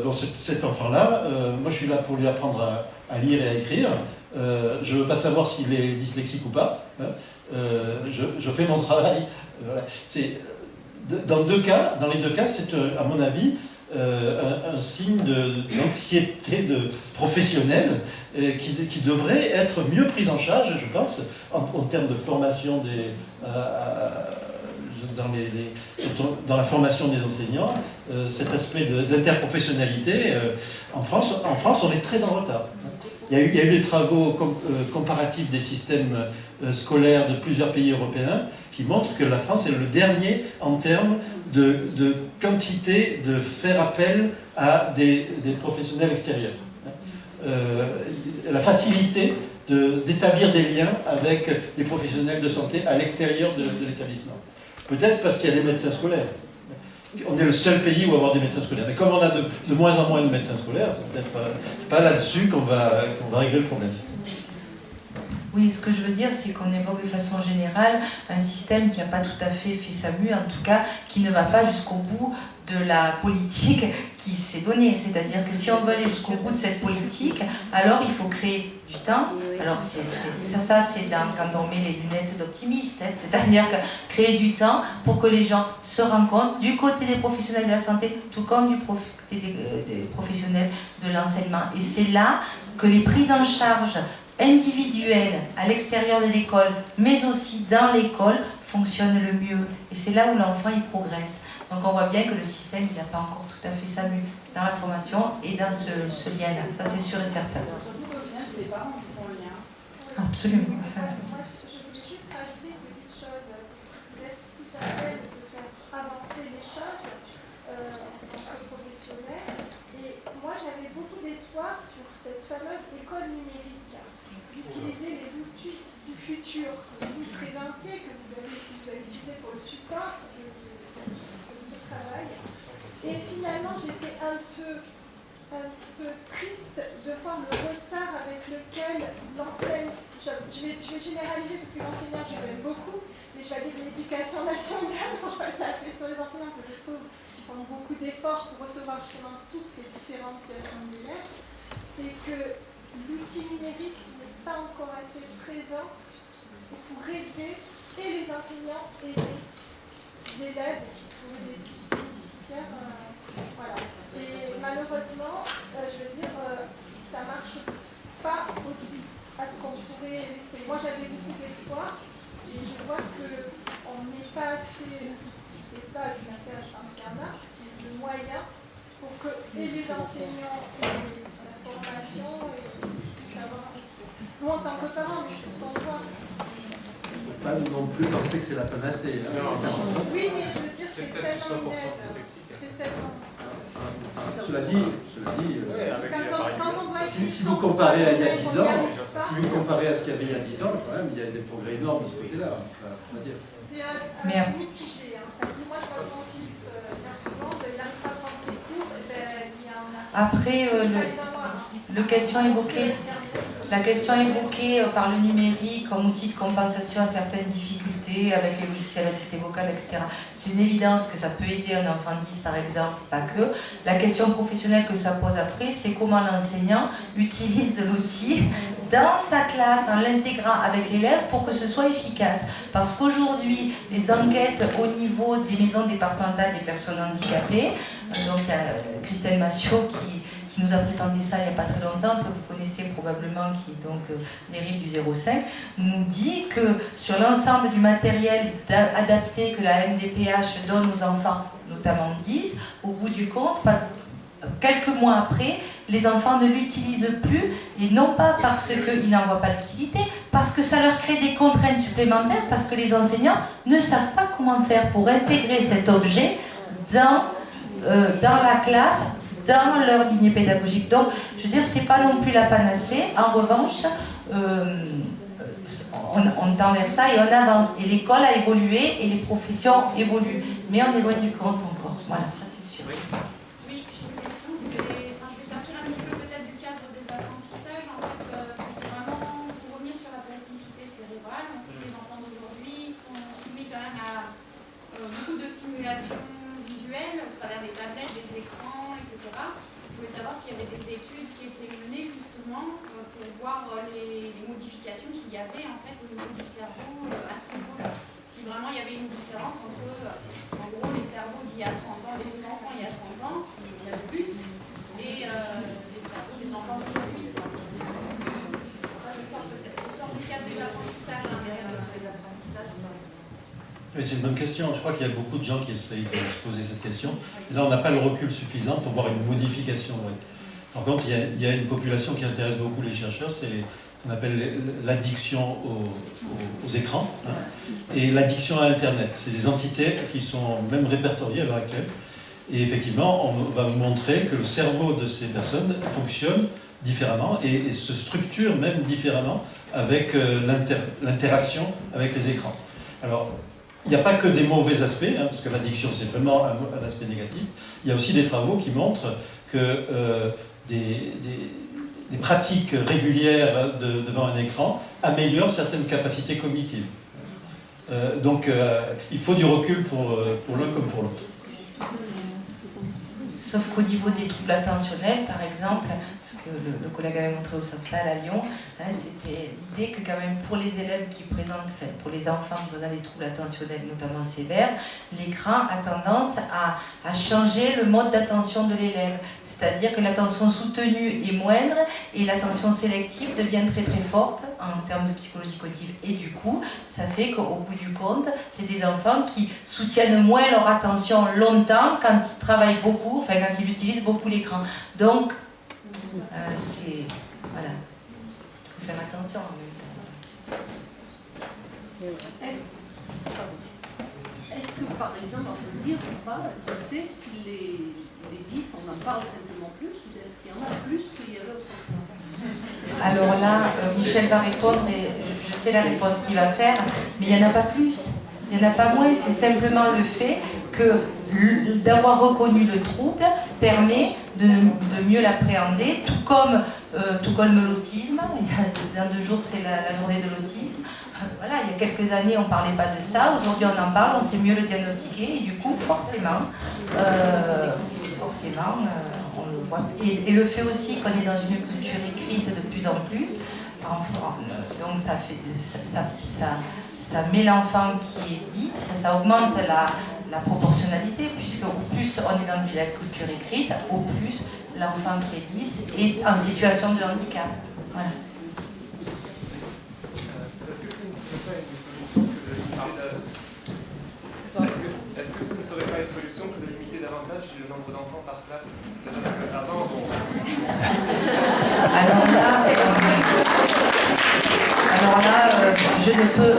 bon, cet enfant-là, moi je suis là pour lui apprendre à lire et à écrire, je ne veux pas savoir s'il est dyslexique ou pas, hein, je fais mon travail. Voilà. Dans les deux cas, c'est à mon avis un signe d'anxiété professionnelle qui devrait être mieux prise en charge, je pense, en termes de formation dans la formation des enseignants, cet aspect d'interprofessionnalité. En France, on est très en retard. Il y a eu des travaux comparatifs des systèmes scolaires de plusieurs pays européens qui montrent que la France est le dernier en termes de quantité de faire appel à des professionnels extérieurs. La facilité d'établir des liens avec des professionnels de santé à l'extérieur de l'établissement. Peut-être parce qu'il y a des médecins scolaires. On est le seul pays où avoir des médecins scolaires. Mais comme on a de moins en moins de médecins scolaires, c'est peut-être pas là-dessus qu'on va régler le problème. Oui, ce que je veux dire, c'est qu'on évoque de façon générale un système qui n'a pas tout à fait sa mue, en tout cas, qui ne va pas jusqu'au bout de la politique qui s'est donnée. C'est-à-dire que si on veut aller jusqu'au bout de cette politique, alors il faut créer du temps. Alors ça c'est quand on met les lunettes d'optimiste, hein, c'est-à-dire que créer du temps pour que les gens se rencontrent du côté des professionnels de la santé, tout comme du côté des professionnels de l'enseignement. Et c'est là que les prises en charge individuelles à l'extérieur de l'école, mais aussi dans l'école, fonctionnent le mieux. Et c'est là où l'enfant il progresse. Donc on voit bien que le système il n'a pas encore tout à fait sa mue dans la formation et dans ce lien-là. Ça c'est sûr et certain. Surtout qu'au final, c'est les parents qui font le lien. Absolument. Moi, je voulais juste rajouter une petite chose, parce que vous êtes tout à fait de faire avancer les choses en tant que professionnel. Et moi, j'avais beaucoup d'espoir sur cette fameuse école numérique. d'utiliser les outils du futur que vous présentez, que vous avez utilisé pour le support de ce travail. Et finalement, j'étais un peu triste de voir le retard avec lequel l'enseigne, je vais généraliser parce que l'enseignant, je l'aime beaucoup, mais j'avais de l'éducation nationale pour taper sur les enseignants que je trouve qui font beaucoup d'efforts pour recevoir justement toutes ces différenciations d'élèves, c'est que l'outil numérique n'est pas encore assez présent pour aider et les enseignants et les élèves qui sont des bénéficiaires. Voilà. Et malheureusement, je veux dire, ça ne marche pas à ce qu'on pourrait l'espérer. Moi, j'avais beaucoup d'espoir et je vois qu'on n'est pas assez, je ne sais pas, du matériel, je pense qu'il y en a, mais de moyens pour que et les enseignants et la formation et puissent avoir. Nous, en tant que parents, mais je pense qu'on voit. Pas non plus penser que c'est la panacée. Oui, mais je veux dire, c'est tellement une aide. C'est tellement. Cela dit, si vous comparez à il y a 10 ans, si vous comparez à ce qu'il y avait il y a 10 ans, quand même, il y a des progrès énormes de ce côté-là. On va dire. C'est mitigé. Parce que moi, je vois mon fils bien souvent, il n'arrive pas à prendre ses cours, il y en a. Après, la question évoquée par le numérique comme outil de compensation à certaines difficultés avec les logiciels à dictée vocale, etc. C'est une évidence que ça peut aider un enfant 10 par exemple, pas que. La question professionnelle que ça pose après, c'est comment l'enseignant utilise l'outil dans sa classe en l'intégrant avec l'élève pour que ce soit efficace. Parce qu'aujourd'hui, les enquêtes au niveau des maisons départementales des personnes handicapées, donc il y a Christelle Massiot qui nous a présenté ça il n'y a pas très longtemps, que vous connaissez probablement, qui est donc l'ERIP du 05, nous dit que sur l'ensemble du matériel adapté que la MDPH donne aux enfants, notamment 10, au bout du compte, quelques mois après, les enfants ne l'utilisent plus, et non pas parce qu'ils n'en voient pas l'utilité, parce que ça leur crée des contraintes supplémentaires, parce que les enseignants ne savent pas comment faire pour intégrer cet objet dans la classe, dans leur lignée pédagogique. Donc, je veux dire, c'est pas non plus la panacée. En revanche, on tend vers ça et on avance. Et l'école a évolué et les professions évoluent. Mais on est loin du compte encore. Voilà, ça c'est sûr. Oui, je vais sortir un petit peu peut-être du cadre des apprentissages. En fait, c'était vraiment pour revenir sur la plasticité cérébrale. On sait que les enfants d'aujourd'hui sont soumis quand même à beaucoup de stimulation visuelle au travers des tablettes, des écrans, etc. Je voulais savoir s'il y avait des études qui étaient menées justement pour voir les modifications qu'il y avait en fait au niveau du cerveau à ce niveau-là. Si vraiment il y avait une différence entre en gros les cerveaux d'il y a 30 ans, des enfants il y a 30 ans, il y a plus, et les cerveaux des enfants d'aujourd'hui. Je sors du cadre des apprentissages, les apprentissages. Oui, c'est une bonne question. Je crois qu'il y a beaucoup de gens qui essayent de se poser cette question. Et là, on n'a pas le recul suffisant pour voir une modification. Ouais. Par contre, il y a une population qui intéresse beaucoup les chercheurs, c'est ce qu'on appelle l'addiction aux écrans, hein, et l'addiction à Internet. C'est des entités qui sont même répertoriées à l'heure actuelle. Et effectivement, on va montrer que le cerveau de ces personnes fonctionne différemment et se structure même différemment avec l'interaction avec les écrans. Alors, il n'y a pas que des mauvais aspects, hein, parce que l'addiction c'est vraiment un aspect négatif. Il y a aussi des travaux qui montrent que des pratiques régulières devant un écran améliorent certaines capacités cognitives. Donc il faut du recul pour l'un comme pour l'autre. Sauf qu'au niveau des troubles attentionnels, par exemple, ce que le collègue avait montré au Softal à Lyon, hein, c'était l'idée que quand même pour les élèves qui présentent, enfin, pour les enfants qui présentent des troubles attentionnels notamment sévères, l'écran a tendance à changer le mode d'attention de l'élève. C'est-à-dire que l'attention soutenue est moindre et l'attention sélective devient très très forte en termes de psychologie cognitive. Et du coup, ça fait qu'au bout du compte, c'est des enfants qui soutiennent moins leur attention longtemps quand ils travaillent beaucoup, enfin quand ils utilisent beaucoup l'écran. Donc, c'est... Voilà. Il faut faire attention en même temps. Est-ce que, par exemple, on peut dire ou pas, est-ce qu'on sait si les les 10, on en parle simplement plus, ou est-ce qu'il y en a plus qu'il y avait autrefois? Alors là, Michel va répondre et je sais la réponse qu'il va faire, mais il n'y en a pas plus, il n'y en a pas moins, c'est simplement le fait que d'avoir reconnu le trouble permet de mieux l'appréhender, tout comme l'autisme. Dans 2 jours, c'est la journée de l'autisme. Voilà, il y a quelques années, on ne parlait pas de ça. Aujourd'hui, on en parle, on sait mieux le diagnostiquer. Et du coup, forcément, on le voit. Et le fait aussi qu'on est dans une culture écrite de plus en plus, donc ça met l'enfant qui est dit, ça augmente la proportionnalité, puisque au plus on est dans la culture écrite, au plus l'enfant qui est 10 est en situation de handicap. Voilà. Est-ce que ce ne serait pas une solution que de limiter davantage le nombre d'enfants par classe? C'est-à-dire qu'avant, Alors là, je ne peux.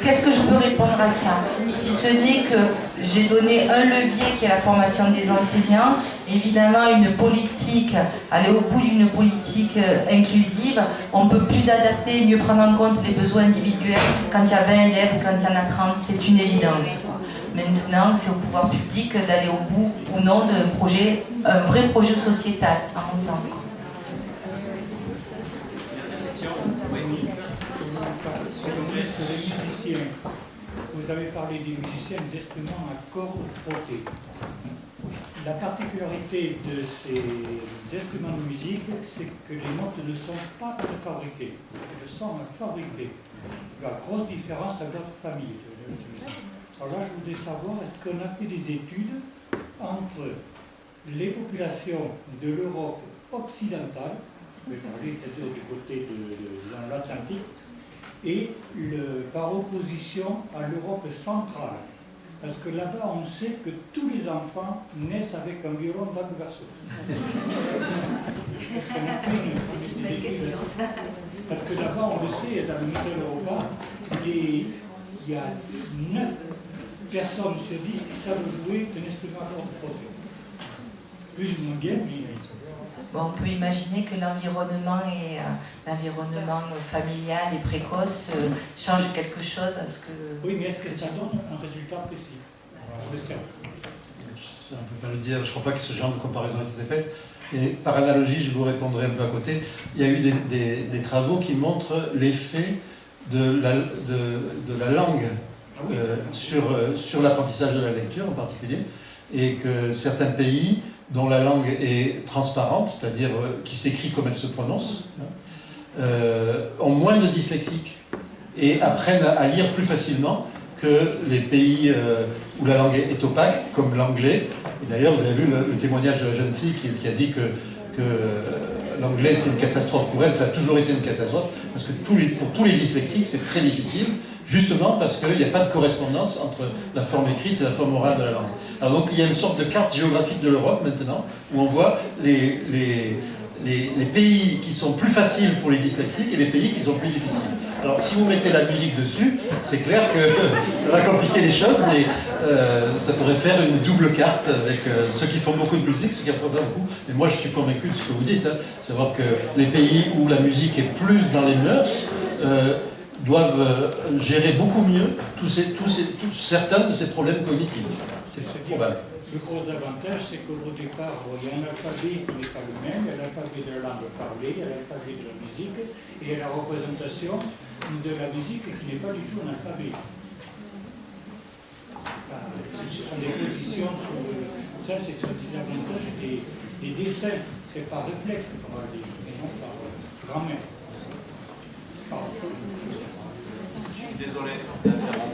Qu'est-ce que je peux répondre à ça? Si ce n'est que j'ai donné un levier qui est la formation des enseignants, évidemment une politique, aller au bout d'une politique inclusive, on peut plus adapter, mieux prendre en compte les besoins individuels quand il y a 20 élèves, quand il y en a 30, c'est une évidence. Maintenant, c'est au pouvoir public d'aller au bout ou non d'un projet, un vrai projet sociétal, à mon sens. Sur les musiciens, vous avez parlé des musiciens des instruments à cordes frottées. La particularité de ces instruments de musique, c'est que les notes ne sont pas préfabriquées, elles sont fabriquées. La grosse différence avec d'autres familles de musique. Alors là, je voudrais savoir, est-ce qu'on a fait des études entre les populations de l'Europe occidentale, c'est-à-dire du côté de l'Atlantique, et par opposition à l'Europe centrale. Parce que là-bas, on sait que tous les enfants naissent avec environ 2 berceaux. Parce que là-bas, on le sait, dans le Mitteleuropa, il y a 9 personnes sur 10 qui savent jouer un instrument à cordes frottées. Plus ou moins bien, mais bon, on peut imaginer que l'environnement familial et précoce change quelque chose à ce que... Oui, mais est-ce que ça donne un résultat précis? On ne peut pas le dire, je ne crois pas que ce genre de comparaison ait été faite. Et par analogie, je vous répondrai un peu à côté. Il y a eu des travaux qui montrent l'effet de la langue sur l'apprentissage de la lecture en particulier, et que certains pays dont la langue est transparente, c'est-à-dire qui s'écrit comme elle se prononce, ont moins de dyslexiques et apprennent à lire plus facilement que les pays où la langue est opaque, comme l'anglais. Et d'ailleurs, vous avez vu le témoignage de la jeune fille qui a dit que l'anglais c'était une catastrophe pour elle. Ça a toujours été une catastrophe, parce que pour tous les dyslexiques, c'est très difficile, justement parce qu'il n'y a pas de correspondance entre la forme écrite et la forme orale de la langue. Alors donc il y a une sorte de carte géographique de l'Europe maintenant, où on voit les pays qui sont plus faciles pour les dyslexiques et les pays qui sont plus difficiles. Alors si vous mettez la musique dessus, c'est clair que ça va compliquer les choses, mais ça pourrait faire une double carte avec ceux qui font beaucoup de musique, ceux qui en font pas beaucoup. Mais moi je suis convaincu de ce que vous dites, savoir que les pays où la musique est plus dans les mœurs doivent gérer beaucoup mieux certains de ces problèmes cognitifs. C'est probable. Le gros avantage, c'est qu'au départ, il y a un alphabet qui n'est pas le même, il y a l'alphabet de la langue parlée, il y a l'alphabet de la musique, et il y a la représentation de la musique qui n'est pas du tout un alphabet. Ce sont des positions, ça c'est l'avantage des dessins, c'est par réflexe, on va dire, mais non par grammaire. Je suis désolé d'interrompre.